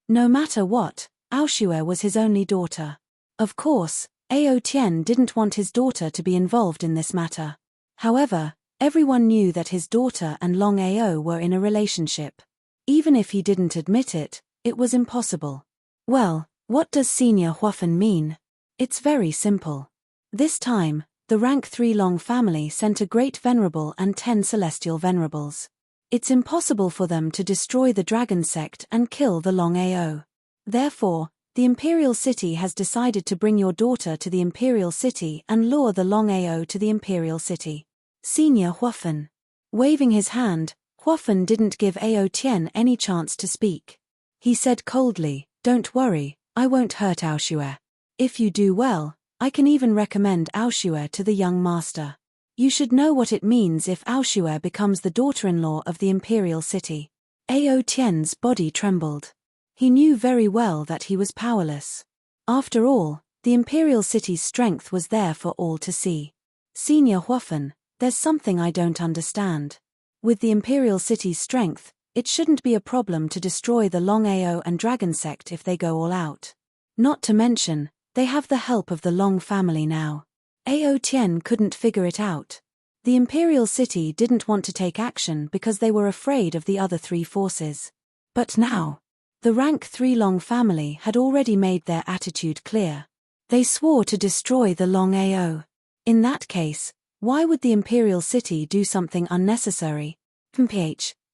No matter what, Aoshue was his only daughter. Of course, Ao Tian didn't want his daughter to be involved in this matter. However, everyone knew that his daughter and Longao were in a relationship. Even if he didn't admit it, it was impossible. Well, what does Senior Huofen mean? It's very simple. This time, the rank 3 Long family sent a great venerable and 10 celestial venerables. It's impossible for them to destroy the Dragon sect and kill the Longao. Therefore, the Imperial City has decided to bring your daughter to the Imperial City and lure the Longao to the Imperial City. Senior Huofen. Waving his hand, Huofen didn't give Ao Tian any chance to speak. He said coldly, don't worry, I won't hurt Aoshue. If you do well, I can even recommend Aoshue to the young master. You should know what it means if Aoshue becomes the daughter-in-law of the Imperial City. Ao Tian's body trembled. He knew very well that he was powerless. After all, the Imperial City's strength was there for all to see. Senior Huofen, there's something I don't understand. With the Imperial City's strength, it shouldn't be a problem to destroy the Longao and Dragon sect if they go all out. Not to mention, they have the help of the Long family now. Ao Tian couldn't figure it out. The Imperial City didn't want to take action because they were afraid of the other 3 forces. But now, the rank 3 Long family had already made their attitude clear. They swore to destroy the Longao. In that case, why would the Imperial City do something unnecessary?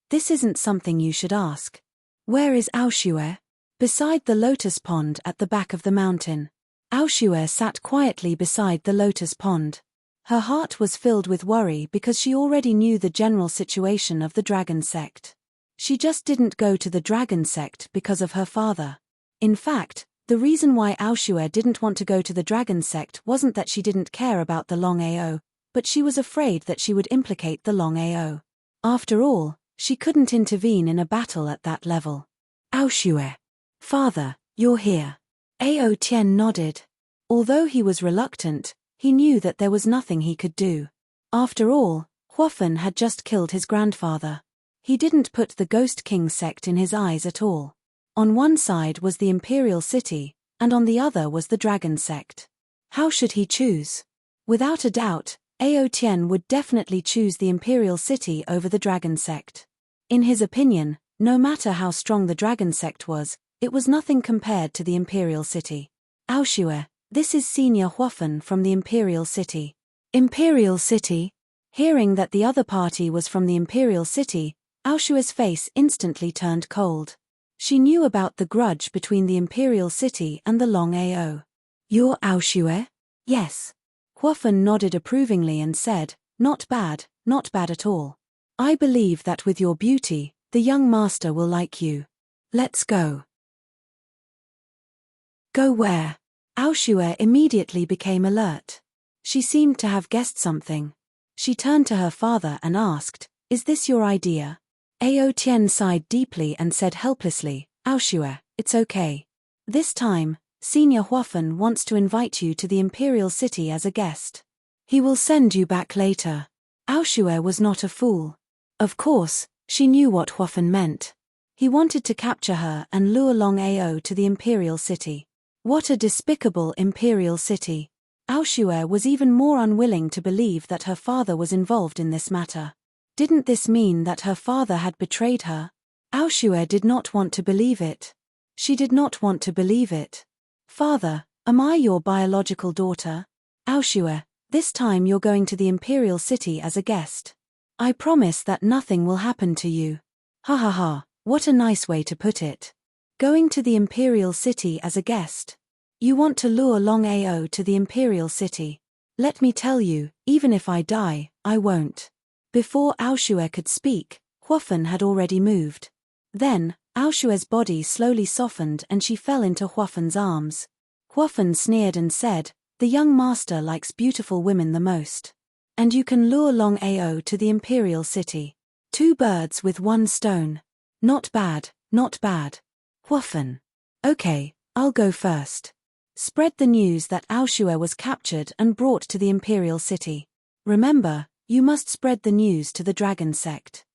This isn't something you should ask. Where is Aoshue? Beside the lotus pond at the back of the mountain. Aoshue sat quietly beside the lotus pond. Her heart was filled with worry because she already knew the general situation of the Dragon sect. She just didn't go to the Dragon sect because of her father. In fact, the reason why Aoshue didn't want to go to the Dragon sect wasn't that she didn't care about the Longao, but she was afraid that she would implicate the Longao. After all, she couldn't intervene in a battle at that level. Aoshue. Father, you're here. Ao Tian nodded. Although he was reluctant, he knew that there was nothing he could do. After all, Huofen had just killed his grandfather. He didn't put the Ghost King sect in his eyes at all. On one side was the Imperial City, and on the other was the Dragon sect. How should he choose? Without a doubt, Ao Tian would definitely choose the Imperial City over the Dragon sect. In his opinion, no matter how strong the Dragon sect was, it was nothing compared to the Imperial City. Aoshue, this is Senior Huofen from the Imperial City. Imperial City? Hearing that the other party was from the Imperial City, Aoshue's face instantly turned cold. She knew about the grudge between the Imperial City and the Longao. You're Aoshue? Yes. Huofen nodded approvingly and said, not bad at all. I believe that with your beauty, the young master will like you. Let's go. Go where? Aoshue immediately became alert. She seemed to have guessed something. She turned to her father and asked, "Is this your idea?" Ao Tian sighed deeply and said helplessly, "Aoshue, it's okay. This time, Senior Huofan wants to invite you to the imperial city as a guest. He will send you back later." Aoshue was not a fool. Of course, she knew what Huofan meant. He wanted to capture her and lure Longao to the imperial city. What a despicable imperial city. Aoshue was even more unwilling to believe that her father was involved in this matter. Didn't this mean that her father had betrayed her? Aoshue did not want to believe it. She did not want to believe it. "Father, am I your biological daughter?" "Aoshue, this time you're going to the imperial city as a guest. I promise that nothing will happen to you." Ha ha ha, what a nice way to put it. Going to the imperial city as a guest. You want to lure Longao to the imperial city. Let me tell you, even if I die, I won't. Before Aoshue could speak, Huofan had already moved. Then, Aoshue's body slowly softened and she fell into Huofan's arms. Huofan sneered and said, "The young master likes beautiful women the most. And you can lure Longao to the imperial city. 2 birds with 1 stone. Not bad, not bad." Huofan. "Okay, I'll go first. Spread the news that Aoshue was captured and brought to the imperial city. Remember, you must spread the news to the dragon sect."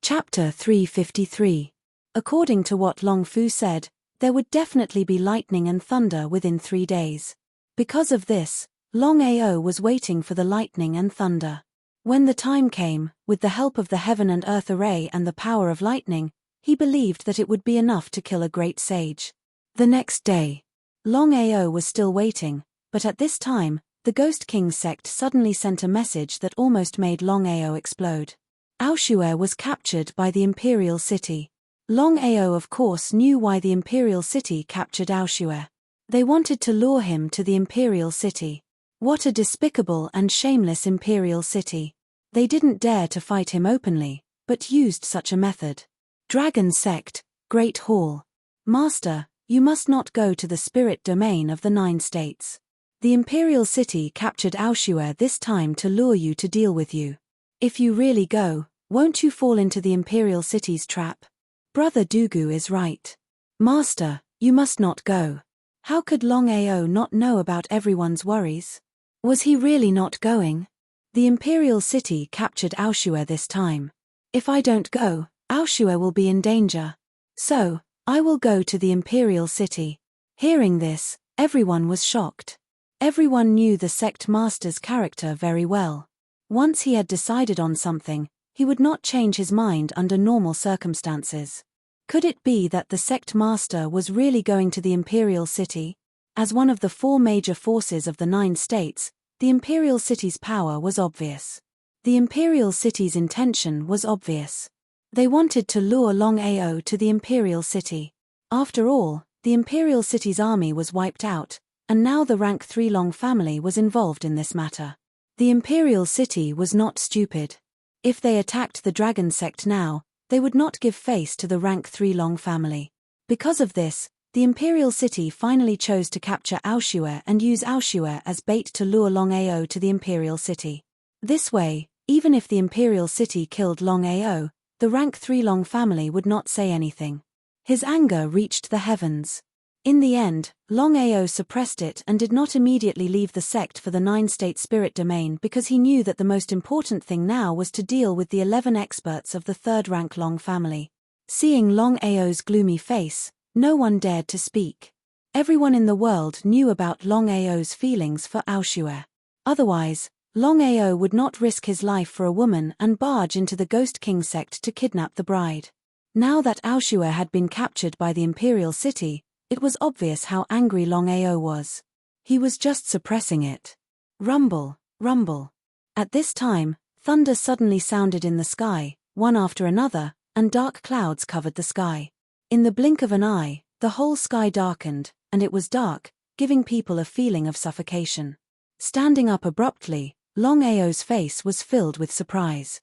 Chapter 353. According to what Long Fu said, there would definitely be lightning and thunder within 3 days. Because of this, Longao was waiting for the lightning and thunder. When the time came, with the help of the heaven and earth array and the power of lightning, he believed that it would be enough to kill a great sage. The next day, Longao was still waiting, but at this time, the Ghost King sect suddenly sent a message that almost made Longao explode. Aoshue was captured by the imperial city. Longao of course knew why the imperial city captured Aoshue. They wanted to lure him to the imperial city. What a despicable and shameless imperial city. They didn't dare to fight him openly, but used such a method. Dragon Sect, Great Hall. "Master, you must not go to the spirit domain of the 9 states. The imperial city captured Aoshue this time to lure you to deal with you. If you really go, won't you fall into the imperial city's trap? Brother Dugu is right. Master, you must not go." How could Longao not know about everyone's worries? Was he really not going? The imperial city captured Aoshue this time. If I don't go, Aoshue will be in danger. So, I will go to the imperial city. Hearing this, everyone was shocked. Everyone knew the sect master's character very well. Once he had decided on something, he would not change his mind under normal circumstances. Could it be that the sect master was really going to the imperial city? As one of the 4 major forces of the 9 states, the imperial city's power was obvious. The imperial city's intention was obvious. They wanted to lure Longao to the imperial city. After all, the imperial city's army was wiped out, and now the rank 3 Long family was involved in this matter. The imperial city was not stupid. If they attacked the dragon sect now, they would not give face to the rank 3 Long family. Because of this, the imperial city finally chose to capture Aoshue and use Aoshue as bait to lure Longao to the imperial city. This way, even if the imperial city killed Longao, the rank 3 Long family would not say anything. His anger reached the heavens. In the end, Longao suppressed it and did not immediately leave the sect for the 9-state spirit domain because he knew that the most important thing now was to deal with the 11 experts of the 3rd rank Long family. Seeing Longao's gloomy face, no one dared to speak. Everyone in the world knew about Longao's feelings for Aoshue. Otherwise, Longao would not risk his life for a woman and barge into the Ghost King sect to kidnap the bride. Now that Aoshue had been captured by the imperial city, it was obvious how angry Longao was. He was just suppressing it. Rumble, rumble. At this time, thunder suddenly sounded in the sky, one after another, and dark clouds covered the sky. In the blink of an eye, the whole sky darkened, and it was dark, giving people a feeling of suffocation. Standing up abruptly, Longao's face was filled with surprise.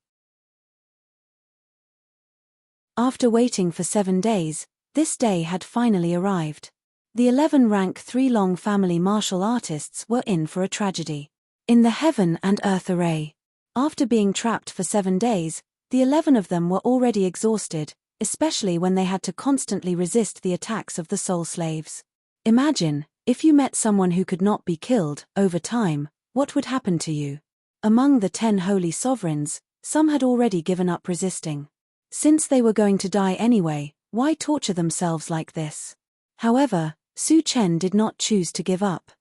After waiting for 7 days, this day had finally arrived. The 11 rank 3 Long family martial artists were in for a tragedy. In the heaven and earth array. After being trapped for 7 days, the 11 of them were already exhausted, especially when they had to constantly resist the attacks of the soul slaves. Imagine, if you met someone who could not be killed, over time, what would happen to you? Among the 10 holy sovereigns, some had already given up resisting. Since they were going to die anyway, why torture themselves like this? However, Su Chen did not choose to give up.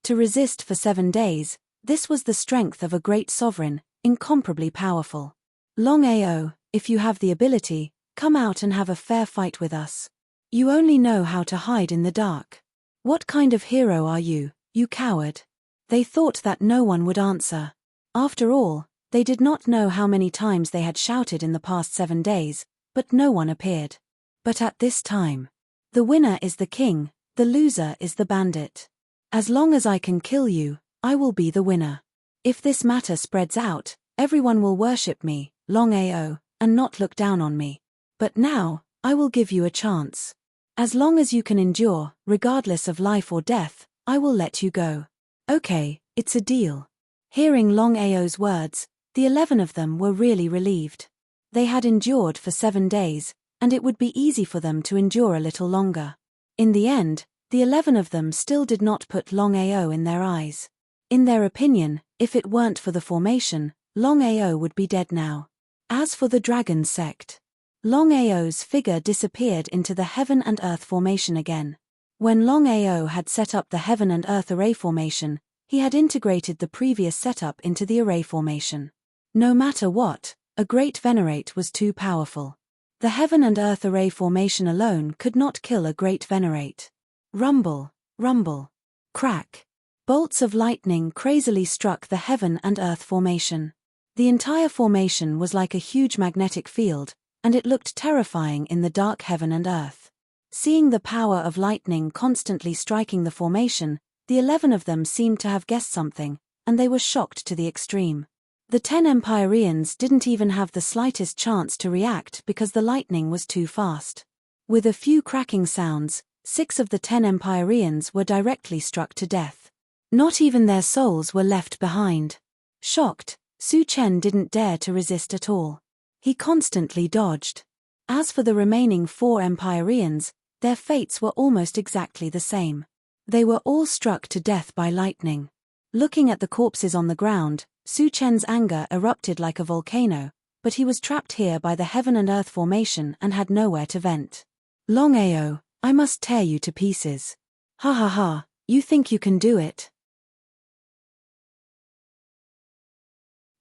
To resist for 7 days, this was the strength of a great sovereign, incomparably powerful. Longao, if you have the ability, come out and have a fair fight with us. You only know how to hide in the dark. What kind of hero are you, you coward? They thought that no one would answer. After all, they did not know how many times they had shouted in the past 7 days, but no one appeared. But at this time, the winner is the king, the loser is the bandit. As long as I can kill you, I will be the winner. If this matter spreads out, everyone will worship me, Longao, and not look down on me. But now, I will give you a chance. As long as you can endure, regardless of life or death, I will let you go. Okay, it's a deal. Hearing Longao's words, the 11 of them were really relieved. They had endured for 7 days, and it would be easy for them to endure a little longer. In the end, the 11 of them still did not put Longao in their eyes. In their opinion, if it weren't for the formation, Longao would be dead now. As for the dragon sect, Longao's figure disappeared into the heaven and earth formation again. When Longao had set up the heaven and earth array formation, he had integrated the previous setup into the array formation. No matter what, a great venerate was too powerful. The heaven and earth array formation alone could not kill a great venerate. Rumble, rumble, crack. Bolts of lightning crazily struck the heaven and earth formation. The entire formation was like a huge magnetic field, and it looked terrifying in the dark heaven and earth. Seeing the power of lightning constantly striking the formation, the 11 of them seemed to have guessed something, and they were shocked to the extreme. The 10 Empyreans didn't even have the slightest chance to react because the lightning was too fast. With a few cracking sounds, 6 of the 10 Empyreans were directly struck to death. Not even their souls were left behind. Shocked, Su Chen didn't dare to resist at all. He constantly dodged. As for the remaining 4 Empyreans, their fates were almost exactly the same. They were all struck to death by lightning. Looking at the corpses on the ground, Su Chen's anger erupted like a volcano, but he was trapped here by the heaven and earth formation and had nowhere to vent. Longao, I must tear you to pieces. Ha ha ha, you think you can do it?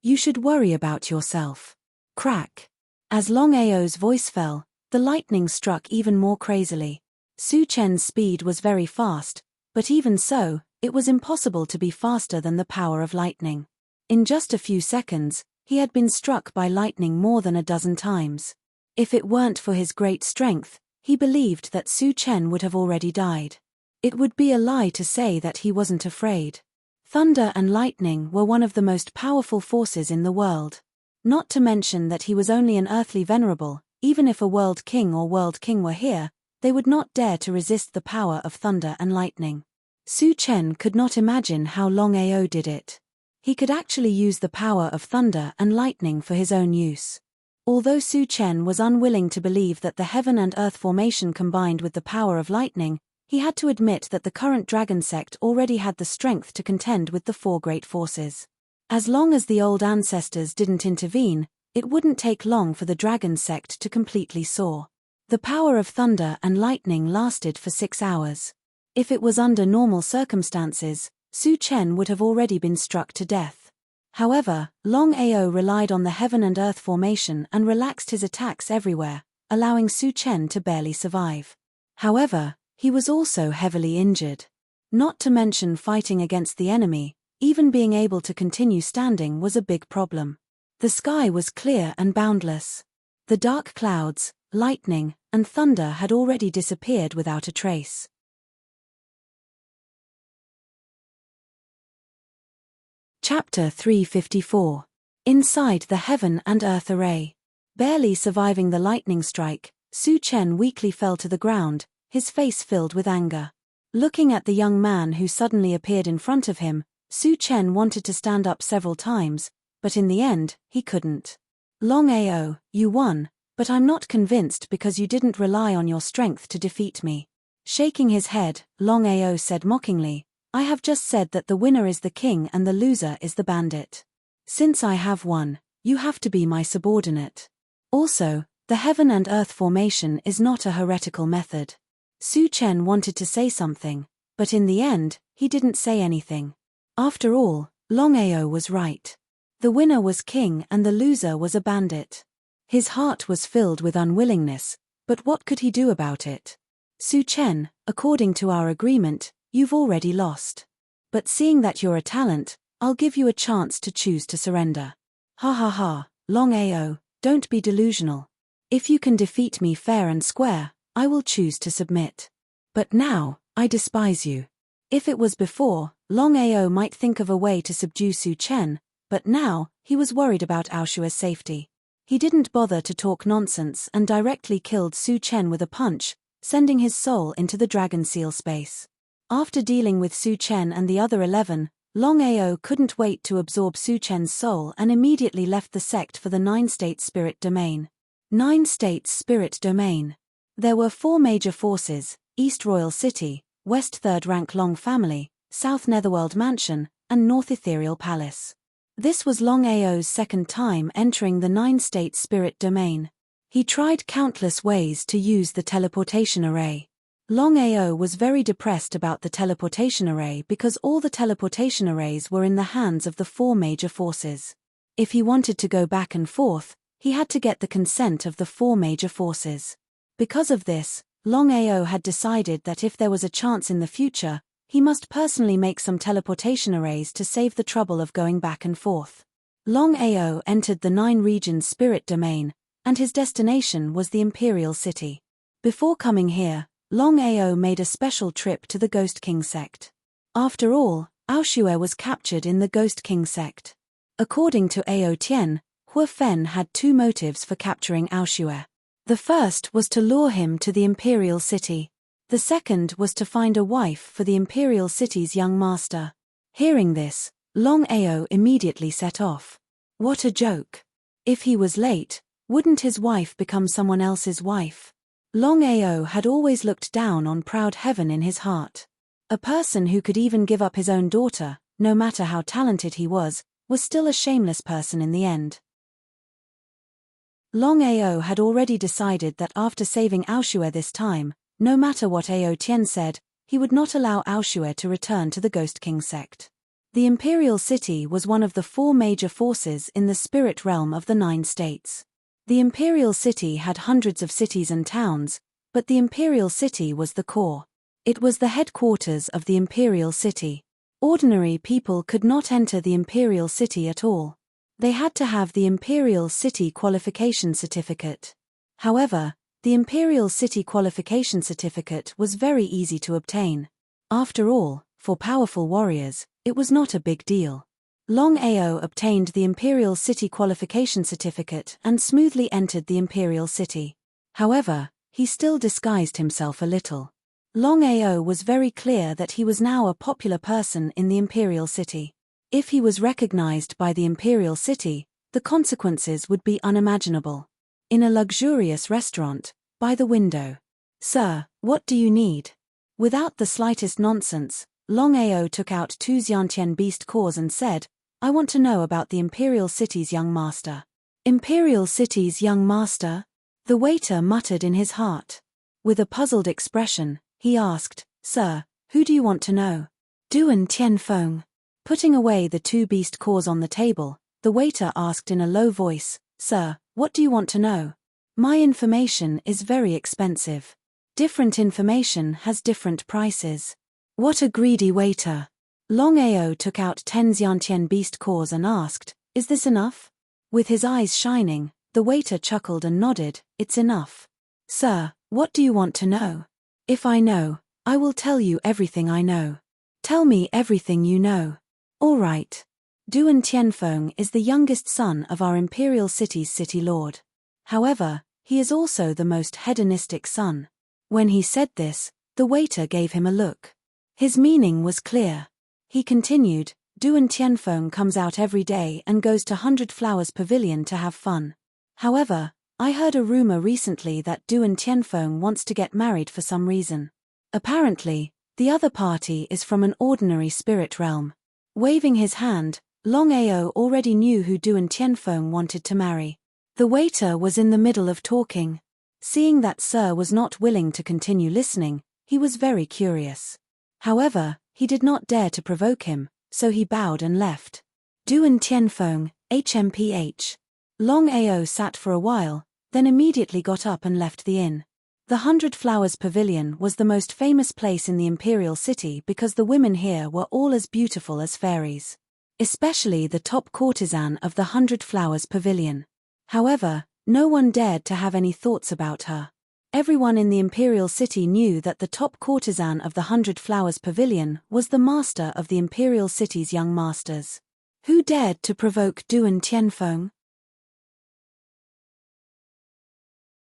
You should worry about yourself. Crack. As Longao's voice fell, the lightning struck even more crazily. Su Chen's speed was very fast, but even so, it was impossible to be faster than the power of lightning. In just a few seconds, he had been struck by lightning more than a dozen times. If it weren't for his great strength, he believed that Su Chen would have already died. It would be a lie to say that he wasn't afraid. Thunder and lightning were one of the most powerful forces in the world. Not to mention that he was only an earthly venerable, even if a world king or world king were here, they would not dare to resist the power of thunder and lightning. Su Chen could not imagine how Longao did it. He could actually use the power of thunder and lightning for his own use. Although Su Chen was unwilling to believe that the heaven and earth formation combined with the power of lightning, he had to admit that the current dragon sect already had the strength to contend with the 4 great forces. As long as the old ancestors didn't intervene, it wouldn't take long for the dragon sect to completely soar. The power of thunder and lightning lasted for 6 hours. If it was under normal circumstances, Su Chen would have already been struck to death. However, Longao relied on the heaven and earth formation and relaxed his attacks everywhere, allowing Su Chen to barely survive. However, he was also heavily injured. Not to mention fighting against the enemy, even being able to continue standing was a big problem. The sky was clear and boundless. The dark clouds, lightning, and thunder had already disappeared without a trace. Chapter 354. Inside the Heaven and Earth Array. Barely surviving the lightning strike, Su Chen weakly fell to the ground, his face filled with anger. Looking at the young man who suddenly appeared in front of him, Su Chen wanted to stand up several times, but in the end, he couldn't. Longao, you won, but I'm not convinced because you didn't rely on your strength to defeat me. Shaking his head, Longao said mockingly, I have just said that the winner is the king and the loser is the bandit. Since I have won, you have to be my subordinate. Also, the heaven and earth formation is not a heretical method. Su Chen wanted to say something, but in the end, he didn't say anything. After all, Longao was right. The winner was king and the loser was a bandit. His heart was filled with unwillingness, but what could he do about it? Su Chen, according to our agreement, you've already lost. But seeing that you're a talent, I'll give you a chance to choose to surrender. Ha ha ha, Longao, don't be delusional. If you can defeat me fair and square, I will choose to submit. But now, I despise you. If it was before, Longao might think of a way to subdue Su Chen, but now, he was worried about Aoshua's safety. He didn't bother to talk nonsense and directly killed Su Chen with a punch, sending his soul into the dragon seal space. After dealing with Su Chen and the other 11, Longao couldn't wait to absorb Su Chen's soul and immediately left the sect for the 9-state spirit domain. 9 states spirit domain. There were 4 major forces: East Royal City, West 3rd Rank Long Family, South Netherworld Mansion, and North Ethereal Palace. This was Longao's second time entering the 9-state spirit domain. He tried countless ways to use the teleportation array. Longao was very depressed about the teleportation array because all the teleportation arrays were in the hands of the 4 major forces. If he wanted to go back and forth, he had to get the consent of the 4 major forces. Because of this, Longao had decided that if there was a chance in the future, he must personally make some teleportation arrays to save the trouble of going back and forth. Longao entered the 9 regions spirit domain, and his destination was the Imperial City. Before coming here, Longao made a special trip to the Ghost King sect. After all, Aoshue was captured in the Ghost King sect. According to Ao Tian, Hua Fen had 2 motives for capturing Aoshue. The first was to lure him to the Imperial City. The second was to find a wife for the Imperial City's young master. Hearing this, Longao immediately set off. What a joke. If he was late, wouldn't his wife become someone else's wife? Longao had always looked down on proud heaven in his heart. A person who could even give up his own daughter, no matter how talented he was still a shameless person in the end. Longao had already decided that after saving Aoshue this time, no matter what Ao Tian said, he would not allow Aoshue to return to the Ghost King sect. The Imperial City was one of the 4 major forces in the spirit realm of the 9 states. The Imperial City had hundreds of cities and towns, but the Imperial City was the core. It was the headquarters of the Imperial City. Ordinary people could not enter the Imperial City at all. They had to have the Imperial City Qualification Certificate. However, the Imperial City Qualification Certificate was very easy to obtain. After all, for powerful warriors, it was not a big deal. Longao obtained the Imperial City Qualification Certificate and smoothly entered the Imperial City. However, he still disguised himself a little. Longao was very clear that he was now a popular person in the Imperial City. If he was recognized by the Imperial City, the consequences would be unimaginable. In a luxurious restaurant, by the window. Sir, what do you need? Without the slightest nonsense, Longao took out 2 Xiantian beast cores and said, I want to know about the Imperial City's young master. Imperial City's young master? The waiter muttered in his heart. With a puzzled expression, he asked, Sir, who do you want to know? Duan Tianfeng. Putting away the 2 beast cores on the table, the waiter asked in a low voice, Sir, what do you want to know? My information is very expensive. Different information has different prices. What a greedy waiter. Longao took out 10 Xiantian beast cores and asked, Is this enough? With his eyes shining, the waiter chuckled and nodded, It's enough. Sir, what do you want to know? If I know, I will tell you everything I know. Tell me everything you know. All right. Duan Tianfeng is the youngest son of our Imperial City's city lord. However, he is also the most hedonistic son. When he said this, the waiter gave him a look. His meaning was clear. He continued, Duan Tianfeng comes out every day and goes to 100 Flowers Pavilion to have fun. However, I heard a rumor recently that Duan Tianfeng wants to get married for some reason. Apparently, the other party is from an ordinary spirit realm. Waving his hand, Longao already knew who Duan Tianfeng wanted to marry. The waiter was in the middle of talking. Seeing that Sir was not willing to continue listening, he was very curious. However, he did not dare to provoke him, so he bowed and left. Duan Tianfeng, HMPH. Longao sat for a while, then immediately got up and left the inn. The 100 Flowers Pavilion was the most famous place in the imperial city because the women here were all as beautiful as fairies. Especially the top courtesan of the 100 Flowers Pavilion. However, no one dared to have any thoughts about her. Everyone in the imperial city knew that the top courtesan of the 100 Flowers Pavilion was the master of the imperial city's young masters. Who dared to provoke Duan Tianfeng?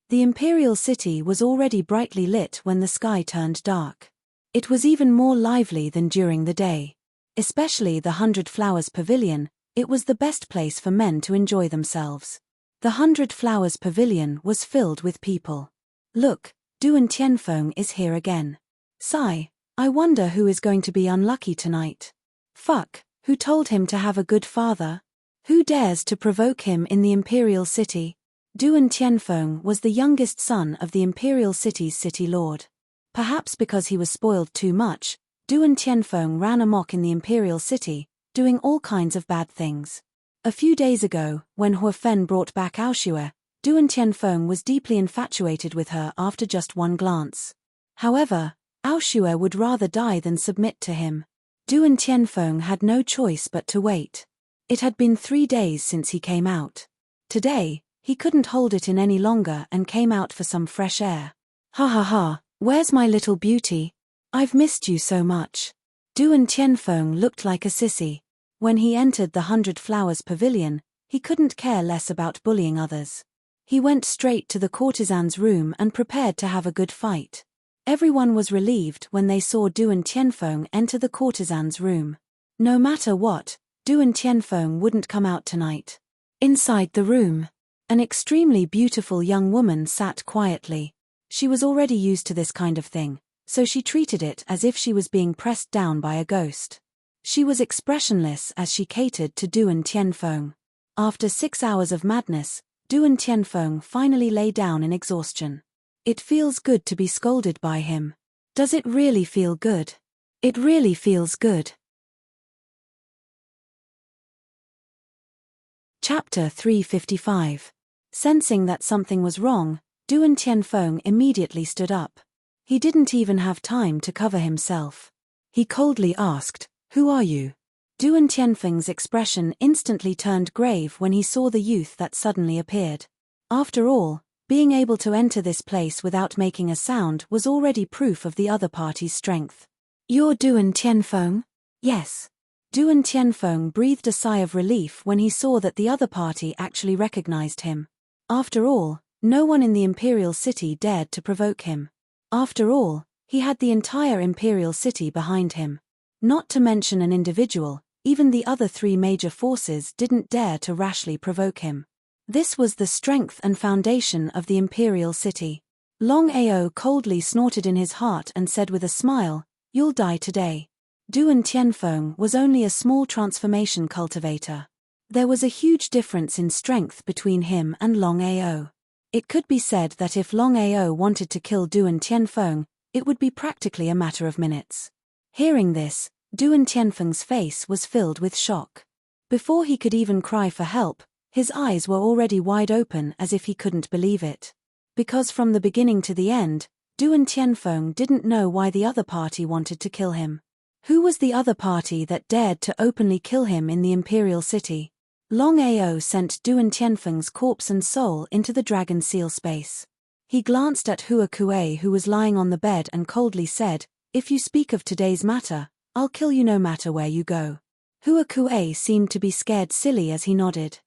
The imperial city was already brightly lit when the sky turned dark. It was even more lively than during the day. Especially the 100 Flowers Pavilion, it was the best place for men to enjoy themselves. The 100 Flowers Pavilion was filled with people. Look, Duan Tianfeng is here again. Sigh, I wonder who is going to be unlucky tonight. Fuck, who told him to have a good father? Who dares to provoke him in the imperial city? Duan Tianfeng was the youngest son of the imperial city's city lord. Perhaps because he was spoiled too much, Duan Tianfeng ran amok in the imperial city, doing all kinds of bad things. A few days ago, when Hua Fen brought back Aoshue, Duan Tianfeng was deeply infatuated with her after just one glance. However, Aoshue would rather die than submit to him. Duan Tianfeng had no choice but to wait. It had been 3 days since he came out. Today, he couldn't hold it in any longer and came out for some fresh air. Ha ha ha, where's my little beauty? I've missed you so much. Duan Tianfeng looked like a sissy. When he entered the 100 Flowers Pavilion, he couldn't care less about bullying others. He went straight to the courtesan's room and prepared to have a good fight. Everyone was relieved when they saw Duan Tianfeng enter the courtesan's room. No matter what, Duan Tianfeng wouldn't come out tonight. Inside the room, an extremely beautiful young woman sat quietly. She was already used to this kind of thing, so she treated it as if she was being pressed down by a ghost. She was expressionless as she catered to Duan Tianfeng. After 6 hours of madness, Duan Tianfeng finally lay down in exhaustion. It feels good to be scolded by him. Does it really feel good? It really feels good. Chapter 355. Sensing that something was wrong, Duan Tianfeng immediately stood up. He didn't even have time to cover himself. He coldly asked, "Who are you?" Duan Tianfeng's expression instantly turned grave when he saw the youth that suddenly appeared. After all, being able to enter this place without making a sound was already proof of the other party's strength. "You're Duan Tianfeng?" "Yes." Duan Tianfeng breathed a sigh of relief when he saw that the other party actually recognized him. After all, no one in the imperial city dared to provoke him. After all, he had the entire imperial city behind him. Not to mention an individual, even the other 3 major forces didn't dare to rashly provoke him. This was the strength and foundation of the imperial city. Longao coldly snorted in his heart and said with a smile, "You'll die today." Duan Tianfeng was only a small transformation cultivator. There was a huge difference in strength between him and Longao. It could be said that if Longao wanted to kill Duan Tianfeng, it would be practically a matter of minutes. Hearing this, Duan Tianfeng's face was filled with shock. Before he could even cry for help, his eyes were already wide open as if he couldn't believe it. Because from the beginning to the end, Duan Tianfeng didn't know why the other party wanted to kill him. Who was the other party that dared to openly kill him in the imperial city? Longao sent Duan Tianfeng's corpse and soul into the dragon seal space. He glanced at Hua Kuei, who was lying on the bed, and coldly said, "If you speak of today's matter, I'll kill you no matter where you go." Hua Kuei seemed to be scared silly as he nodded.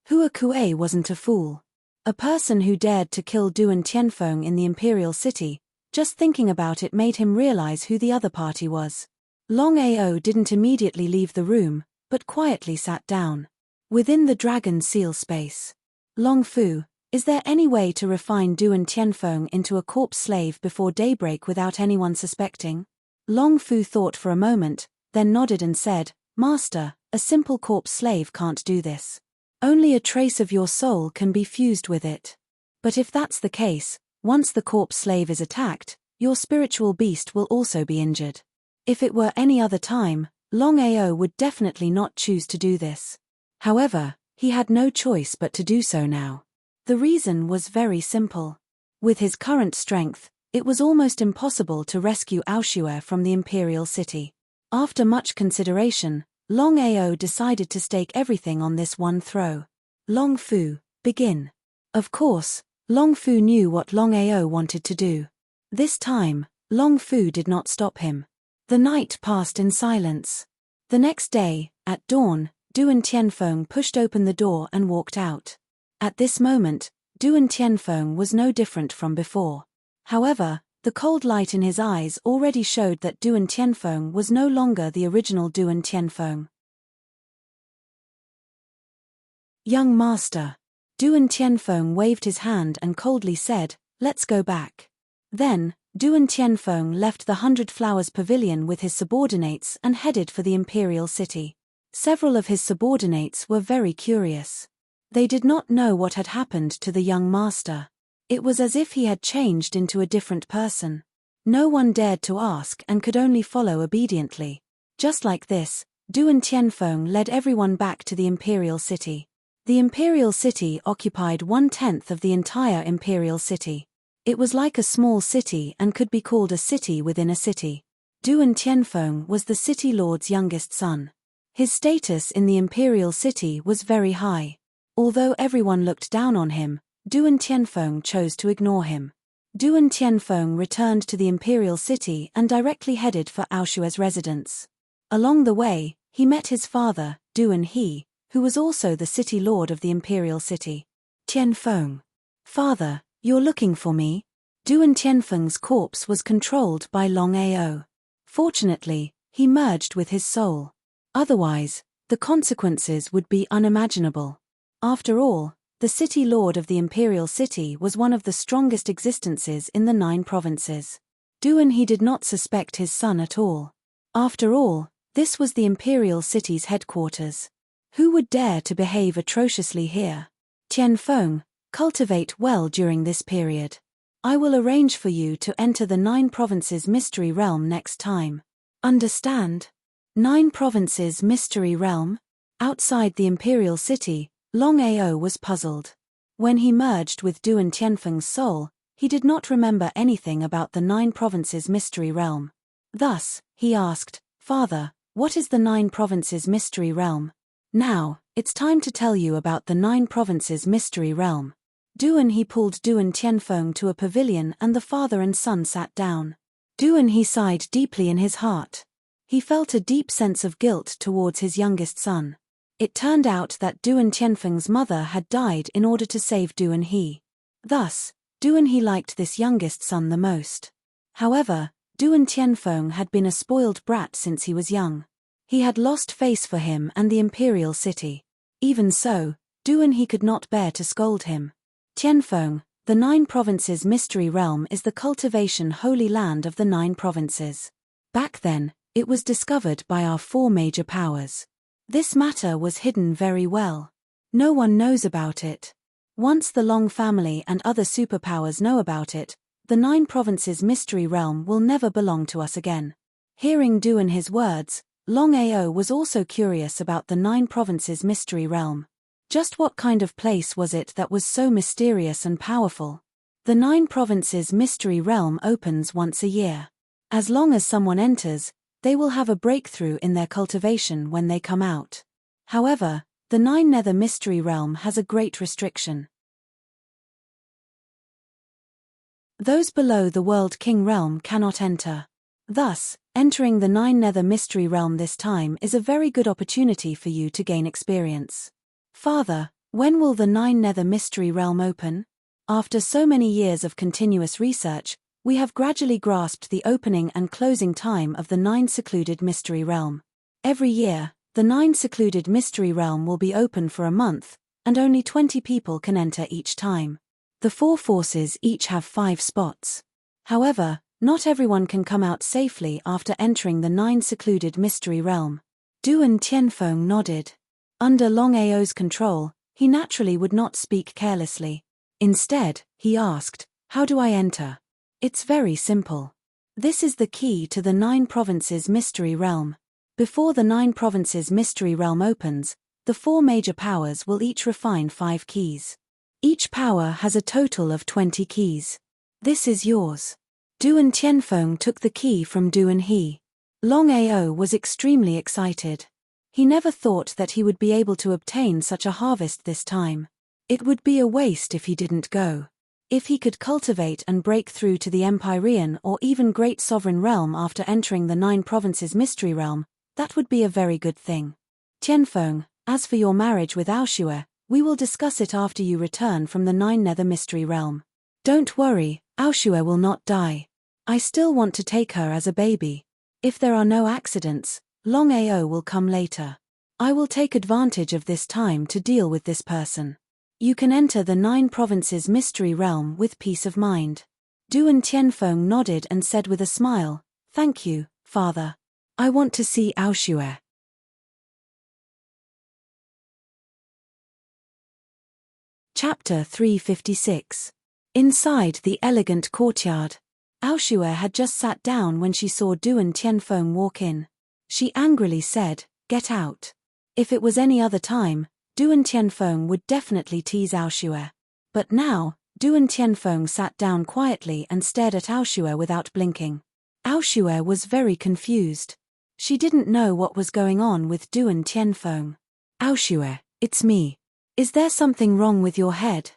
Hua Kuei wasn't a fool. A person who dared to kill Duan Tianfeng in the imperial city, just thinking about it made him realize who the other party was. Longao didn't immediately leave the room, but quietly sat down. Within the dragon seal space. Long Fu, is there any way to refine Duan Tianfeng into a corpse slave before daybreak without anyone suspecting? Long Fu thought for a moment, then nodded and said, Master, a simple corpse slave can't do this. Only a trace of your soul can be fused with it. But if that's the case, once the corpse slave is attacked, your spiritual beast will also be injured. If it were any other time, Longao would definitely not choose to do this. However, he had no choice but to do so now. The reason was very simple. With his current strength, it was almost impossible to rescue Aoshue from the imperial city. After much consideration, Longao decided to stake everything on this one throw. Long Fu, begin. Of course, Long Fu knew what Longao wanted to do. This time, Long Fu did not stop him. The night passed in silence. The next day, at dawn, Duan Tianfeng pushed open the door and walked out. At this moment, Duan Tianfeng was no different from before. However, the cold light in his eyes already showed that Duan Tianfeng was no longer the original Duan Tianfeng. Young master. Duan Tianfeng waved his hand and coldly said, let's go back. Then, Duan Tianfeng left the 100 Flowers Pavilion with his subordinates and headed for the imperial city. Several of his subordinates were very curious. They did not know what had happened to the young master. It was as if he had changed into a different person. No one dared to ask and could only follow obediently. Just like this, Duan Tianfeng led everyone back to the imperial city. The imperial city occupied 1/10 of the entire imperial city. It was like a small city and could be called a city within a city. Duan Tianfeng was the city lord's youngest son. His status in the imperial city was very high. Although everyone looked down on him, Duan Tianfeng chose to ignore him. Duan Tianfeng returned to the imperial city and directly headed for Aoshue's residence. Along the way, he met his father, Duan He, who was also the city lord of the imperial city. Tianfeng. Father, you're looking for me? Duan Tianfeng's corpse was controlled by Longao. Fortunately, he merged with his soul. Otherwise, the consequences would be unimaginable. After all, the city lord of the imperial city was one of the strongest existences in the 9 provinces. Duan He did not suspect his son at all. After all, this was the imperial city's headquarters. Who would dare to behave atrociously here? Tianfeng, cultivate well during this period. I will arrange for you to enter the 9 provinces mystery realm next time. Understand? 9 provinces mystery realm? Outside the imperial city, Longao was puzzled. When he merged with Duan Tianfeng's soul, he did not remember anything about the 9 provinces mystery realm. Thus, he asked, Father, what is the 9 provinces mystery realm? Now, it's time to tell you about the 9 provinces mystery realm. Duan He pulled Duan Tianfeng to a pavilion and the father and son sat down. Duan He sighed deeply in his heart. He felt a deep sense of guilt towards his youngest son. It turned out that Duan Tianfeng's mother had died in order to save Duan He. Thus, Duan He liked this youngest son the most. However, Duan Tianfeng had been a spoiled brat since he was young. He had lost face for him and the imperial city. Even so, Duan He could not bear to scold him. Tianfeng, the 9 provinces mystery realm is the cultivation holy land of the 9 provinces. Back then, it was discovered by our 4 major powers. This matter was hidden very well. No one knows about it. Once the Long family and other superpowers know about it, the 9 provinces mystery realm will never belong to us again. Hearing Duan He's words, Longao was also curious about the 9 provinces mystery realm. Just what kind of place was it that was so mysterious and powerful? The 9 provinces mystery realm opens once a year. As long as someone enters, they will have a breakthrough in their cultivation when they come out. However, the 9 nether mystery realm has a great restriction. Those below the World King realm cannot enter. Thus, entering the 9 nether mystery realm this time is a very good opportunity for you to gain experience. Father, when will the 9 nether mystery realm open? After so many years of continuous research, We have gradually grasped the opening and closing time of the 9 secluded mystery realm. Every year, the 9 secluded mystery realm will be open for a month, and only 20 people can enter each time. The 4 forces each have 5 spots. However, not everyone can come out safely after entering the 9 secluded mystery realm. Duan Tianfeng nodded. Under Longao's control, he naturally would not speak carelessly. Instead, he asked, "How do I enter?" It's very simple. This is the key to the 9 provinces mystery realm. Before the 9 provinces mystery realm opens, the 4 major powers will each refine 5 keys. Each power has a total of 20 keys. This is yours. Duan Tianfeng took the key from Duan He. Longao was extremely excited. He never thought that he would be able to obtain such a harvest this time. It would be a waste if he didn't go. If he could cultivate and break through to the Empyrean or even Great Sovereign Realm after entering the 9 provinces mystery realm, that would be a very good thing. Tianfeng, as for your marriage with Aoshue, we will discuss it after you return from the 9 nether mystery realm. Don't worry, Aoshue will not die. I still want to take her as a baby. If there are no accidents, Longao will come later. I will take advantage of this time to deal with this person. You can enter the 9 provinces mystery realm with peace of mind. Duan Tianfeng nodded and said with a smile, "Thank you, father. I want to see Aoshue." Chapter 356. Inside the elegant courtyard. Aoshue had just sat down when she saw Duan Tianfeng walk in. She angrily said, "Get out." If it was any other time, Duan Tianfeng would definitely tease Aoshue. But now, Duan Tianfeng sat down quietly and stared at Aoshue without blinking. Aoshue was very confused. She didn't know what was going on with Duan Tianfeng. "Aoshue, it's me. Is there something wrong with your head?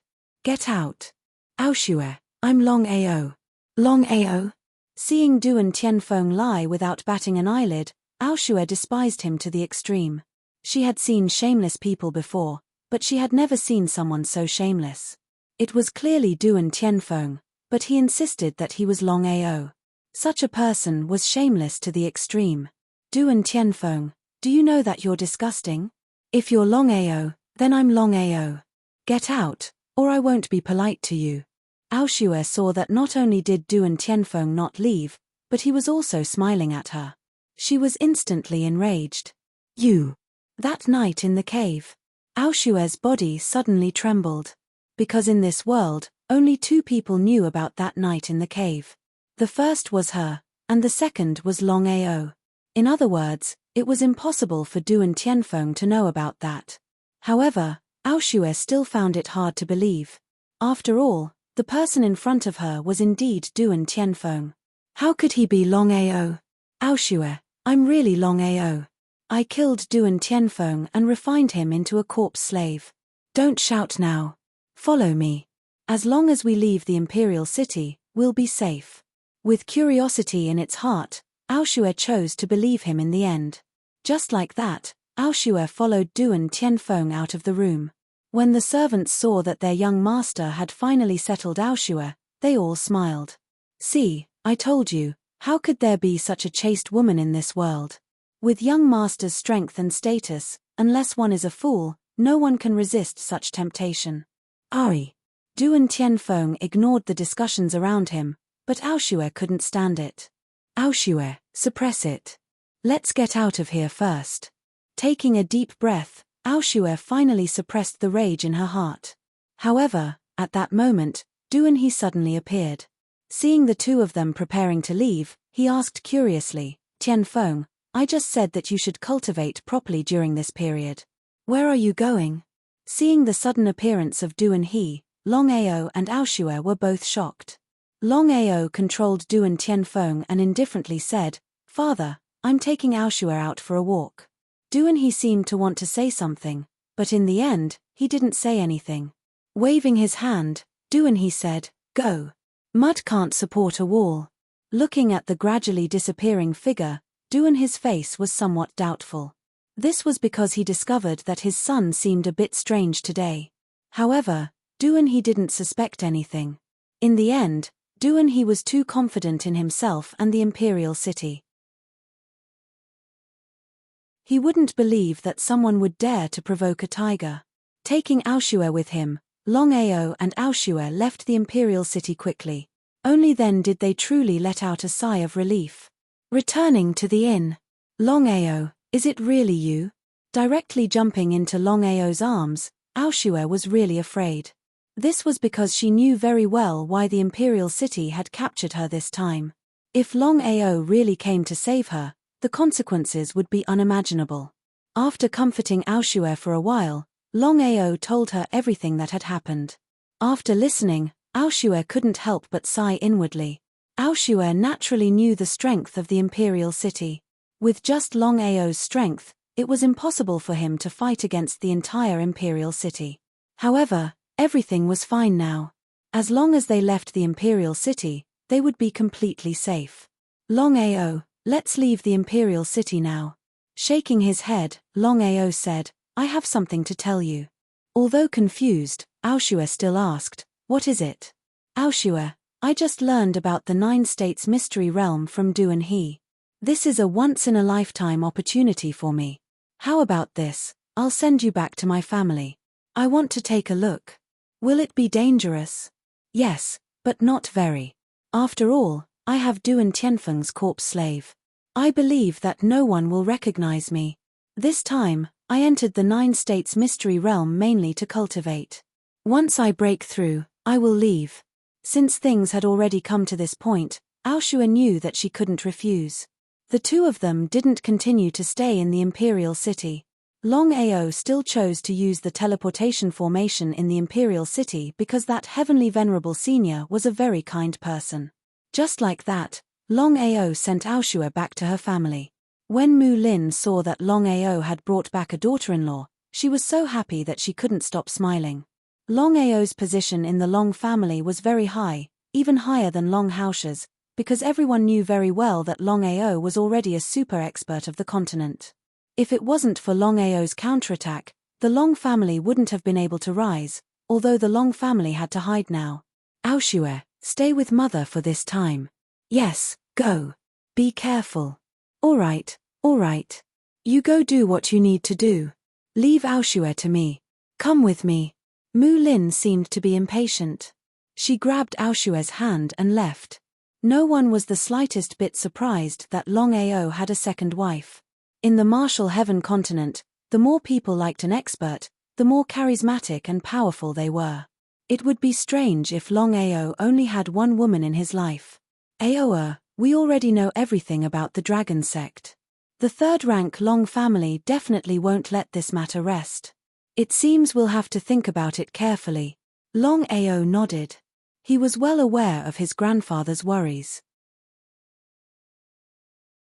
Get out." "Aoshue, I'm Longao." "Longao?" Seeing Duan Tianfeng lie without batting an eyelid, Aoshue despised him to the extreme. She had seen shameless people before, but she had never seen someone so shameless. It was clearly Duan Tianfeng, but he insisted that he was Longao. Such a person was shameless to the extreme. "Duan Tianfeng, do you know that you're disgusting? If you're Longao, then I'm Longao. Get out, or I won't be polite to you." Aoshue saw that not only did Duan Tianfeng not leave, but he was also smiling at her. She was instantly enraged. "You!" That night in the cave, Aoshue's body suddenly trembled. Because in this world, only 2 people knew about that night in the cave. The first was her, and the second was Longao. In other words, it was impossible for Duan Tianfeng to know about that. However, Aoshue still found it hard to believe. After all, the person in front of her was indeed Duan Tianfeng. How could he be Longao? "Aoshue, I'm really Longao. I killed Duan Tianfeng and refined him into a corpse slave. Don't shout now. Follow me. As long as we leave the imperial city, we'll be safe." With curiosity in its heart, Aoshue chose to believe him in the end. Just like that, Aoshue followed Duan Tianfeng out of the room. When the servants saw that their young master had finally settled Aoshue, they all smiled. "See, I told you, how could there be such a chaste woman in this world? With young master's strength and status, unless one is a fool, no one can resist such temptation." "Ari." Duan Tianfeng ignored the discussions around him, but Aoshue couldn't stand it. "Aoshue, suppress it. Let's get out of here first." Taking a deep breath, Aoshue finally suppressed the rage in her heart. However, at that moment, Duan He suddenly appeared. Seeing the 2 of them preparing to leave, he asked curiously, "Tianfeng, I just said that you should cultivate properly during this period. Where are you going?" Seeing the sudden appearance of Duan He, Longao and Aoshue were both shocked. Longao controlled Duan Tianfeng and indifferently said, "Father, I'm taking Aoshue out for a walk." Duan He seemed to want to say something, but in the end, he didn't say anything. Waving his hand, Duan He said, "Go. Mud can't support a wall." Looking at the gradually disappearing figure, Duan He's face was somewhat doubtful. This was because he discovered that his son seemed a bit strange today. However, Duan He didn't suspect anything. In the end, He was too confident in himself and the Imperial City. He wouldn't believe that someone would dare to provoke a tiger. Taking Aoshue with him, Longao and Aoshue left the Imperial City quickly. Only then did they truly let out a sigh of relief. Returning to the inn. Longao, is it really you? Directly jumping into Longao's arms, Aoshue was really afraid. This was because she knew very well why the Imperial City had captured her this time. If Longao really came to save her, the consequences would be unimaginable. After comforting Aoshue for a while, Longao told her everything that had happened. After listening, Aoshue couldn't help but sigh inwardly. Aoshue naturally knew the strength of the Imperial City. With just Longao's strength, it was impossible for him to fight against the entire Imperial City. However, everything was fine now. As long as they left the Imperial City, they would be completely safe. Longao, let's leave the Imperial City now. Shaking his head, Longao said, I have something to tell you. Although confused, Aoshue still asked, what is it? Aoshue, I just learned about the 9 states mystery realm from He. This is a once-in-a-lifetime opportunity for me. How about this? I'll send you back to my family. I want to take a look. Will it be dangerous? Yes, but not very. After all, I have Duan Tianfeng's corpse slave. I believe that no one will recognize me. This time, I entered the 9 states mystery realm mainly to cultivate. Once I break through, I will leave. Since things had already come to this point, Aoshue knew that she couldn't refuse. The two of them didn't continue to stay in the Imperial City. Longao still chose to use the teleportation formation in the Imperial City because that heavenly venerable senior was a very kind person. Just like that, Longao sent Aoshue back to her family. When Mu Lin saw that Longao had brought back a daughter-in-law, she was so happy that she couldn't stop smiling. Longao's position in the Long family was very high, even higher than Long Haoshe's, because everyone knew very well that Longao was already a super expert of the continent. If it wasn't for Longao's counterattack, the Long family wouldn't have been able to rise, although the Long family had to hide now. Aoshue, stay with mother for this time. Yes, go. Be careful. All right. You go do what you need to do. Leave Aoshue to me. Come with me. Mu Lin seemed to be impatient. She grabbed Aoshue's hand and left. No one was the slightest bit surprised that Longao had a second wife. In the martial heaven continent, the more people liked an expert, the more charismatic and powerful they were. It would be strange if Longao only had one woman in his life. Aoa, we already know everything about the dragon sect. The third-rank Long family definitely won't let this matter rest. It seems we'll have to think about it carefully. Longao nodded. He was well aware of his grandfather's worries.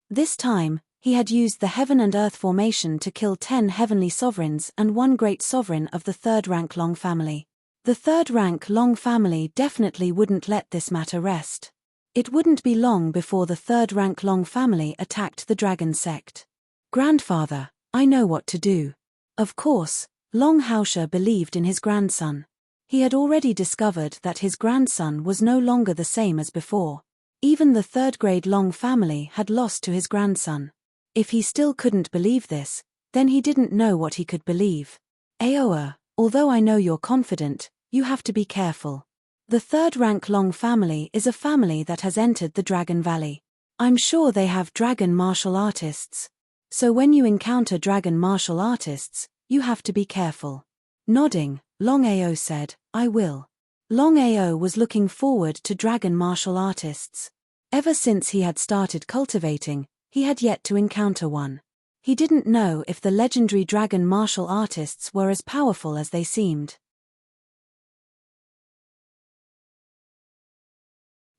This time, he had used the Heaven and Earth formation to kill 10 heavenly sovereigns and 1 great sovereign of the third-rank Long family. The third-rank Long family definitely wouldn't let this matter rest. It wouldn't be long before the third-rank Long family attacked the dragon sect. Grandfather, I know what to do. Of course, Long Haoshe believed in his grandson. He had already discovered that his grandson was no longer the same as before. Even the third-grade Long family had lost to his grandson. If he still couldn't believe this, then he didn't know what he could believe. Aoa, although I know you're confident, you have to be careful. The third-rank Long family is a family that has entered the Dragon Valley. I'm sure they have dragon martial artists. So when you encounter dragon martial artists, you have to be careful. Nodding, Longao said, I will. Longao was looking forward to dragon martial artists. Ever since he had started cultivating, he had yet to encounter one. He didn't know if the legendary dragon martial artists were as powerful as they seemed.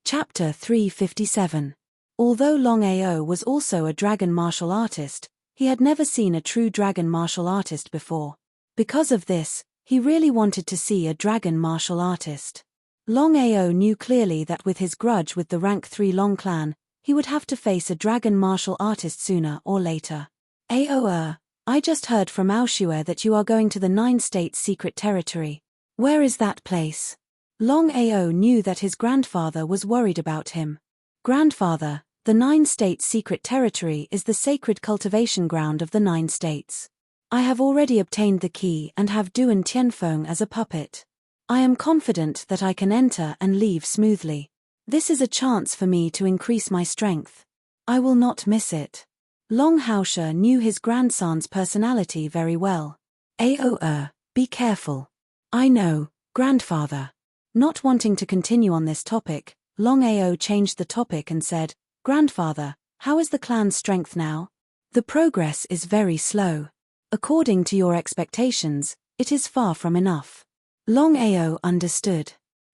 Chapter 357. Although Longao was also a dragon martial artist, he had never seen a true dragon martial artist before. Because of this, he really wanted to see a dragon martial artist. Longao knew clearly that with his grudge with the rank 3 Long clan, he would have to face a dragon martial artist sooner or later. Aoa, I just heard from Aoshue that you are going to the 9 states secret territory. Where is that place? Longao knew that his grandfather was worried about him. Grandfather, the 9 states' secret territory is the sacred cultivation ground of the 9 states. I have already obtained the key and have Duan Tianfeng as a puppet. I am confident that I can enter and leave smoothly. This is a chance for me to increase my strength. I will not miss it. Long Haoshe knew his grandson's personality very well. Be careful. I know, grandfather. Not wanting to continue on this topic, Long Ao changed the topic and said, Grandfather, how is the clan's strength now? The progress is very slow. According to your expectations, it is far from enough. Long Ao understood.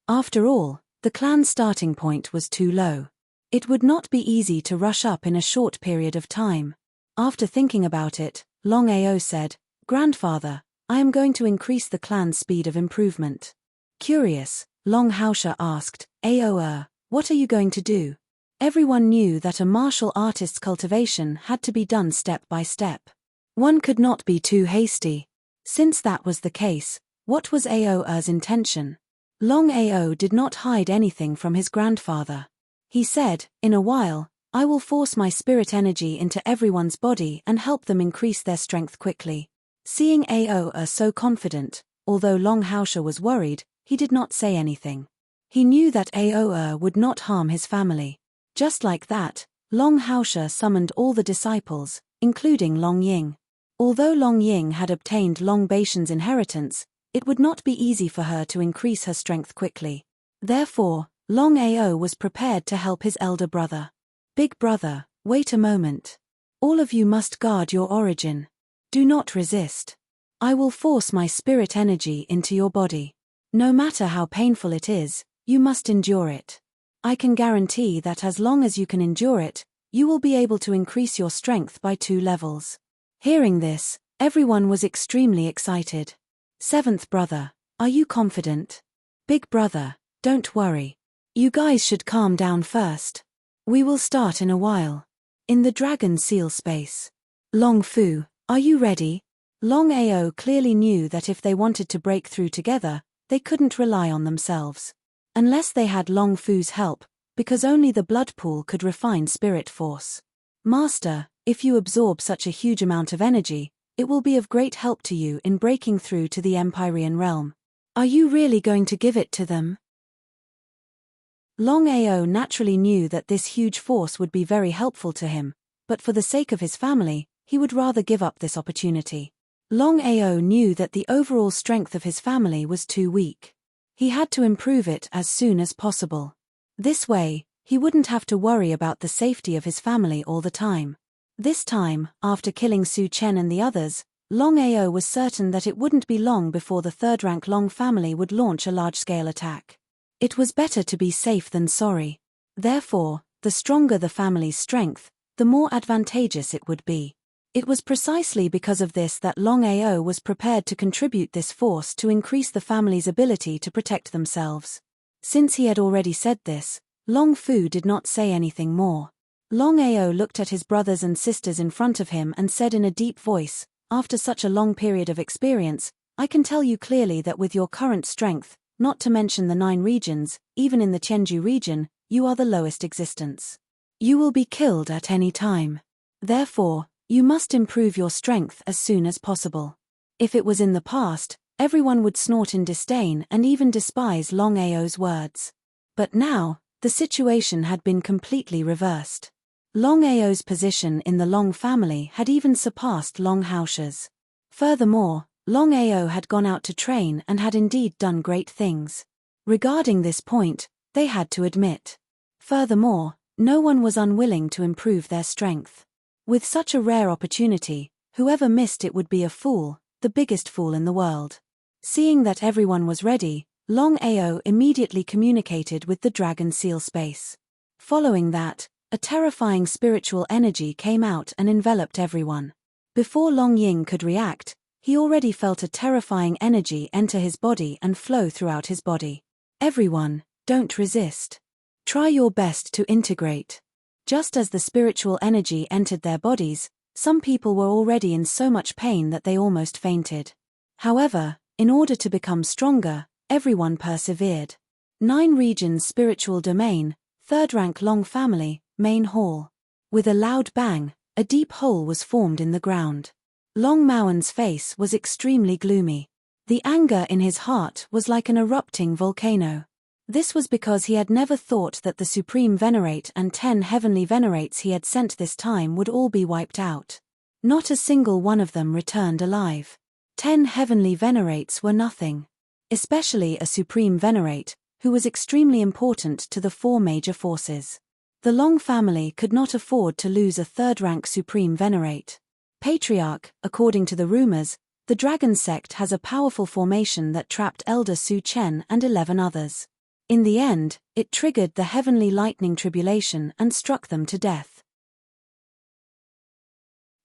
After all, the clan's starting point was too low. It would not be easy to rush up in a short period of time. After thinking about it, Long Ao said, Grandfather, I am going to increase the clan's speed of improvement. Curious, Long Haoshe asked, what are you going to do? Everyone knew that a martial artist's cultivation had to be done step by step. One could not be too hasty. Since that was the case, what was Ao's intention? Long Ao did not hide anything from his grandfather. He said, in a while, I will force my spirit energy into everyone's body and help them increase their strength quickly. Seeing Ao so confident, although Long Haoshe was worried, he did not say anything. He knew that Ao would not harm his family. Just like that, Long Haoshe summoned all the disciples, including Long Ying. Although Long Ying had obtained Long Baishan's inheritance, it would not be easy for her to increase her strength quickly. Therefore, Long Ao was prepared to help his elder brother. Big brother, wait a moment. All of you must guard your origin. Do not resist. I will force my spirit energy into your body. No matter how painful it is, you must endure it. I can guarantee that as long as you can endure it, you will be able to increase your strength by 2 levels. Hearing this, everyone was extremely excited. 7th brother, are you confident? Big brother, don't worry. You guys should calm down first. We will start in a while. In the dragon seal space. Long Fu, are you ready? Long Ao clearly knew that if they wanted to break through together, they couldn't rely on themselves. Unless they had Long Fu's help, because only the blood pool could refine spirit force. Master, if you absorb such a huge amount of energy, it will be of great help to you in breaking through to the Empyrean realm. Are you really going to give it to them? Long Ao naturally knew that this huge force would be very helpful to him, but for the sake of his family, he would rather give up this opportunity. Long Ao knew that the overall strength of his family was too weak. He had to improve it as soon as possible. This way, he wouldn't have to worry about the safety of his family all the time. This time, after killing Su Chen and the others, Long Ao was certain that it wouldn't be long before the 3rd-rank Long family would launch a large-scale attack. It was better to be safe than sorry. Therefore, the stronger the family's strength, the more advantageous it would be. It was precisely because of this that Long Ao was prepared to contribute this force to increase the family's ability to protect themselves. Since he had already said this, Long Fu did not say anything more. Long Ao looked at his brothers and sisters in front of him and said in a deep voice, after such a long period of experience, I can tell you clearly that with your current strength, not to mention the 9 regions, even in the Tianju region, you are the lowest existence. You will be killed at any time. Therefore, you must improve your strength as soon as possible. If it was in the past, everyone would snort in disdain and even despise Long Ao's words. But now, the situation had been completely reversed. Long Ao's position in the Long family had even surpassed Long Haoshe's. Furthermore, Long Ao had gone out to train and had indeed done great things. Regarding this point, they had to admit. Furthermore, no one was unwilling to improve their strength. With such a rare opportunity, whoever missed it would be a fool, the biggest fool in the world. Seeing that everyone was ready, Long Ao immediately communicated with the dragon seal space. Following that, a terrifying spiritual energy came out and enveloped everyone. Before Long Ying could react, he already felt a terrifying energy enter his body and flow throughout his body. Everyone, don't resist. Try your best to integrate. Just as the spiritual energy entered their bodies, some people were already in so much pain that they almost fainted. However, in order to become stronger, everyone persevered. 9 regions spiritual domain, 3rd rank Long family, main hall. With a loud bang, a deep hole was formed in the ground. Long Maoan's face was extremely gloomy. The anger in his heart was like an erupting volcano. This was because he had never thought that the Supreme Venerate and 10 heavenly Venerates he had sent this time would all be wiped out. Not a single one of them returned alive. 10 heavenly Venerates were nothing. Especially a Supreme Venerate, who was extremely important to the 4 major forces. The Long family could not afford to lose a 3rd rank Supreme Venerate. Patriarch, according to the rumors, the Dragon Sect has a powerful formation that trapped Elder Su Chen and 11 others. In the end, it triggered the Heavenly Lightning Tribulation and struck them to death.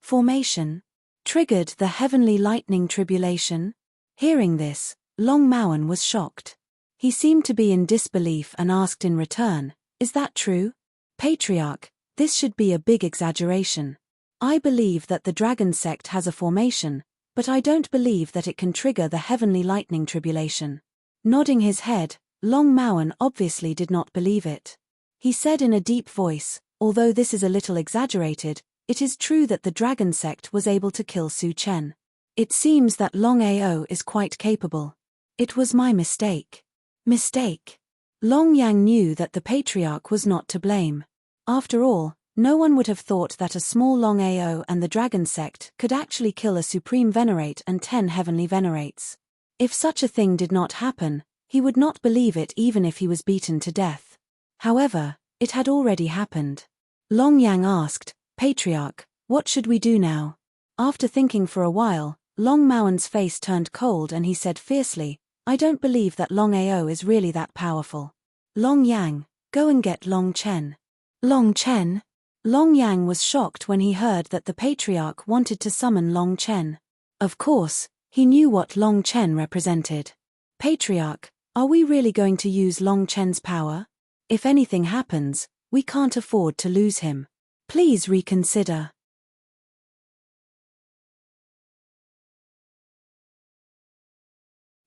Formation triggered the Heavenly Lightning Tribulation? Hearing this, Long Maoan was shocked. He seemed to be in disbelief and asked in return, "Is that true? Patriarch, this should be a big exaggeration. I believe that the Dragon Sect has a formation, but I don't believe that it can trigger the Heavenly Lightning Tribulation." Nodding his head, Long Maoan obviously did not believe it. He said in a deep voice, "Although this is a little exaggerated, it is true that the Dragon Sect was able to kill Su Chen. It seems that Longao is quite capable. It was my mistake." Mistake? Long Yang knew that the Patriarch was not to blame. After all, no one would have thought that a small Longao and the Dragon Sect could actually kill a Supreme Venerate and 10 heavenly Venerates. If such a thing did not happen, he would not believe it even if he was beaten to death. However, it had already happened. Long Yang asked, "Patriarch, what should we do now?" After thinking for a while, Long Maoan's face turned cold and he said fiercely, "I don't believe that Longao is really that powerful. Long Yang, go and get Long Chen." Long Chen? Long Yang was shocked when he heard that the Patriarch wanted to summon Long Chen. Of course, he knew what Long Chen represented. "Patriarch, are we really going to use Long Chen's power? If anything happens, we can't afford to lose him. Please reconsider."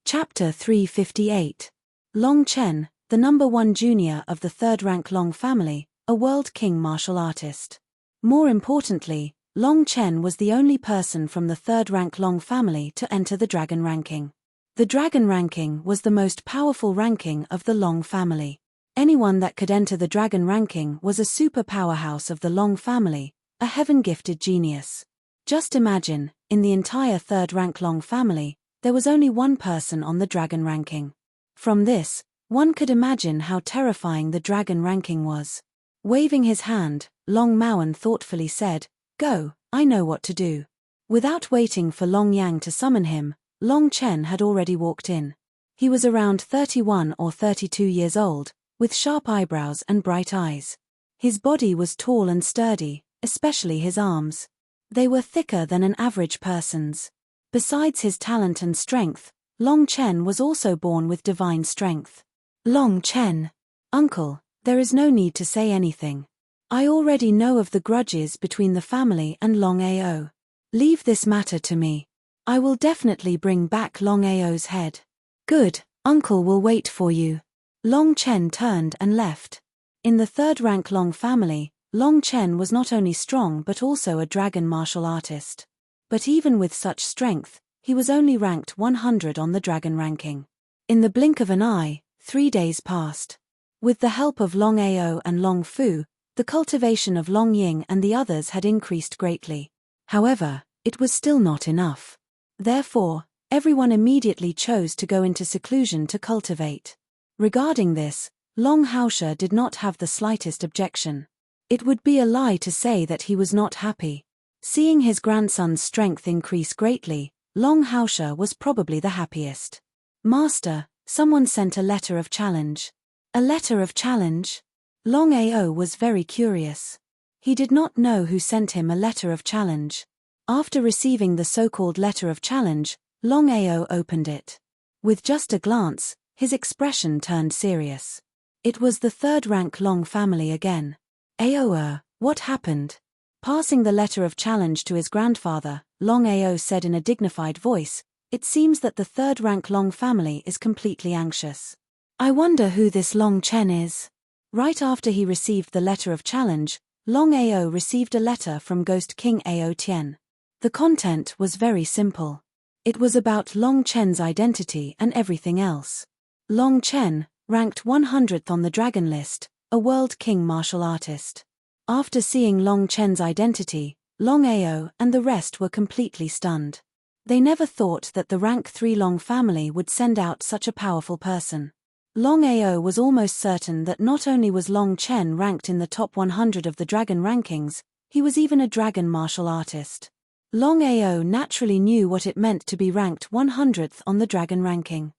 Chapter 358. Long Chen, the number 1 junior of the 3rd rank Long family, a world king martial artist. More importantly, Long Chen was the only person from the 3rd rank Long family to enter the Dragon ranking. The Dragon ranking was the most powerful ranking of the Long family. Anyone that could enter the Dragon ranking was a super powerhouse of the Long family, a heaven-gifted genius. Just imagine, in the entire 3rd rank Long family, there was only one person on the Dragon ranking. From this, one could imagine how terrifying the Dragon ranking was. Waving his hand, Long Maoan thoughtfully said, "Go, I know what to do." Without waiting for Long Yang to summon him, Long Chen had already walked in. He was around 31 or 32 years old, with sharp eyebrows and bright eyes. His body was tall and sturdy, especially his arms. They were thicker than an average person's. Besides his talent and strength, Long Chen was also born with divine strength. Long Chen. "Uncle, there is no need to say anything. I already know of the grudges between the family and Longao. Leave this matter to me. I will definitely bring back Longao's head." "Good, uncle will wait for you." Long Chen turned and left. In the 3rd rank Long family, Long Chen was not only strong but also a dragon martial artist. But even with such strength, he was only ranked 100 on the Dragon ranking. In the blink of an eye, 3 days passed. With the help of Longao and Long Fu, the cultivation of Long Ying and the others had increased greatly. However, it was still not enough. Therefore, everyone immediately chose to go into seclusion to cultivate. Regarding this, Long Haosha did not have the slightest objection. It would be a lie to say that he was not happy. Seeing his grandson's strength increase greatly, Long Haosha was probably the happiest. "Master, someone sent a letter of challenge." A letter of challenge? Long Ao was very curious. He did not know who sent him a letter of challenge. After receiving the so-called letter of challenge, Long Ao opened it. With just a glance, his expression turned serious. It was the 3rd rank Long family again. "Ao, what happened?" Passing the letter of challenge to his grandfather, Long Ao said in a dignified voice, "It seems that the 3rd rank Long family is completely anxious. I wonder who this Long Chen is. Right after he received the letter of challenge, Longao received a letter from Ghost King Ao Tian. The content was very simple. It was about Long Chen's identity and everything else. Long Chen, ranked 100th on the Dragon List, a World King martial artist. After seeing Long Chen's identity, Longao and the rest were completely stunned. They never thought that the rank 3 Long family would send out such a powerful person. Longao was almost certain that not only was Long Chen ranked in the top 100 of the dragon rankings, he was even a dragon martial artist. Longao naturally knew what it meant to be ranked 100th on the dragon ranking.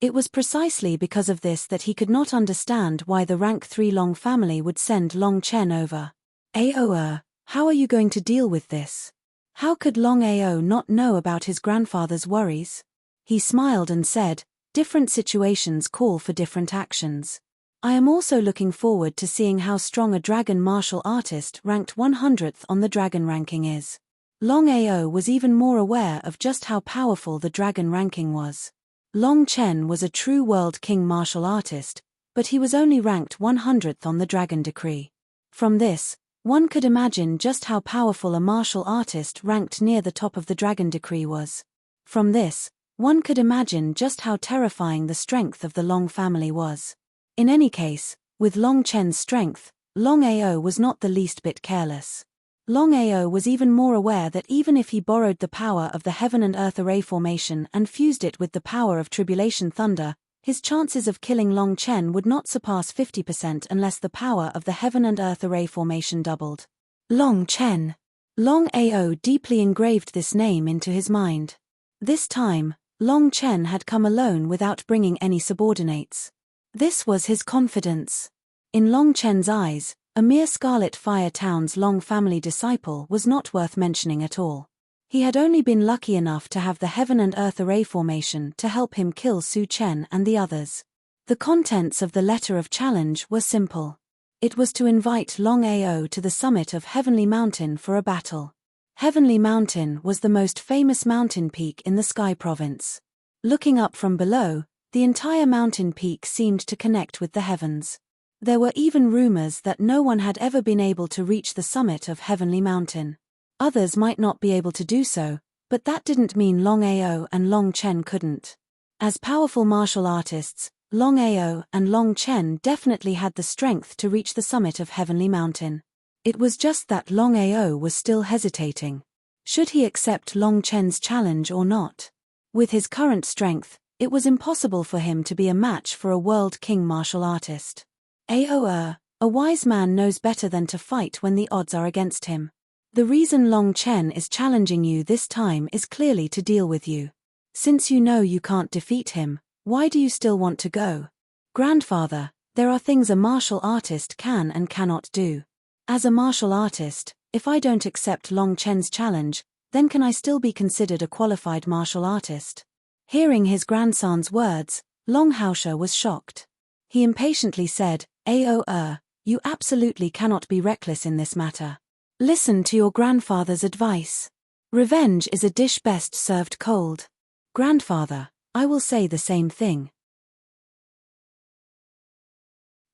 It was precisely because of this that he could not understand why the rank 3 Long family would send Long Chen over. Ao, how are you going to deal with this? How could Longao not know about his grandfather's worries? He smiled and said, different situations call for different actions. I am also looking forward to seeing how strong a dragon martial artist ranked 100th on the dragon ranking is. Longao was even more aware of just how powerful the dragon ranking was. Long Chen was a true world king martial artist, but he was only ranked 100th on the dragon decree. From this, one could imagine just how powerful a martial artist ranked near the top of the dragon decree was. From this, one could imagine just how terrifying the strength of the Long family was. In any case, with Long Chen's strength, Longao was not the least bit careless. Longao was even more aware that even if he borrowed the power of the Heaven and Earth Array formation and fused it with the power of Tribulation Thunder, his chances of killing Long Chen would not surpass 50% unless the power of the Heaven and Earth Array formation doubled. Long Chen. Longao deeply engraved this name into his mind. This time, Long Chen had come alone without bringing any subordinates. This was his confidence. In Long Chen's eyes, a mere Scarlet Fire Town's Long family disciple was not worth mentioning at all. He had only been lucky enough to have the Heaven and Earth Array formation to help him kill Su Chen and the others. The contents of the letter of challenge were simple. It was to invite Longao to the summit of Heavenly Mountain for a battle. Heavenly Mountain was the most famous mountain peak in the Sky Province. Looking up from below, the entire mountain peak seemed to connect with the heavens. There were even rumors that no one had ever been able to reach the summit of Heavenly Mountain. Others might not be able to do so, but that didn't mean Longao and Long Chen couldn't. As powerful martial artists, Longao and Long Chen definitely had the strength to reach the summit of Heavenly Mountain. It was just that Longao was still hesitating. Should he accept Long Chen's challenge or not? With his current strength, it was impossible for him to be a match for a world king martial artist. A wise man knows better than to fight when the odds are against him. The reason Long Chen is challenging you this time is clearly to deal with you. Since you know you can't defeat him, why do you still want to go? Grandfather, there are things a martial artist can and cannot do. As a martial artist, if I don't accept Long Chen's challenge, then can I still be considered a qualified martial artist? Hearing his grandson's words, Long Haoshe was shocked. He impatiently said, Ao, you absolutely cannot be reckless in this matter. Listen to your grandfather's advice. Revenge is a dish best served cold. Grandfather, I will say the same thing.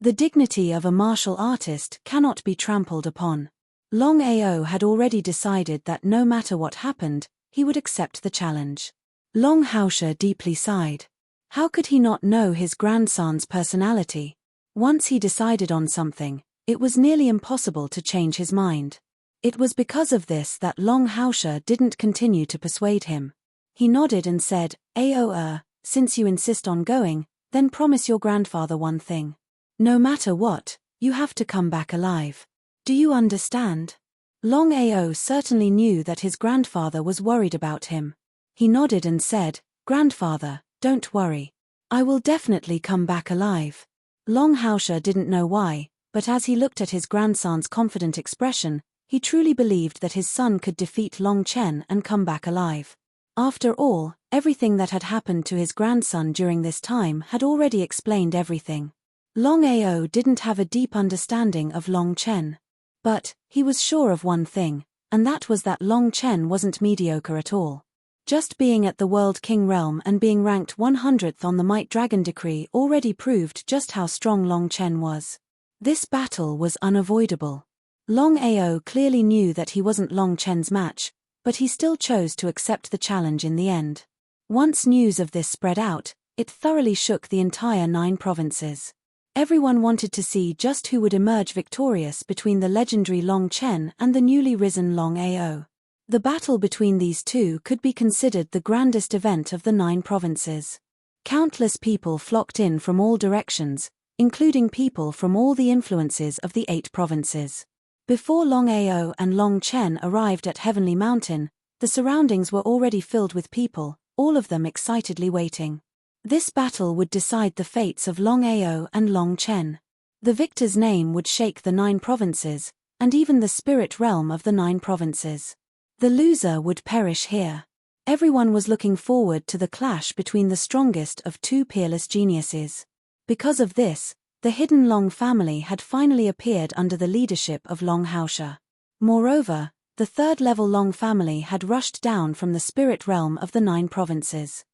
The dignity of a martial artist cannot be trampled upon. Long Ao had already decided that no matter what happened, he would accept the challenge. Long Haoshe deeply sighed. How could he not know his grandson's personality? Once he decided on something, it was nearly impossible to change his mind. It was because of this that Long Haoshe didn't continue to persuade him. He nodded and said, Ao, since you insist on going, then promise your grandfather one thing. No matter what, you have to come back alive. Do you understand? Long Ao certainly knew that his grandfather was worried about him. He nodded and said, Grandfather, don't worry. I will definitely come back alive. Long Haoshe didn't know why, but as he looked at his grandson's confident expression, he truly believed that his son could defeat Long Chen and come back alive. After all, everything that had happened to his grandson during this time had already explained everything. Long Ao didn't have a deep understanding of Long Chen. But he was sure of one thing, and that was that Long Chen wasn't mediocre at all. Just being at the World King realm and being ranked 100th on the Might Dragon decree already proved just how strong Long Chen was. This battle was unavoidable. Longao clearly knew that he wasn't Long Chen's match, but he still chose to accept the challenge in the end. Once news of this spread out, it thoroughly shook the entire 9 provinces. Everyone wanted to see just who would emerge victorious between the legendary Long Chen and the newly risen Longao. The battle between these two could be considered the grandest event of the 9 provinces. Countless people flocked in from all directions, including people from all the influences of the 8 provinces. Before Longao and Long Chen arrived at Heavenly Mountain, the surroundings were already filled with people, all of them excitedly waiting. This battle would decide the fates of Longao and Long Chen. The victor's name would shake the 9 provinces, and even the spirit realm of the 9 provinces. The loser would perish here. Everyone was looking forward to the clash between the strongest of 2 peerless geniuses. Because of this, the hidden Long family had finally appeared under the leadership of Long Haosha. Moreover, the 3rd-level Long family had rushed down from the spirit realm of the 9 provinces.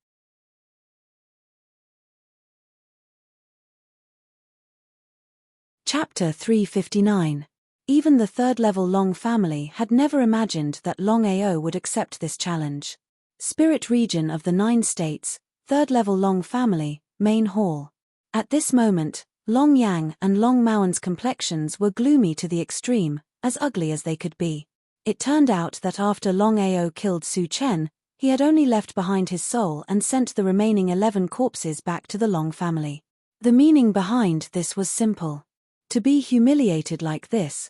Chapter 359. Even the 3rd-level Long family had never imagined that Longao would accept this challenge. Spirit region of the 9 states, 3rd-level Long family, main hall. At this moment, Long Yang and Long Maoan's complexions were gloomy to the extreme, as ugly as they could be. It turned out that after Longao killed Su Chen, he had only left behind his soul and sent the remaining 11 corpses back to the Long family. The meaning behind this was simple. To be humiliated like this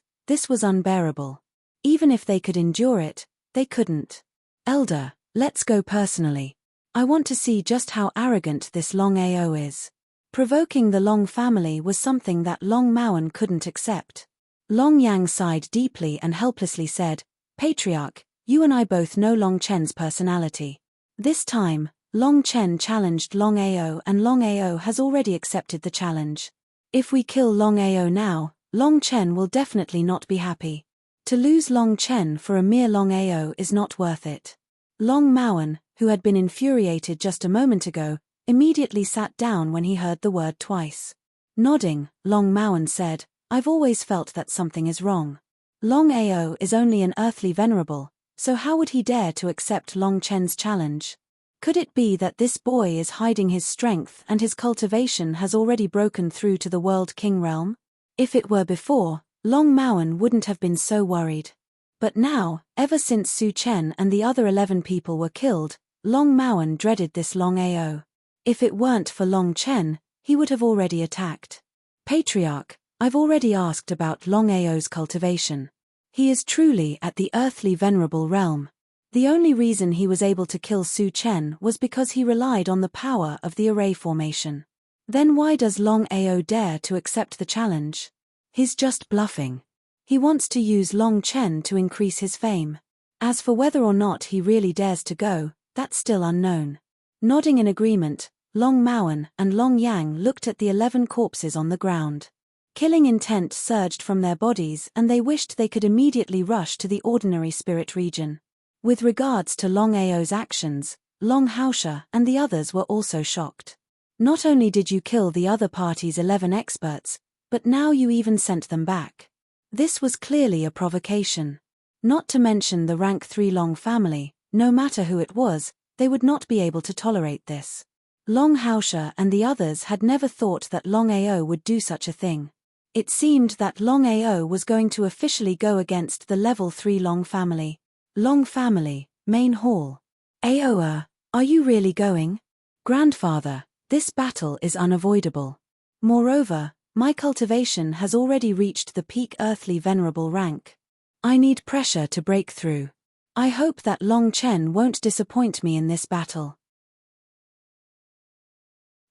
was unbearable. Even if they could endure it, they couldn't. Elder, let's go personally. I want to see just how arrogant this Longao is. Provoking the Long family was something that Long Maoan couldn't accept. Long Yang sighed deeply and helplessly said, Patriarch, you and I both know Long Chen's personality. This time, Long Chen challenged Longao and Longao has already accepted the challenge. If we kill Longao now, Long Chen will definitely not be happy. To lose Long Chen for a mere Longao is not worth it. Long Maoan, who had been infuriated just a moment ago, immediately sat down when he heard the word twice. Nodding, Long Maoan said, I've always felt that something is wrong. Longao is only an earthly venerable, so how would he dare to accept Long Chen's challenge? Could it be that this boy is hiding his strength and his cultivation has already broken through to the World King realm? If it were before, Long Maoan wouldn't have been so worried. But now, ever since Su Chen and the other 11 people were killed, Long Maoan dreaded this Longao. If it weren't for Long Chen, he would have already attacked. Patriarch, I've already asked about Longao's cultivation. He is truly at the earthly venerable realm. The only reason he was able to kill Su Chen was because he relied on the power of the array formation. Then why does Longao dare to accept the challenge? He's just bluffing. He wants to use Long Chen to increase his fame. As for whether or not he really dares to go, that's still unknown. Nodding in agreement, Long Maoan and Long Yang looked at the 11 corpses on the ground. Killing intent surged from their bodies and they wished they could immediately rush to the ordinary spirit region. With regards to Longao's actions, Long Haosha and the others were also shocked. Not only did you kill the other party's 11 experts, but now you even sent them back. This was clearly a provocation. Not to mention the rank 3 Long family, no matter who it was, they would not be able to tolerate this. Long Haosha and the others had never thought that Longao would do such a thing. It seemed that Longao was going to officially go against the level 3 Long family. Long family, main hall. Aoa, are you really going? Grandfather, this battle is unavoidable. Moreover, my cultivation has already reached the peak earthly venerable rank. I need pressure to break through. I hope that Long Chen won't disappoint me in this battle.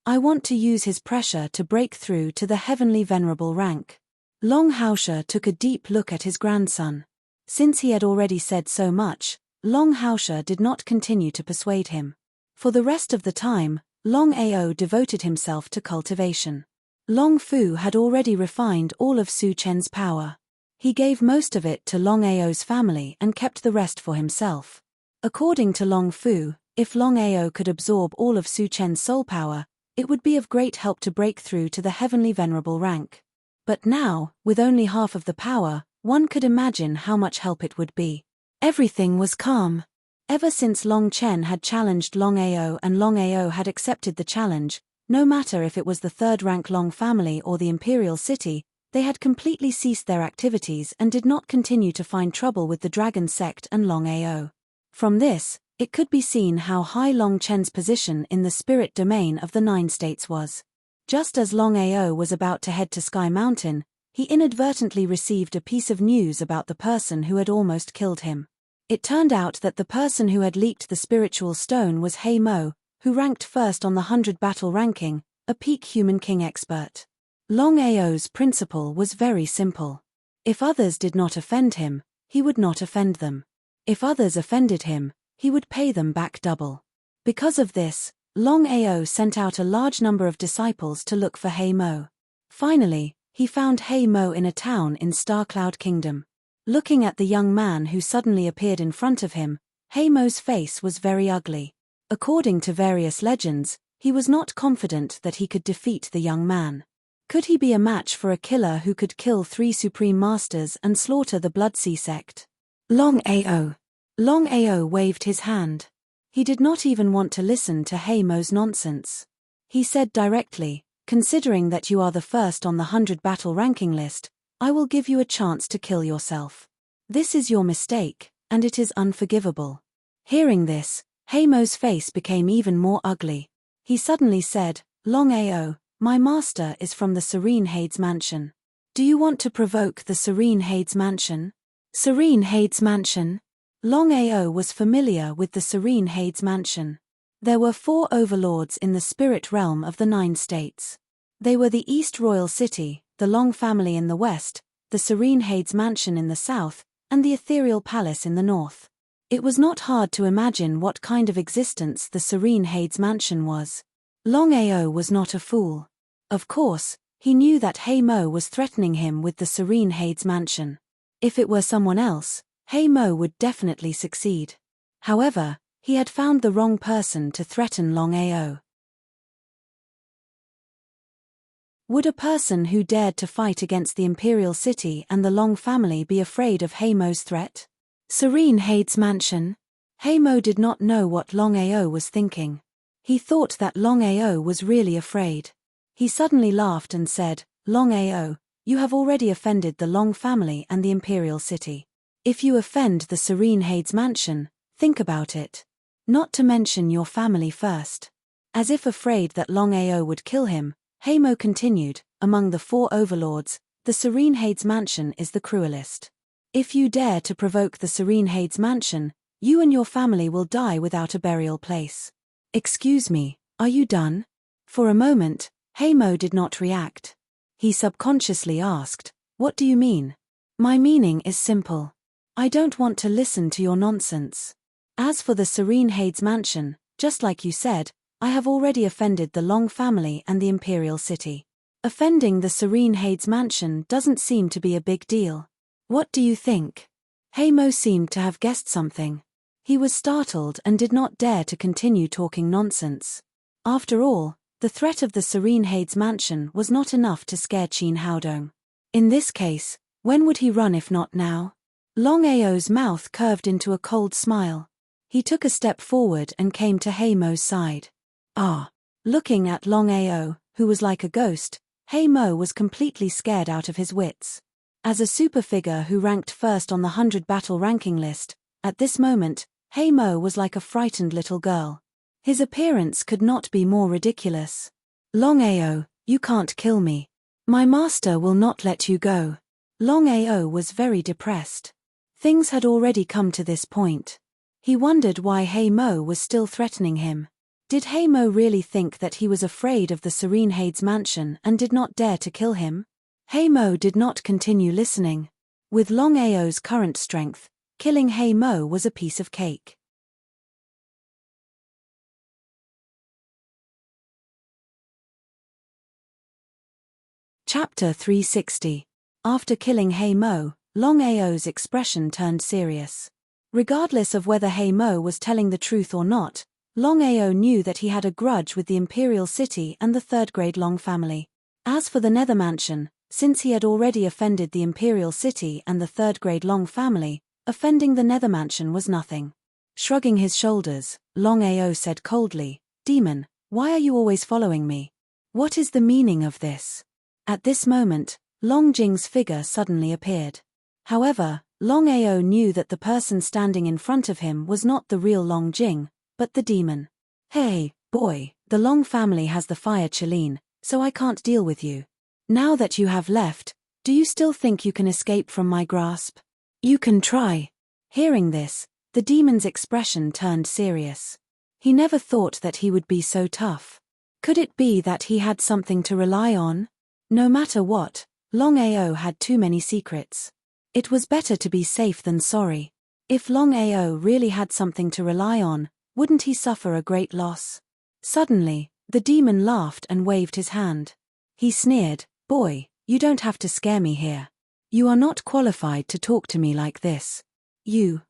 I want to use his pressure to break through to the heavenly venerable rank. Long Haosha took a deep look at his grandson. Since he had already said so much, Long Haosha did not continue to persuade him. For the rest of the time, Longao devoted himself to cultivation. Long Fu had already refined all of Su Chen's power. He gave most of it to Longao's family and kept the rest for himself. According to Long Fu, If Longao could absorb all of Su Chen's soul power, it would be of great help to break through to the heavenly venerable rank. But now, with only half of the power, one could imagine how much help it would be. Everything was calm. Ever since Long Chen had challenged Longao and Longao had accepted the challenge, no matter if it was the third-rank Long family or the imperial city, they had completely ceased their activities and did not continue to find trouble with the dragon sect and Longao. From this, it could be seen how high Long Chen's position in the spirit domain of the 9 states was. Just as Longao was about to head to Sky Mountain, he inadvertently received a piece of news about the person who had almost killed him. It turned out that the person who had leaked the spiritual stone was He Mo, who ranked first on the 100 battle ranking, a peak human king expert. Longao's principle was very simple. If others did not offend him, he would not offend them. If others offended him, he would pay them back double. Because of this, Longao sent out a large number of disciples to look for He Mo. Finally, he found He Mo in a town in Star Cloud Kingdom. Looking at the young man who suddenly appeared in front of him, He Mo's face was very ugly. According to various legends, he was not confident that he could defeat the young man. Could he be a match for a killer who could kill 3 supreme masters and slaughter the Bloodsea sect? Longao waved his hand. He did not even want to listen to He Mo's nonsense. He said directly, "Considering that you are the first on the 100 battle ranking list, I will give you a chance to kill yourself. This is your mistake, and it is unforgivable." Hearing this, He Mo's face became even more ugly. He suddenly said, "Longao, my master is from the Serene Hades Mansion. Do you want to provoke the Serene Hades Mansion?" Serene Hades Mansion? Longao was familiar with the Serene Hades Mansion. There were 4 overlords in the spirit realm of the 9 states. They were the East Royal City, the Long family in the west, the Serene Hades Mansion in the south, and the Ethereal Palace in the north. It was not hard to imagine what kind of existence the Serene Hades Mansion was. Longao was not a fool. Of course, he knew that He Mo was threatening him with the Serene Hades Mansion. If it were someone else, He Mo would definitely succeed. However, he had found the wrong person to threaten Longao. Would a person who dared to fight against the Imperial City and the Long family be afraid of He Mo's threat? Serene Hades Mansion? He Mo did not know what Longao was thinking. He thought that Longao was really afraid. He suddenly laughed and said, "Longao, you have already offended the Long family and the Imperial City. If you offend the Serene Hades Mansion, think about it. Not to mention your family first." As if afraid that Longao would kill him, He Mo continued, "Among the 4 overlords, the Serene Hades Mansion is the cruelest. If you dare to provoke the Serene Hades Mansion, you and your family will die without a burial place." "Excuse me, are you done?" For a moment, He Mo did not react. He subconsciously asked, "What do you mean?" "My meaning is simple. I don't want to listen to your nonsense. As for the Serene Hades Mansion, just like you said, I have already offended the Long family and the Imperial City. Offending the Serene Hades Mansion doesn't seem to be a big deal. What do you think?" He Mo seemed to have guessed something. He was startled and did not dare to continue talking nonsense. After all, the threat of the Serene Hades Mansion was not enough to scare Qin Haodong. In this case, when would he run if not now? Longao's mouth curved into a cold smile. He took a step forward and came to He Mo's side. "Ah." Looking at Longao, who was like a ghost, He Mo was completely scared out of his wits. As a super figure who ranked first on the 100 battle ranking list, at this moment, He Mo was like a frightened little girl. His appearance could not be more ridiculous. "Longao, you can't kill me. My master will not let you go." Longao was very depressed. Things had already come to this point. He wondered why He Mo was still threatening him. Did He Mo really think that he was afraid of the Serene Hades Mansion and did not dare to kill him? He Mo did not continue listening. With Longao's current strength, killing He Mo was a piece of cake. Chapter 360. After killing He Mo, Longao's expression turned serious. Regardless of whether He Mo was telling the truth or not, Longao knew that he had a grudge with the Imperial City and the third-grade Long family. As for the Nether Mansion, since he had already offended the Imperial City and the third-grade Long family, offending the Nether Mansion was nothing. Shrugging his shoulders, Longao said coldly, "Demon, why are you always following me? What is the meaning of this?" At this moment, Long Jing's figure suddenly appeared. However, Longao knew that the person standing in front of him was not the real Long Jing, but the demon. "Hey, boy, the Long family has the fire Chileen, so I can't deal with you. Now that you have left, do you still think you can escape from my grasp? You can try." Hearing this, the demon's expression turned serious. He never thought that he would be so tough. Could it be that he had something to rely on? No matter what, Longao had too many secrets. It was better to be safe than sorry. If Longao really had something to rely on, wouldn't he suffer a great loss? Suddenly, the demon laughed and waved his hand. He sneered, "Boy, you don't have to scare me here. You are not qualified to talk to me like this."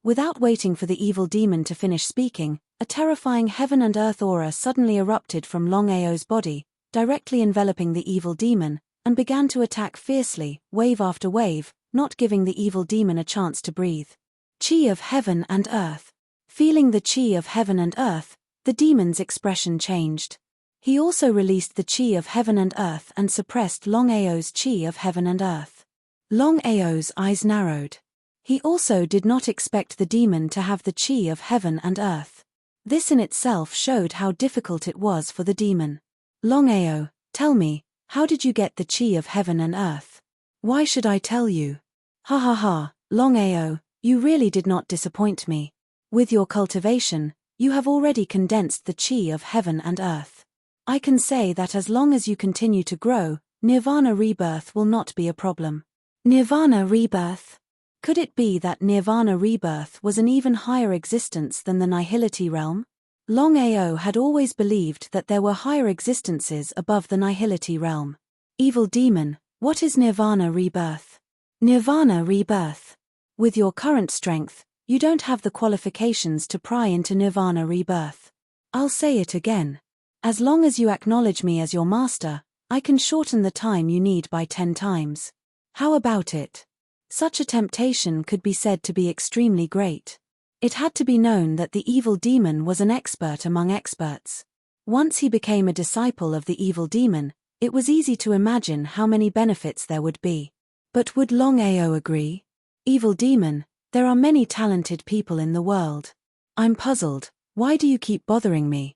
Without waiting for the evil demon to finish speaking, a terrifying heaven and earth aura suddenly erupted from Longao's body, directly enveloping the evil demon, and began to attack fiercely, wave after wave, not giving the evil demon a chance to breathe. Chi of heaven and earth. Feeling the chi of heaven and earth, the demon's expression changed. He also released the chi of heaven and earth and suppressed Longao's chi of heaven and earth. Longao's eyes narrowed. He also did not expect the demon to have the chi of heaven and earth. This in itself showed how difficult it was for the demon. "Longao, tell me, how did you get the chi of heaven and earth?" "Why should I tell you?" "Ha ha ha, Longao, you really did not disappoint me. With your cultivation, you have already condensed the chi of heaven and earth. I can say that as long as you continue to grow, Nirvana rebirth will not be a problem." Nirvana rebirth? Could it be that Nirvana rebirth was an even higher existence than the Nihility realm? Longao had always believed that there were higher existences above the Nihility realm. Evil demon, what is Nirvana rebirth? Nirvana rebirth. With your current strength, you don't have the qualifications to pry into Nirvana rebirth. I'll say it again. As long as you acknowledge me as your master, I can shorten the time you need by 10 times. How about it? Such a temptation could be said to be extremely great. It had to be known that the evil demon was an expert among experts. Once he became a disciple of the evil demon, it was easy to imagine how many benefits there would be. But would Longao agree? Evil demon, there are many talented people in the world. I'm puzzled, why do you keep bothering me?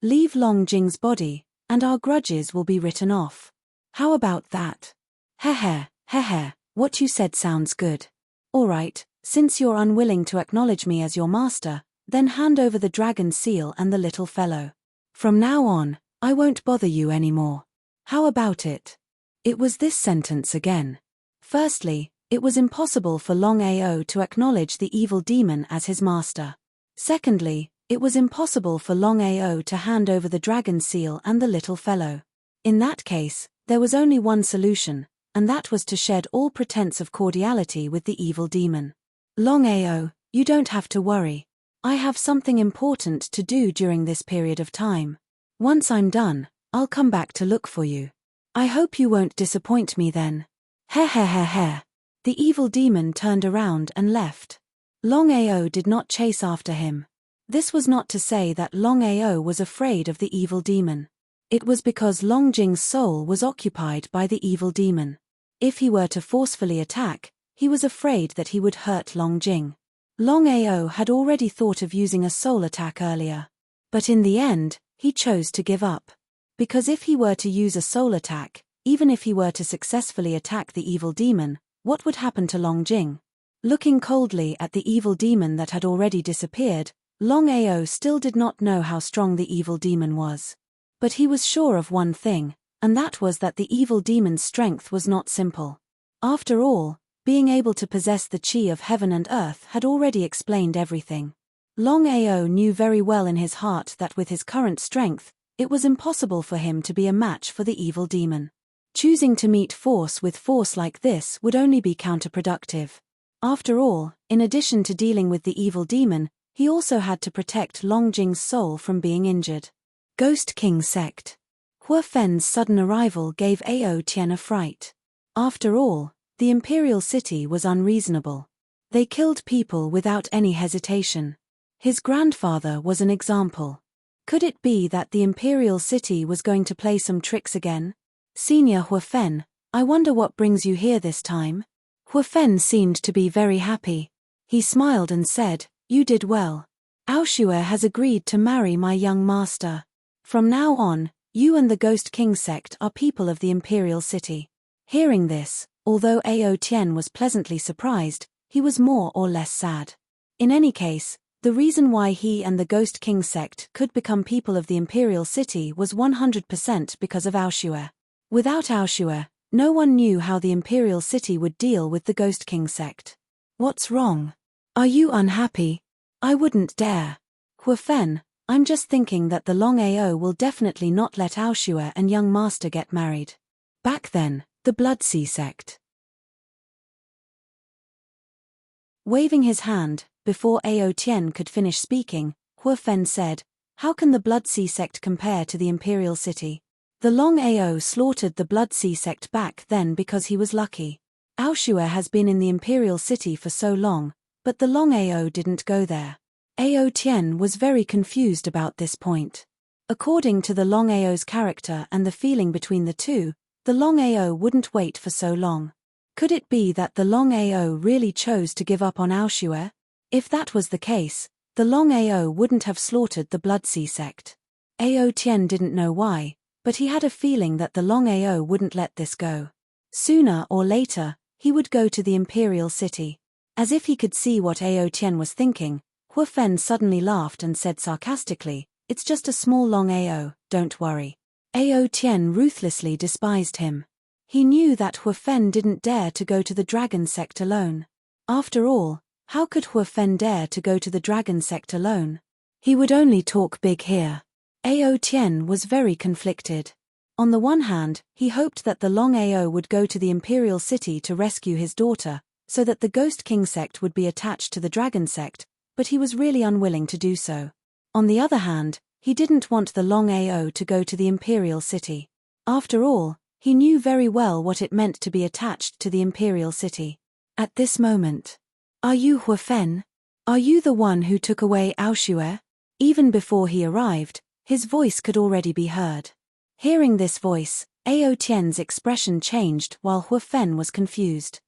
Leave Long Jing's body, and our grudges will be written off. How about that? Heh, what you said sounds good. Alright, since you're unwilling to acknowledge me as your master, then hand over the dragon seal and the little fellow. From now on, I won't bother you anymore. How about it? It was this sentence again. Firstly, it was impossible for Longao to acknowledge the evil demon as his master. Secondly, it was impossible for Longao to hand over the dragon seal and the little fellow. In that case, there was only one solution, and that was to shed all pretense of cordiality with the evil demon. Longao, you don't have to worry. I have something important to do during this period of time. Once I'm done, I'll come back to look for you. I hope you won't disappoint me then. Heh. The evil demon turned around and left. Longao did not chase after him. This was not to say that Longao was afraid of the evil demon. It was because Long Jing's soul was occupied by the evil demon. If he were to forcefully attack, he was afraid that he would hurt Long Jing. Longao had already thought of using a soul attack earlier. But in the end, he chose to give up. Because if he were to use a soul attack, even if he were to successfully attack the evil demon, what would happen to Long Jing? Looking coldly at the evil demon that had already disappeared, Longao still did not know how strong the evil demon was. But he was sure of one thing, and that was that the evil demon's strength was not simple. After all, being able to possess the chi of heaven and earth had already explained everything. Longao knew very well in his heart that with his current strength, it was impossible for him to be a match for the evil demon. Choosing to meet force with force like this would only be counterproductive. After all, in addition to dealing with the evil demon, He also had to protect Long Jing's soul from being injured. Ghost King Sect. Hua Fen's sudden arrival gave Ao Tian a fright. After all, the imperial city was unreasonable. They killed people without any hesitation. His grandfather was an example. Could it be that the imperial city was going to play some tricks again? Senior Hua Fen, I wonder what brings you here this time? Hua Fen seemed to be very happy. He smiled and said, "You did well. Ao Shue has agreed to marry my young master. From now on, you and the Ghost King Sect are people of the imperial city." Hearing this, although Ao Tian was pleasantly surprised, he was more or less sad. In any case, the reason why he and the Ghost King Sect could become people of the imperial city was 100% because of Ao Shue. Without Ao Shue, no one knew how the imperial city would deal with the Ghost King Sect. What's wrong? Are you unhappy? I wouldn't dare. Hua Fen, I'm just thinking that the Longao will definitely not let Ao Shue and young master get married. Back then, the Bloodsea Sect. Waving his hand, before Ao Tian could finish speaking, Hua Fen said, "How can the Bloodsea Sect compare to the imperial city? The Longao slaughtered the Bloodsea Sect back then because he was lucky. Ao Shue has been in the imperial city for so long, but the Longao didn't go there." Ao Tian was very confused about this point. According to the Longao's character and the feeling between the two, the Longao wouldn't wait for so long. Could it be that the Longao really chose to give up on Ao Shue? If that was the case, the Longao wouldn't have slaughtered the Bloodsea Sect. Ao Tian didn't know why, but he had a feeling that the Longao wouldn't let this go. Sooner or later, he would go to the imperial city. As if he could see what Ao Tian was thinking, Hua Fen suddenly laughed and said sarcastically, "It's just a small Longao, don't worry." Ao Tian ruthlessly despised him. He knew that Hua Fen didn't dare to go to the Dragon Sect alone. After all, how could Hua Fen dare to go to the Dragon Sect alone? He would only talk big here. Ao Tian was very conflicted. On the one hand, he hoped that the Longao would go to the imperial city to rescue his daughter, so that the Ghost King Sect would be attached to the Dragon Sect, but he was really unwilling to do so. On the other hand, he didn't want the Longao to go to the imperial city. After all, he knew very well what it meant to be attached to the imperial city. At this moment, "Are you Hua Fen? Are you the one who took away Ao Shue?" Even before he arrived, his voice could already be heard. Hearing this voice, Ao Tian's expression changed while Hua Fen was confused.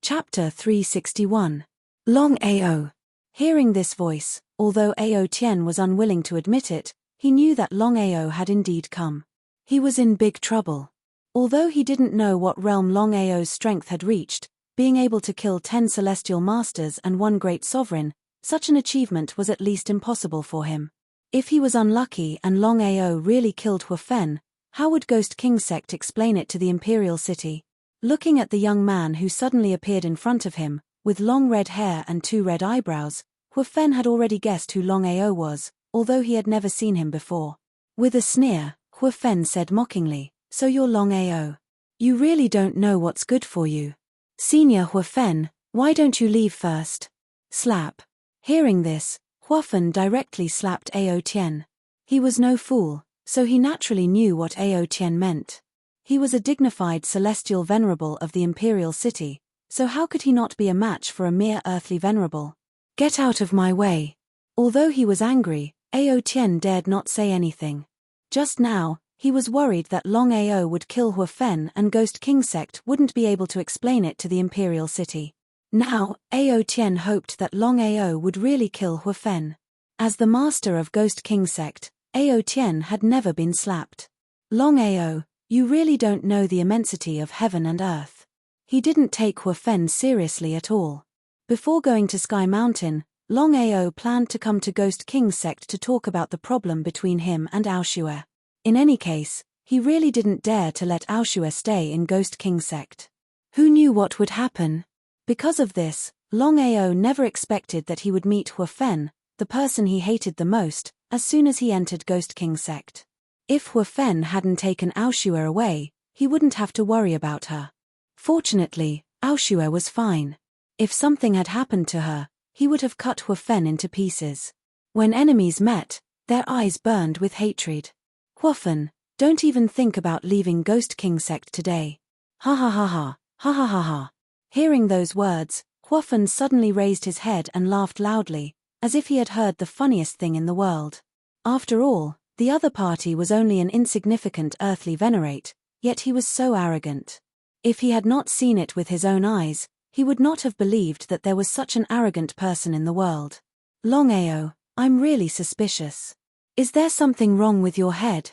Chapter 361. Longao. Hearing this voice, although Ao Tian was unwilling to admit it, he knew that Longao had indeed come. He was in big trouble. Although he didn't know what realm Longao's strength had reached, being able to kill 10 celestial masters and 1 great sovereign, such an achievement was at least impossible for him. If he was unlucky and Longao really killed Hua Fen, how would Ghost King Sect explain it to the imperial city? Looking at the young man who suddenly appeared in front of him, with long red hair and 2 red eyebrows, Hua Fen had already guessed who Longao was, although he had never seen him before. With a sneer, Hua Fen said mockingly, "So you're Longao. You really don't know what's good for you. Senior Hua Fen, why don't you leave first?" Slap. Hearing this, Hua Fen directly slapped Ao Tian. He was no fool, so he naturally knew what Ao Tian meant. He was a dignified celestial venerable of the imperial city, so how could he not be a match for a mere earthly venerable? "Get out of my way." Although he was angry, Ao Tian dared not say anything. Just now, he was worried that Longao would kill Hua Fen and Ghost King Sect wouldn't be able to explain it to the imperial city. Now, Ao Tian hoped that Longao would really kill Hua Fen. As the master of Ghost King Sect, Ao Tian had never been slapped. "Longao, you really don't know the immensity of heaven and earth." He didn't take Hua Fen seriously at all. Before going to Sky Mountain, Longao planned to come to Ghost King Sect to talk about the problem between him and Ao Shue. In any case, he really didn't dare to let Ao Shue stay in Ghost King Sect. Who knew what would happen? Because of this, Longao never expected that he would meet Hua Fen, the person he hated the most, as soon as he entered Ghost King Sect. If Hua Fen hadn't taken Ao Shue away, he wouldn't have to worry about her. Fortunately, Aoshue was fine. If something had happened to her, he would have cut Huofen into pieces. When enemies met, their eyes burned with hatred. Huofen, don't even think about leaving Ghost King sect today. Ha ha ha ha, ha ha ha ha. Hearing those words, Huofen suddenly raised his head and laughed loudly, as if he had heard the funniest thing in the world. After all, the other party was only an insignificant earthly venerate, yet he was so arrogant. If he had not seen it with his own eyes, he would not have believed that there was such an arrogant person in the world. Longao, I'm really suspicious. Is there something wrong with your head?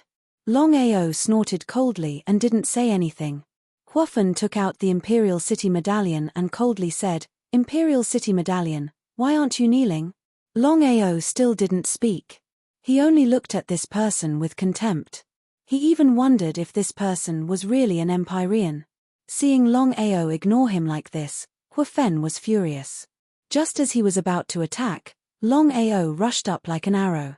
Longao snorted coldly and didn't say anything. Huofen took out the Imperial City Medallion and coldly said, Imperial City Medallion, why aren't you kneeling? Longao still didn't speak. He only looked at this person with contempt. He even wondered if this person was really an Empyrean. Seeing Longao ignore him like this, Huofen was furious. Just as he was about to attack, Longao rushed up like an arrow.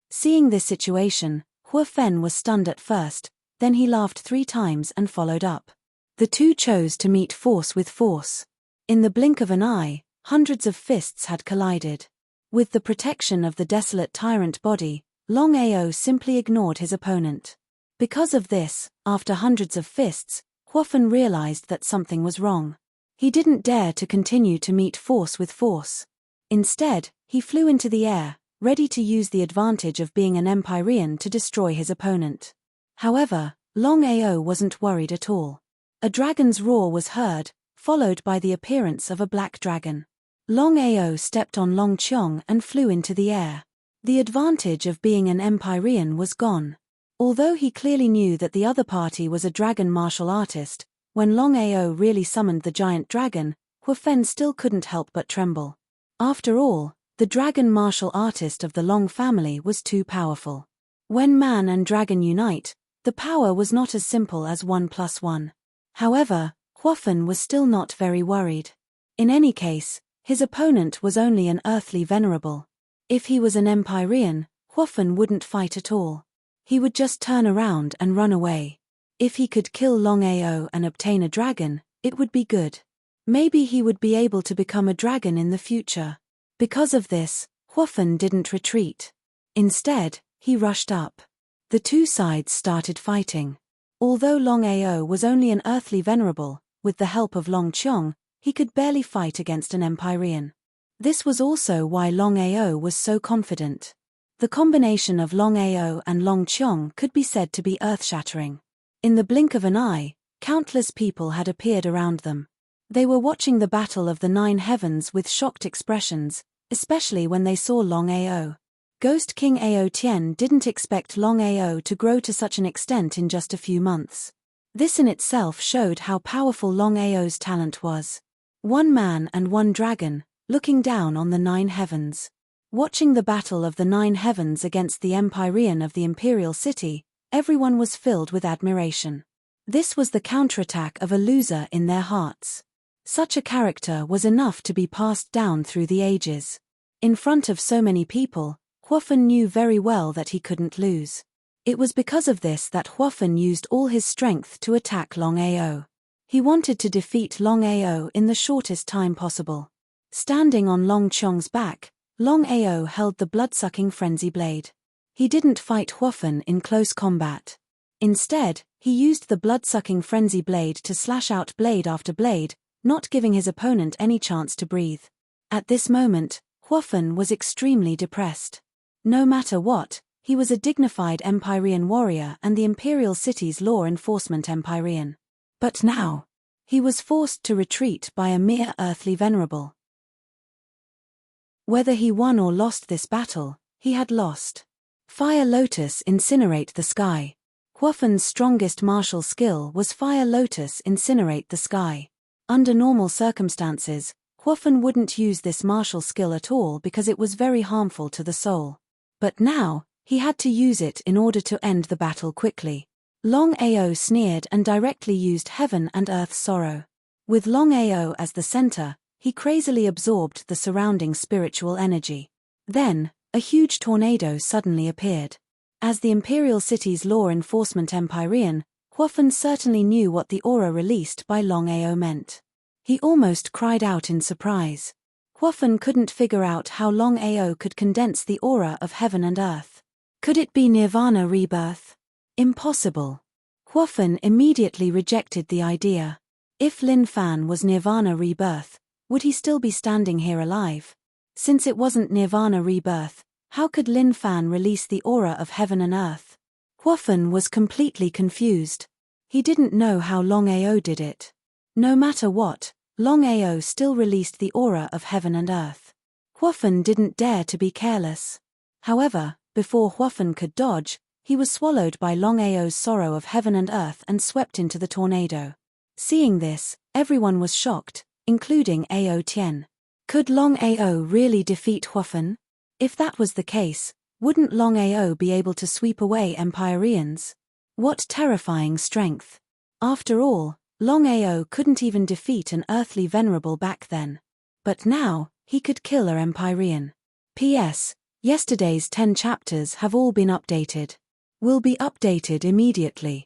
Seeing this situation, Huofen was stunned at first, then he laughed 3 times and followed up. The two chose to meet force with force. In the blink of an eye, hundreds of fists had collided. With the protection of the desolate tyrant body, Longao simply ignored his opponent. Because of this, after hundreds of fists, Huofen realized that something was wrong. He didn't dare to continue to meet force with force. Instead, he flew into the air, ready to use the advantage of being an Empyrean to destroy his opponent. However, Longao wasn't worried at all. A dragon's roar was heard, followed by the appearance of a black dragon. Longao stepped on Longqiong and flew into the air. The advantage of being an Empyrean was gone. Although he clearly knew that the other party was a dragon martial artist, when Longao really summoned the giant dragon, Huofen still couldn't help but tremble. After all, the dragon martial artist of the Long family was too powerful. When man and dragon unite, the power was not as simple as 1 + 1. However, Huofen was still not very worried. In any case, his opponent was only an earthly venerable. If he was an Empyrean, Huofen wouldn't fight at all. He would just turn around and run away. If he could kill Longao and obtain a dragon, it would be good. Maybe he would be able to become a dragon in the future. Because of this, Huofen didn't retreat. Instead, he rushed up. The two sides started fighting. Although Longao was only an earthly venerable, with the help of Longqiong, he could barely fight against an Empyrean. This was also why Longao was so confident. The combination of Longao and Longqiong could be said to be earth-shattering. In the blink of an eye, countless people had appeared around them. They were watching the battle of the 9 heavens with shocked expressions, especially when they saw Longao. Ghost King Ao Tien didn't expect Longao to grow to such an extent in just a few months. This in itself showed how powerful Longao's talent was. 1 man and 1 dragon, looking down on the 9 heavens. Watching the battle of the 9 heavens against the Empyrean of the Imperial City, everyone was filled with admiration. This was the counterattack of a loser in their hearts. Such a character was enough to be passed down through the ages. In front of so many people, Huofen knew very well that he couldn't lose. It was because of this that Huofen used all his strength to attack Longao. He wanted to defeat Longao in the shortest time possible. Standing on Longqiong's back, Longao held the blood-sucking frenzy blade. He didn't fight Huofen in close combat. Instead, he used the blood-sucking frenzy blade to slash out blade after blade, not giving his opponent any chance to breathe. At this moment, Huofen was extremely depressed. No matter what, he was a dignified Empyrean warrior and the Imperial City's law enforcement Empyrean. But now, he was forced to retreat by a mere earthly venerable. Whether he won or lost this battle, he had lost. Fire Lotus Incinerate the Sky. Huofen's strongest martial skill was Fire Lotus Incinerate the Sky. Under normal circumstances, Huofen wouldn't use this martial skill at all because it was very harmful to the soul. But now, he had to use it in order to end the battle quickly. Longao sneered and directly used Heaven and Earth's Sorrow. With Longao as the center, he crazily absorbed the surrounding spiritual energy. Then, a huge tornado suddenly appeared. As the Imperial City's law enforcement Empyrean, Huofen certainly knew what the aura released by Longao meant. He almost cried out in surprise. Huofen couldn't figure out how Longao could condense the aura of heaven and earth. Could it be Nirvana rebirth? Impossible. Huofen immediately rejected the idea. If Lin Fan was Nirvana rebirth, would he still be standing here alive? Since it wasn't Nirvana rebirth, how could Lin Fan release the aura of heaven and earth? Huofen was completely confused. He didn't know how Longao did it. No matter what, Longao still released the aura of heaven and earth. Huofen didn't dare to be careless. However, before Huofen could dodge, he was swallowed by Longao's sorrow of heaven and earth and swept into the tornado. Seeing this, everyone was shocked, including Ao Tian. Could Longao really defeat Huofen? If that was the case, wouldn't Longao be able to sweep away Empyreans? What terrifying strength! After all, Longao couldn't even defeat an earthly venerable back then. But now, he could kill a Empyrean. P.S. Yesterday's 10 chapters have all been updated. Will be updated immediately.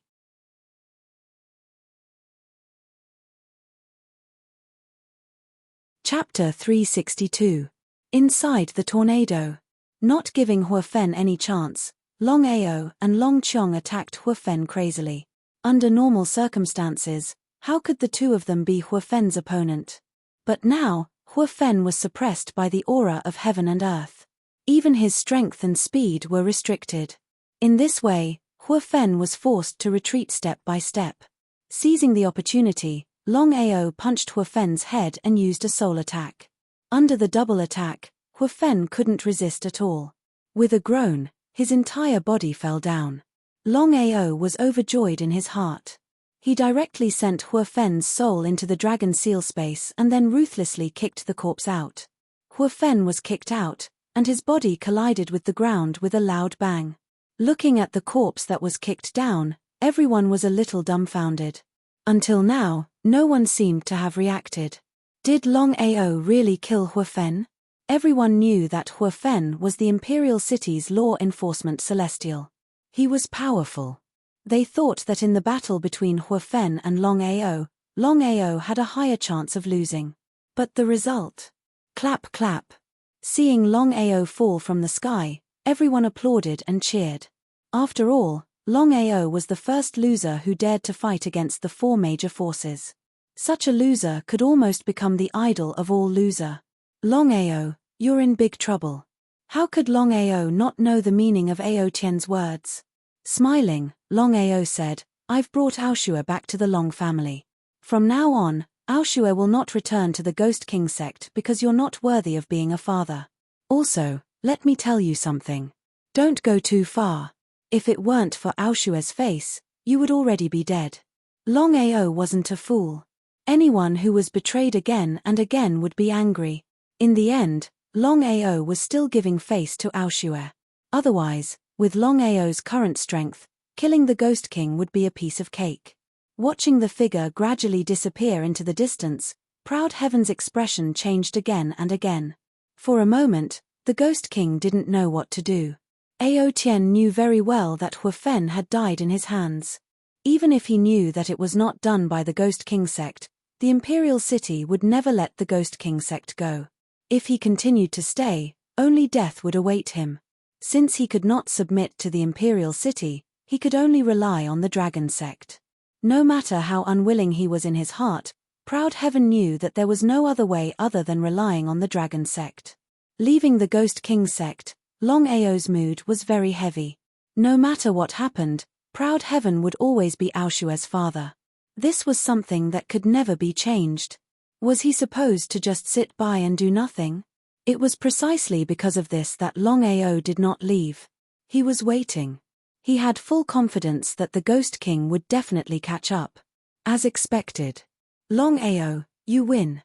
Chapter 362. Inside the tornado. Not giving Huofen any chance, Longao and Long Qiong attacked Huofen crazily. Under normal circumstances, how could the two of them be Huofen's opponent? But now, Huofen was suppressed by the aura of heaven and earth. Even his strength and speed were restricted. In this way, Huofen was forced to retreat step by step. Seizing the opportunity, Longao punched Huofen's head and used a soul attack. Under the double attack, Huofen couldn't resist at all. With a groan, his entire body fell down. Longao was overjoyed in his heart. He directly sent Huofen's soul into the dragon seal space and then ruthlessly kicked the corpse out. Huofen was kicked out, and his body collided with the ground with a loud bang. Looking at the corpse that was kicked down, everyone was a little dumbfounded. Until now, no one seemed to have reacted. Did Longao really kill Huofen? Everyone knew that Huofen was the Imperial City's law enforcement celestial. He was powerful. They thought that in the battle between Huofen and Longao had a higher chance of losing. But the result? Clap clap. Seeing Longao fall from the sky, everyone applauded and cheered. After all, Longao was the first loser who dared to fight against the four major forces. Such a loser could almost become the idol of all loser. Longao, you're in big trouble. How could Longao not know the meaning of Ao Tian's words? Smiling, Longao said, I've brought Aoshue back to the Long family. From now on, Aoshue will not return to the Ghost King sect because you're not worthy of being a father. Also, let me tell you something. Don't go too far. If it weren't for Aoshue's face, you would already be dead. Longao wasn't a fool. Anyone who was betrayed again and again would be angry. In the end, Longao was still giving face to Aoshue. Otherwise, with Longao's current strength, killing the Ghost King would be a piece of cake. Watching the figure gradually disappear into the distance, Proud Heaven's expression changed again and again. For a moment, the Ghost King didn't know what to do. Ao Tian knew very well that Huofen had died in his hands. Even if he knew that it was not done by the Ghost King sect, the Imperial City would never let the Ghost King sect go. If he continued to stay, only death would await him. Since he could not submit to the Imperial City, he could only rely on the Dragon sect. No matter how unwilling he was in his heart, Proud Heaven knew that there was no other way other than relying on the Dragon sect. Leaving the Ghost King sect, Longao's mood was very heavy. No matter what happened, Proud Heaven would always be Aoshue's father. This was something that could never be changed. Was he supposed to just sit by and do nothing? It was precisely because of this that Longao did not leave. He was waiting. He had full confidence that the Ghost King would definitely catch up. As expected. Longao, you win.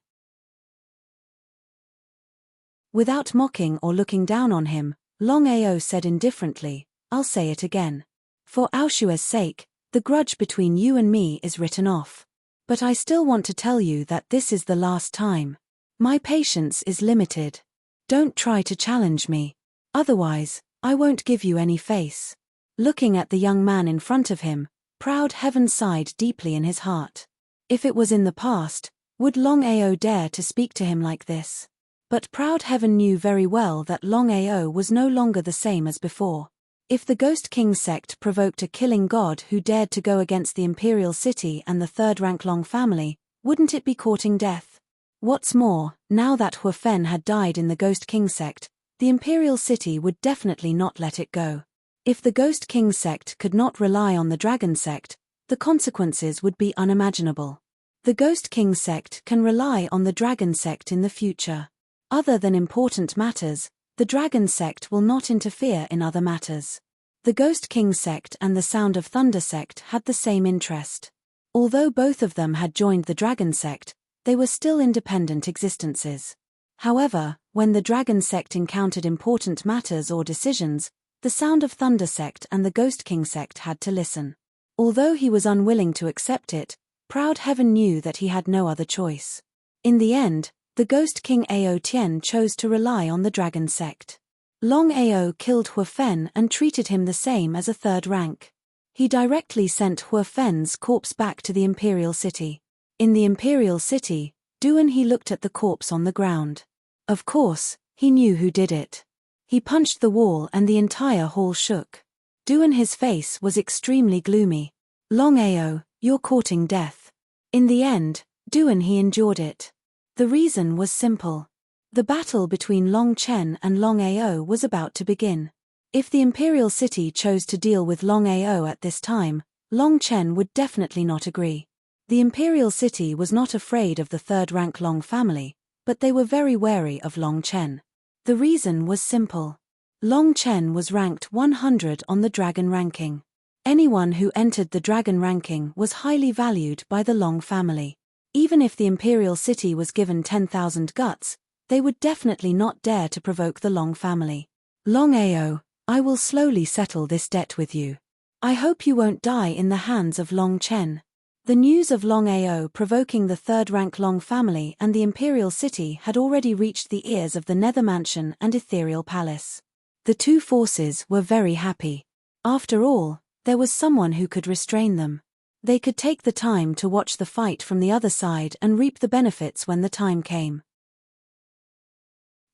Without mocking or looking down on him, Longao said indifferently, I'll say it again. For Aoshue's sake, the grudge between you and me is written off. But I still want to tell you that this is the last time. My patience is limited. Don't try to challenge me. Otherwise, I won't give you any face. Looking at the young man in front of him, Proud Heaven sighed deeply in his heart. If it was in the past, would Longao dare to speak to him like this? But Proud Heaven knew very well that Longao was no longer the same as before. If the Ghost King sect provoked a killing god who dared to go against the Imperial City and the third-rank Long family, wouldn't it be courting death? What's more, now that Hu Fen had died in the Ghost King sect, the Imperial City would definitely not let it go. If the Ghost King sect could not rely on the Dragon sect, the consequences would be unimaginable. The Ghost King sect can rely on the Dragon sect in the future. Other than important matters, the Dragon sect will not interfere in other matters. The Ghost King sect and the Sound of Thunder sect had the same interest. Although both of them had joined the Dragon sect, they were still independent existences. However, when the Dragon sect encountered important matters or decisions, the Sound of Thunder sect and the Ghost King sect had to listen. Although he was unwilling to accept it, Proud Heaven knew that he had no other choice. In the end, the Ghost King Ao Tian chose to rely on the Dragon sect. Long Ao killed Hu Fen and treated him the same as a third rank. He directly sent Hu Fen's corpse back to the Imperial City. In the Imperial City, Duan He looked at the corpse on the ground. Of course, he knew who did it. He punched the wall and the entire hall shook. Duan He's face was extremely gloomy. Long Ao, you're courting death. In the end, Duan He endured it. The reason was simple. The battle between Long Chen and Long Ao was about to begin. If the Imperial City chose to deal with Long Ao at this time, Long Chen would definitely not agree. The Imperial City was not afraid of the third-rank Long family, but they were very wary of Long Chen. The reason was simple. Long Chen was ranked 100 on the Dragon ranking. Anyone who entered the Dragon ranking was highly valued by the Long family. Even if the Imperial City was given 10,000 guts, they would definitely not dare to provoke the Long family. Long Ao, I will slowly settle this debt with you. I hope you won't die in the hands of Long Chen. The news of Long Ao provoking the third-rank Long family and the Imperial City had already reached the ears of the Nether Mansion and Ethereal Palace. The two forces were very happy. After all, there was someone who could restrain them. They could take the time to watch the fight from the other side and reap the benefits when the time came.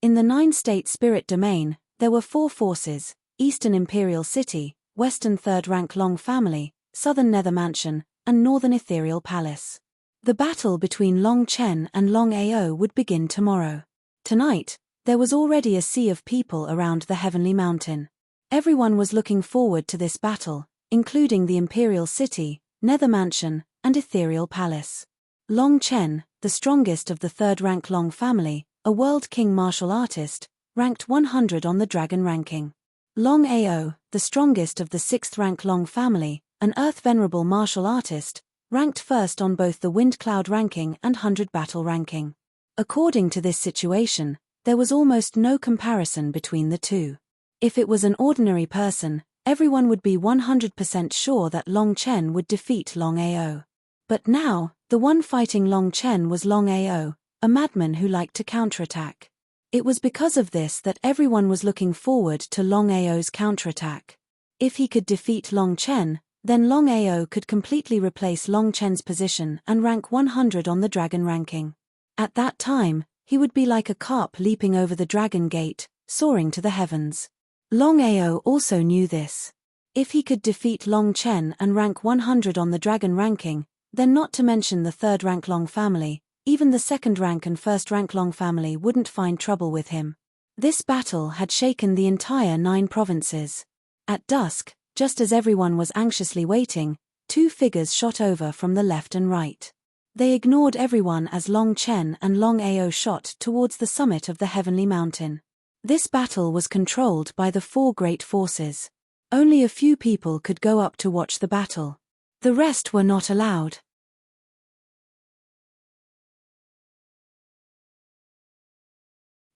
In the 9-state spirit domain, there were 4 forces: Eastern Imperial City, Western third-rank Long family, Southern Nether Mansion, and Northern Ethereal Palace. The battle between Long Chen and Long Ao would begin tomorrow. Tonight, there was already a sea of people around the Heavenly Mountain. Everyone was looking forward to this battle, including the Imperial City, Nether Mansion, and Ethereal Palace. Long Chen, the strongest of the third-rank Long family, a world king martial artist, ranked 100 on the Dragon ranking. Long Ao, the strongest of the 6th-rank Long family, an Earth Venerable martial artist, ranked first on both the Wind Cloud ranking and 100 battle ranking. According to this situation, there was almost no comparison between the two. If it was an ordinary person, everyone would be 100% sure that Long Chen would defeat Long Ao. But now, the one fighting Long Chen was Long Ao, a madman who liked to counterattack. It was because of this that everyone was looking forward to Long Ao's counterattack. If he could defeat Long Chen, then Long Ao could completely replace Long Chen's position and rank 100 on the Dragon ranking. At that time, he would be like a carp leaping over the Dragon Gate, soaring to the heavens. Long Ao also knew this. If he could defeat Long Chen and rank 100 on the Dragon ranking, then not to mention the third-rank Long family, even the second-rank and first-rank Long family wouldn't find trouble with him. This battle had shaken the entire 9 provinces. At dusk, just as everyone was anxiously waiting, 2 figures shot over from the left and right. They ignored everyone as Long Chen and Long Ao shot towards the summit of the Heavenly Mountain. This battle was controlled by the 4 great forces. Only a few people could go up to watch the battle. The rest were not allowed.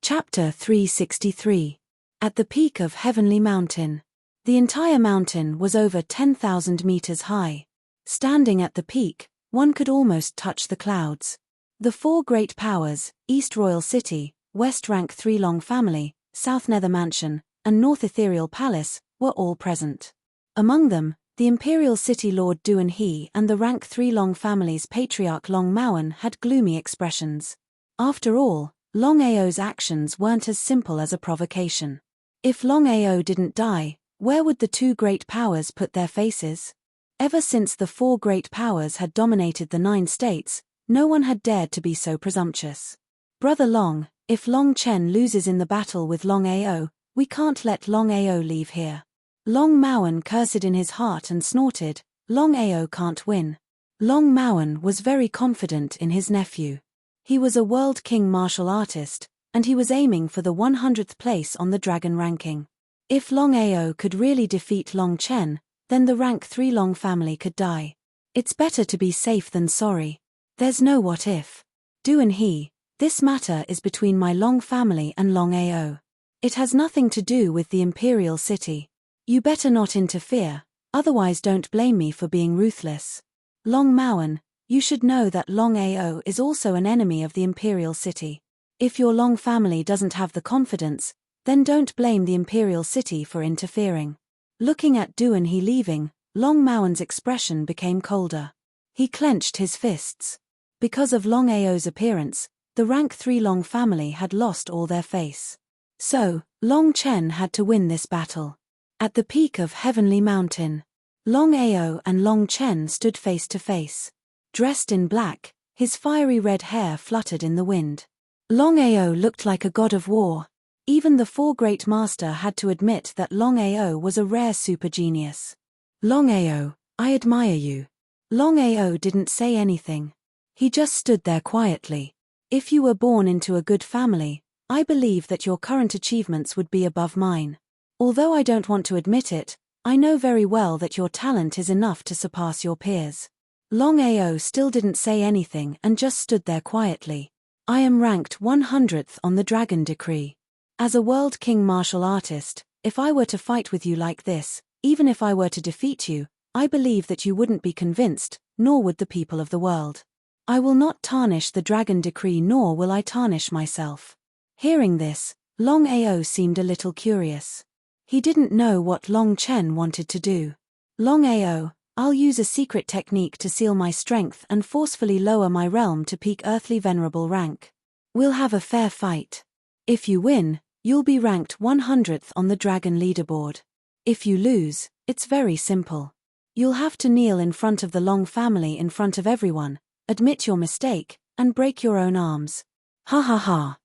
Chapter 363. At the peak of Heavenly Mountain. The entire mountain was over 10,000 meters high. Standing at the peak, one could almost touch the clouds. The 4 great powers, East Royal City, West Rank 3 Long family, South Nether Mansion, and North Ethereal Palace, were all present. Among them, The imperial city lord Duan He and the rank 3 Long family's patriarch Longao had gloomy expressions. After all, Longao's actions weren't as simple as a provocation. If Longao didn't die, where would the 2 great powers put their faces? Ever since the 4 great powers had dominated the 9 states, no one had dared to be so presumptuous. Brother Long, if Long Chen loses in the battle with Longao, we can't let Longao leave here. Long Maoan cursed in his heart and snorted, Longao can't win. Long Maoan was very confident in his nephew. He was a world king martial artist, and he was aiming for the 100th place on the dragon ranking. If Longao could really defeat Long Chen, then the rank 3 Long family could die. It's better to be safe than sorry. There's no what if. Duan He, this matter is between my Long family and Longao. It has nothing to do with the imperial city. You better not interfere, otherwise don't blame me for being ruthless. Long Maoan, you should know that Longao is also an enemy of the imperial city. If your Long family doesn't have the confidence, then don't blame the imperial city for interfering. Looking at Duan He leaving, Long Maoan's expression became colder. He clenched his fists. Because of Longao's appearance, the rank 3 Long family had lost all their face. So, Long Chen had to win this battle. At the peak of Heavenly Mountain, Longao and Long Chen stood face to face. Dressed in black, his fiery red hair fluttered in the wind. Longao looked like a god of war. Even the 4 great master had to admit that Longao was a rare super genius. Longao, I admire you. Longao didn't say anything. He just stood there quietly. If you were born into a good family, I believe that your current achievements would be above mine. Although I don't want to admit it, I know very well that your talent is enough to surpass your peers. Longao still didn't say anything and just stood there quietly. I am ranked 100th on the Dragon Decree. As a World King martial artist, if I were to fight with you like this, even if I were to defeat you, I believe that you wouldn't be convinced, nor would the people of the world. I will not tarnish the Dragon Decree, nor will I tarnish myself. Hearing this, Longao seemed a little curious. He didn't know what Long Chen wanted to do. Longao, I'll use a secret technique to seal my strength and forcefully lower my realm to peak earthly venerable rank. We'll have a fair fight. If you win, you'll be ranked 100th on the dragon leaderboard. If you lose, it's very simple. You'll have to kneel in front of the Long family in front of everyone, admit your mistake, and break your own arms. Ha ha ha.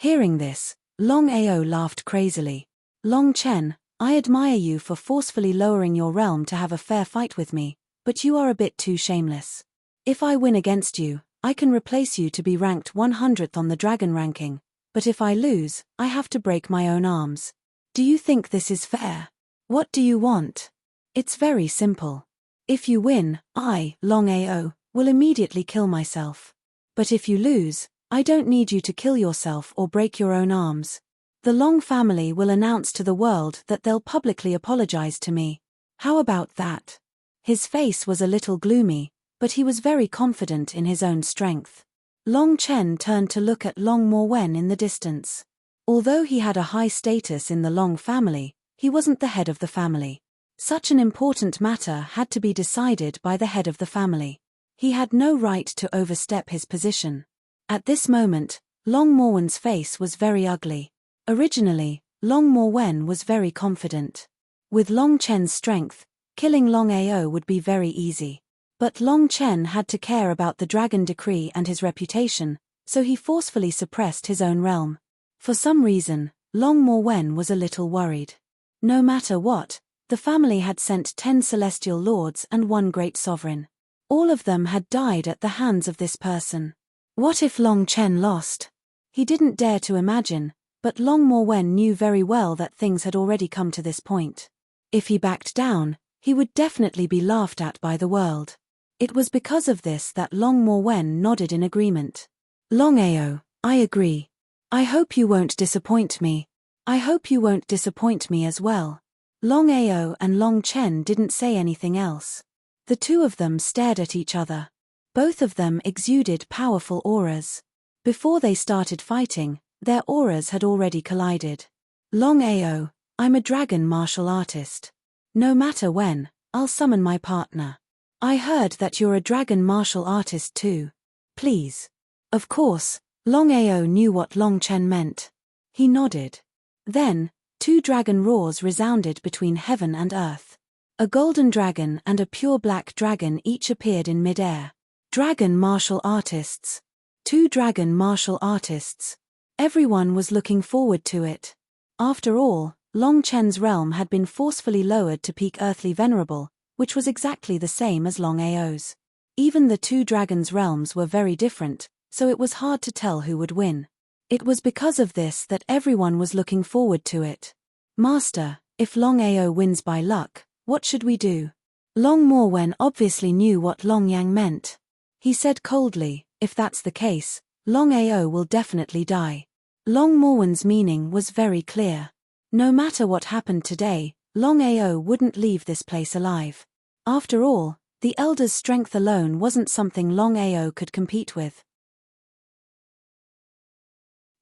Hearing this, Longao laughed crazily. Long Chen, I admire you for forcefully lowering your realm to have a fair fight with me, but you are a bit too shameless. If I win against you, I can replace you to be ranked 100th on the dragon ranking, but if I lose, I have to break my own arms. Do you think this is fair? What do you want? It's very simple. If you win, I, Longao, will immediately kill myself. But if you lose, I don't need you to kill yourself or break your own arms. The Long family will announce to the world that they'll publicly apologize to me. How about that? His face was a little gloomy, but he was very confident in his own strength. Long Chen turned to look at Long Morwen in the distance. Although he had a high status in the Long family, he wasn't the head of the family. Such an important matter had to be decided by the head of the family. He had no right to overstep his position. At this moment, Long Morwen's face was very ugly. Originally, Long Morwen was very confident. With Long Chen's strength, killing Longao would be very easy. But Long Chen had to care about the Dragon Decree and his reputation, so he forcefully suppressed his own realm. For some reason, Long Morwen was a little worried. No matter what, the family had sent 10 celestial lords and 1 great sovereign. All of them had died at the hands of this person. What if Long Chen lost? He didn't dare to imagine, but Long Morwen knew very well that things had already come to this point. If he backed down, he would definitely be laughed at by the world. It was because of this that Long Morwen nodded in agreement. Longao, I agree. I hope you won't disappoint me. I hope you won't disappoint me as well. Longao and Long Chen didn't say anything else. The two of them stared at each other. Both of them exuded powerful auras. Before they started fighting, their auras had already collided. Longao, I'm a dragon martial artist. No matter when, I'll summon my partner. I heard that you're a dragon martial artist too. Please. Of course, Longao knew what Long Chen meant. He nodded. Then, two dragon roars resounded between heaven and earth. A golden dragon and a pure black dragon each appeared in midair. Dragon martial artists. Two dragon martial artists. Everyone was looking forward to it. After all, Long Chen's realm had been forcefully lowered to peak earthly venerable, which was exactly the same as Longao's. Even the two dragons' realms were very different, so it was hard to tell who would win. It was because of this that everyone was looking forward to it. Master, if Longao wins by luck, what should we do? Long Morwen obviously knew what Long Yang meant. He said coldly, if that's the case, Longao will definitely die. Long Morwen's meaning was very clear. No matter what happened today, Longao wouldn't leave this place alive. After all, the Elder's strength alone wasn't something Longao could compete with.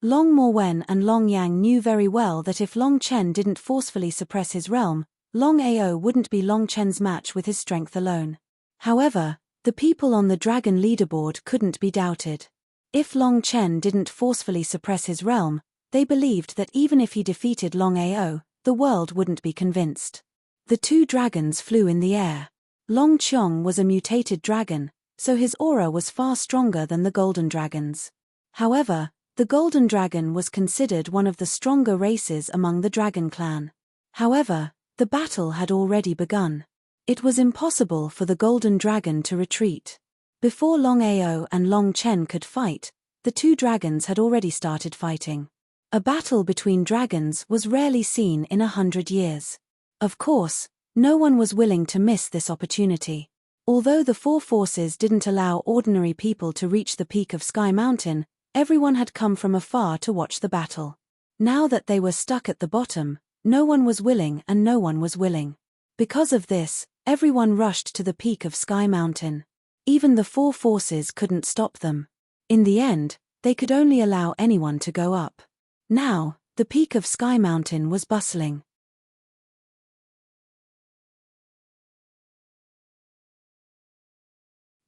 Long Morwen and Long Yang knew very well that if Long Chen didn't forcefully suppress his realm, Longao wouldn't be Long Chen's match with his strength alone. However, the people on the dragon leaderboard couldn't be doubted. If Long Chen didn't forcefully suppress his realm, they believed that even if he defeated Longao, the world wouldn't be convinced. The two dragons flew in the air. Long Qiong was a mutated dragon, so his aura was far stronger than the golden dragon's. However, the golden dragon was considered one of the stronger races among the dragon clan. However, the battle had already begun. It was impossible for the golden dragon to retreat. Before Longao and Long Chen could fight, the two dragons had already started fighting. A battle between dragons was rarely seen in 100 years. Of course, no one was willing to miss this opportunity. Although the four forces didn't allow ordinary people to reach the peak of Sky Mountain, everyone had come from afar to watch the battle. Now that they were stuck at the bottom, no one was willing and no one was willing. Because of this, everyone rushed to the peak of Sky Mountain. Even the four forces couldn't stop them. In the end, they could only allow anyone to go up. Now, the peak of Sky Mountain was bustling.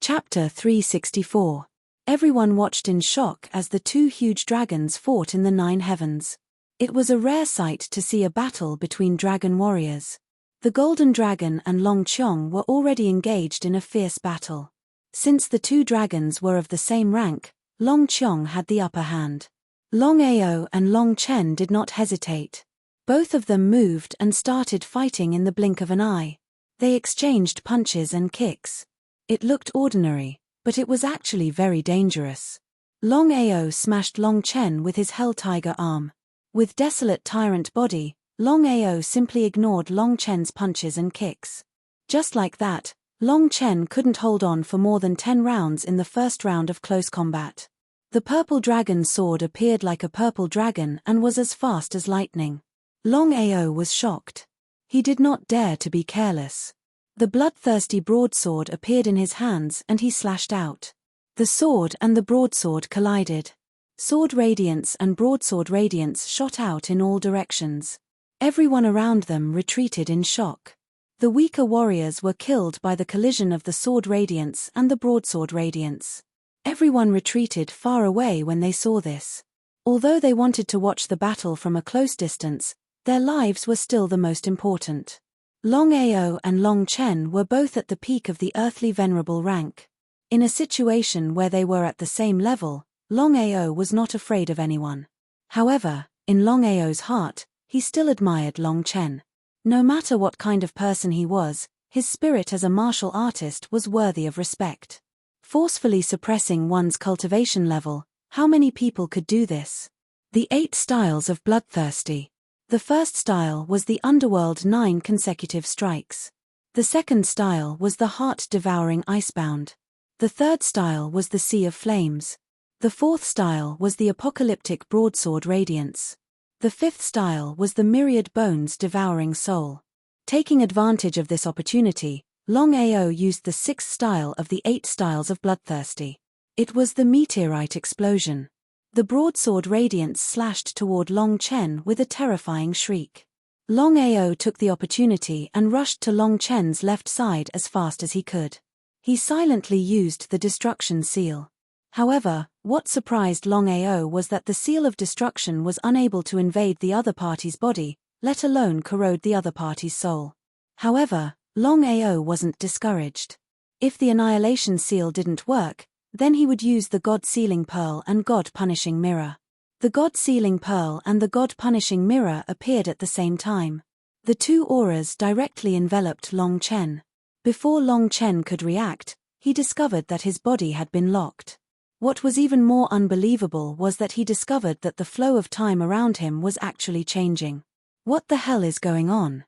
Chapter 364. Everyone watched in shock as the two huge dragons fought in the 9 heavens. It was a rare sight to see a battle between dragon warriors. The Golden Dragon and Long Qiong were already engaged in a fierce battle. Since the two dragons were of the same rank, Long Qiong had the upper hand. Longao and Long Chen did not hesitate. Both of them moved and started fighting in the blink of an eye. They exchanged punches and kicks. It looked ordinary, but it was actually very dangerous. Longao smashed Long Chen with his Hell Tiger arm. With desolate tyrant body, Longao simply ignored Long Chen's punches and kicks. Just like that, Long Chen couldn't hold on for more than 10 rounds in the first round of close combat. The purple dragon's sword appeared like a purple dragon and was as fast as lightning. Longao was shocked. He did not dare to be careless. The bloodthirsty broadsword appeared in his hands and he slashed out. The sword and the broadsword collided. Sword radiance and broadsword radiance shot out in all directions. Everyone around them retreated in shock. The weaker warriors were killed by the collision of the sword radiance and the broadsword radiance. Everyone retreated far away when they saw this. Although they wanted to watch the battle from a close distance, their lives were still the most important. Longao and Long Chen were both at the peak of the earthly venerable rank. In a situation where they were at the same level, Longao was not afraid of anyone. However, in Longao's heart, he still admired Long Chen. No matter what kind of person he was, his spirit as a martial artist was worthy of respect. Forcefully suppressing one's cultivation level, how many people could do this? The 8 styles of bloodthirsty. The first style was the underworld 9 consecutive strikes. The second style was the heart-devouring icebound. The third style was the sea of flames. The fourth style was the apocalyptic broadsword radiance. The fifth style was the myriad bones devouring soul. Taking advantage of this opportunity, Longao used the 6th style of the 8 styles of bloodthirsty. It was the meteorite explosion. The broadsword radiance slashed toward Long Chen with a terrifying shriek. Longao took the opportunity and rushed to Long Chen's left side as fast as he could. He silently used the destruction seal. However, what surprised Longao was that the seal of destruction was unable to invade the other party's body, let alone corrode the other party's soul. However, Longao wasn't discouraged. If the annihilation seal didn't work, then he would use the God-sealing pearl and God-punishing mirror. The God-sealing pearl and the God-punishing mirror appeared at the same time. The two auras directly enveloped Long Chen. Before Long Chen could react, he discovered that his body had been locked. What was even more unbelievable was that he discovered that the flow of time around him was actually changing. What the hell is going on?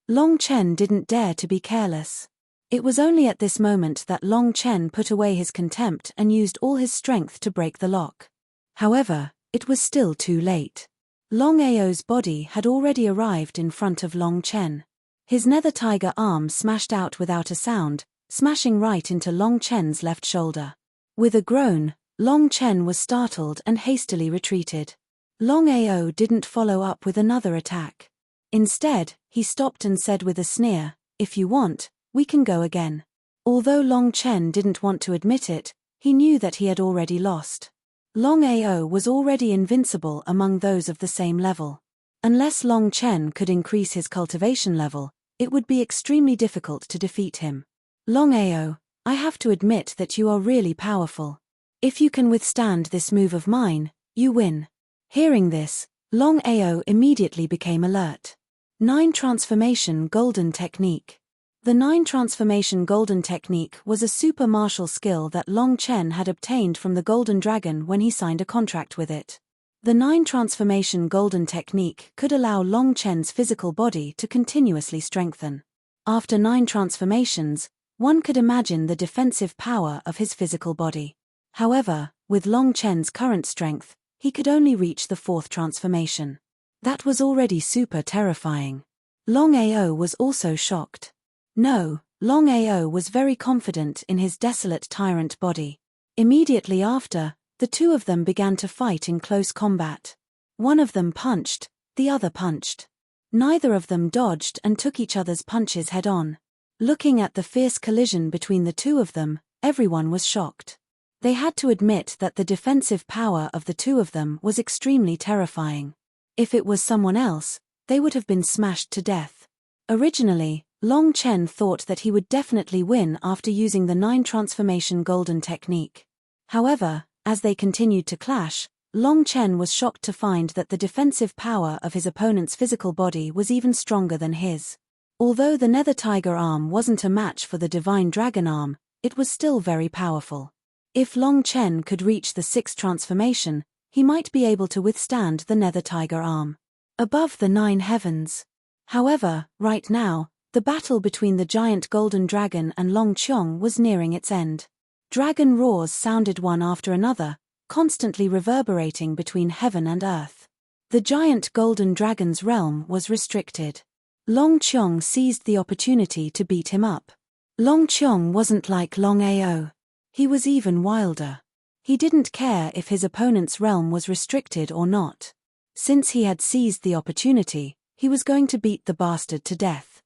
Long Chen didn't dare to be careless. It was only at this moment that Long Chen put away his contempt and used all his strength to break the lock. However, it was still too late. Longao's body had already arrived in front of Long Chen. His nether tiger arm smashed out without a sound, smashing right into Long Chen's left shoulder. With a groan, Long Chen was startled and hastily retreated. Longao didn't follow up with another attack. Instead, he stopped and said with a sneer, "If you want, we can go again." Although Long Chen didn't want to admit it, he knew that he had already lost. Longao was already invincible among those of the same level. Unless Long Chen could increase his cultivation level, it would be extremely difficult to defeat him. "Longao, I have to admit that you are really powerful. If you can withstand this move of mine, you win." Hearing this, Longao immediately became alert. 9 Transformation Golden Technique. The 9 Transformation Golden Technique was a super martial skill that Long Chen had obtained from the Golden Dragon when he signed a contract with it. The 9 Transformation Golden Technique could allow Long Chen's physical body to continuously strengthen. After 9 transformations, one could imagine the defensive power of his physical body. However, with Long Chen's current strength, he could only reach the 4th transformation. That was already super terrifying. Longao was also shocked. No, Longao was very confident in his desolate tyrant body. Immediately after, the two of them began to fight in close combat. One of them punched, the other punched. Neither of them dodged and took each other's punches head-on. Looking at the fierce collision between the two of them, everyone was shocked. They had to admit that the defensive power of the two of them was extremely terrifying. If it was someone else, they would have been smashed to death. Originally, Long Chen thought that he would definitely win after using the 9 Transformation Golden Technique. However, as they continued to clash, Long Chen was shocked to find that the defensive power of his opponent's physical body was even stronger than his. Although the Nether Tiger arm wasn't a match for the Divine Dragon arm, it was still very powerful. If Long Chen could reach the 6th transformation, he might be able to withstand the Nether Tiger arm. Above the 9 heavens. However, right now, the battle between the giant golden dragon and Long Qiong was nearing its end. Dragon roars sounded one after another, constantly reverberating between heaven and earth. The giant golden dragon's realm was restricted. Long Qiong seized the opportunity to beat him up. Long Qiong wasn't like Longao. He was even wilder. He didn't care if his opponent's realm was restricted or not. Since he had seized the opportunity, he was going to beat the bastard to death.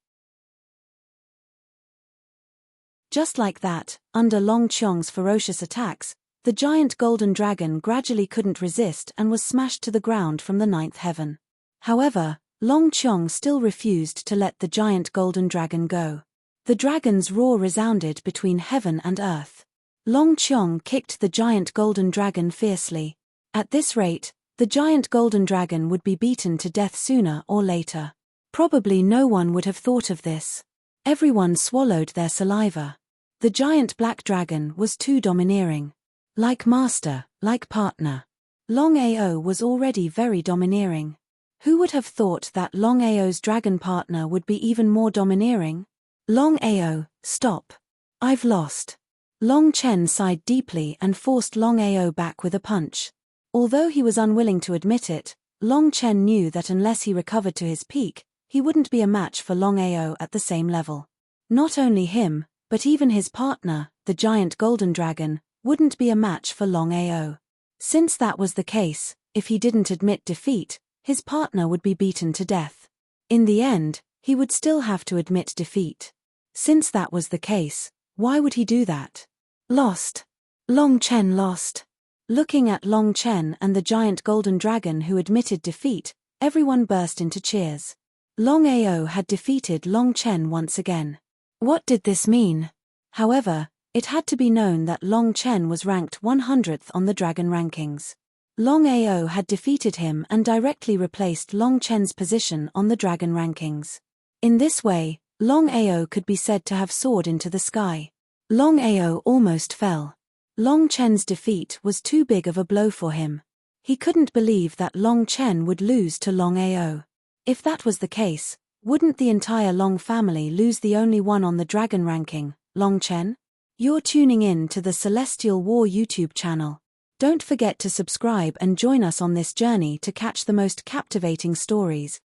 Just like that, under Long Qiong's ferocious attacks, the giant golden dragon gradually couldn't resist and was smashed to the ground from the 9th heaven. However, Long Qiong still refused to let the giant golden dragon go. The dragon's roar resounded between heaven and earth. Long Qiong kicked the giant golden dragon fiercely. At this rate, the giant golden dragon would be beaten to death sooner or later. Probably no one would have thought of this. Everyone swallowed their saliva. The giant black dragon was too domineering. Like master, like partner. Longao was already very domineering. Who would have thought that Longao's dragon partner would be even more domineering? Longao, stop. I've lost. Long Chen sighed deeply and forced Longao back with a punch. Although he was unwilling to admit it, Long Chen knew that unless he recovered to his peak, he wouldn't be a match for Longao at the same level. Not only him, but even his partner, the giant golden dragon, wouldn't be a match for Longao. Since that was the case, if he didn't admit defeat, his partner would be beaten to death. In the end, he would still have to admit defeat. Since that was the case, why would he do that? Lost. Long Chen lost. Looking at Long Chen and the giant golden dragon who admitted defeat, everyone burst into cheers. Longao had defeated Long Chen once again. What did this mean? However, it had to be known that Long Chen was ranked 100th on the dragon rankings. Longao had defeated him and directly replaced Long Chen's position on the dragon rankings. In this way, Longao could be said to have soared into the sky. Longao almost fell. Long Chen's defeat was too big of a blow for him. He couldn't believe that Long Chen would lose to Longao. If that was the case, wouldn't the entire Long family lose the only one on the dragon ranking, Long Chen? You're tuning in to the Celestial War YouTube channel. Don't forget to subscribe and join us on this journey to catch the most captivating stories.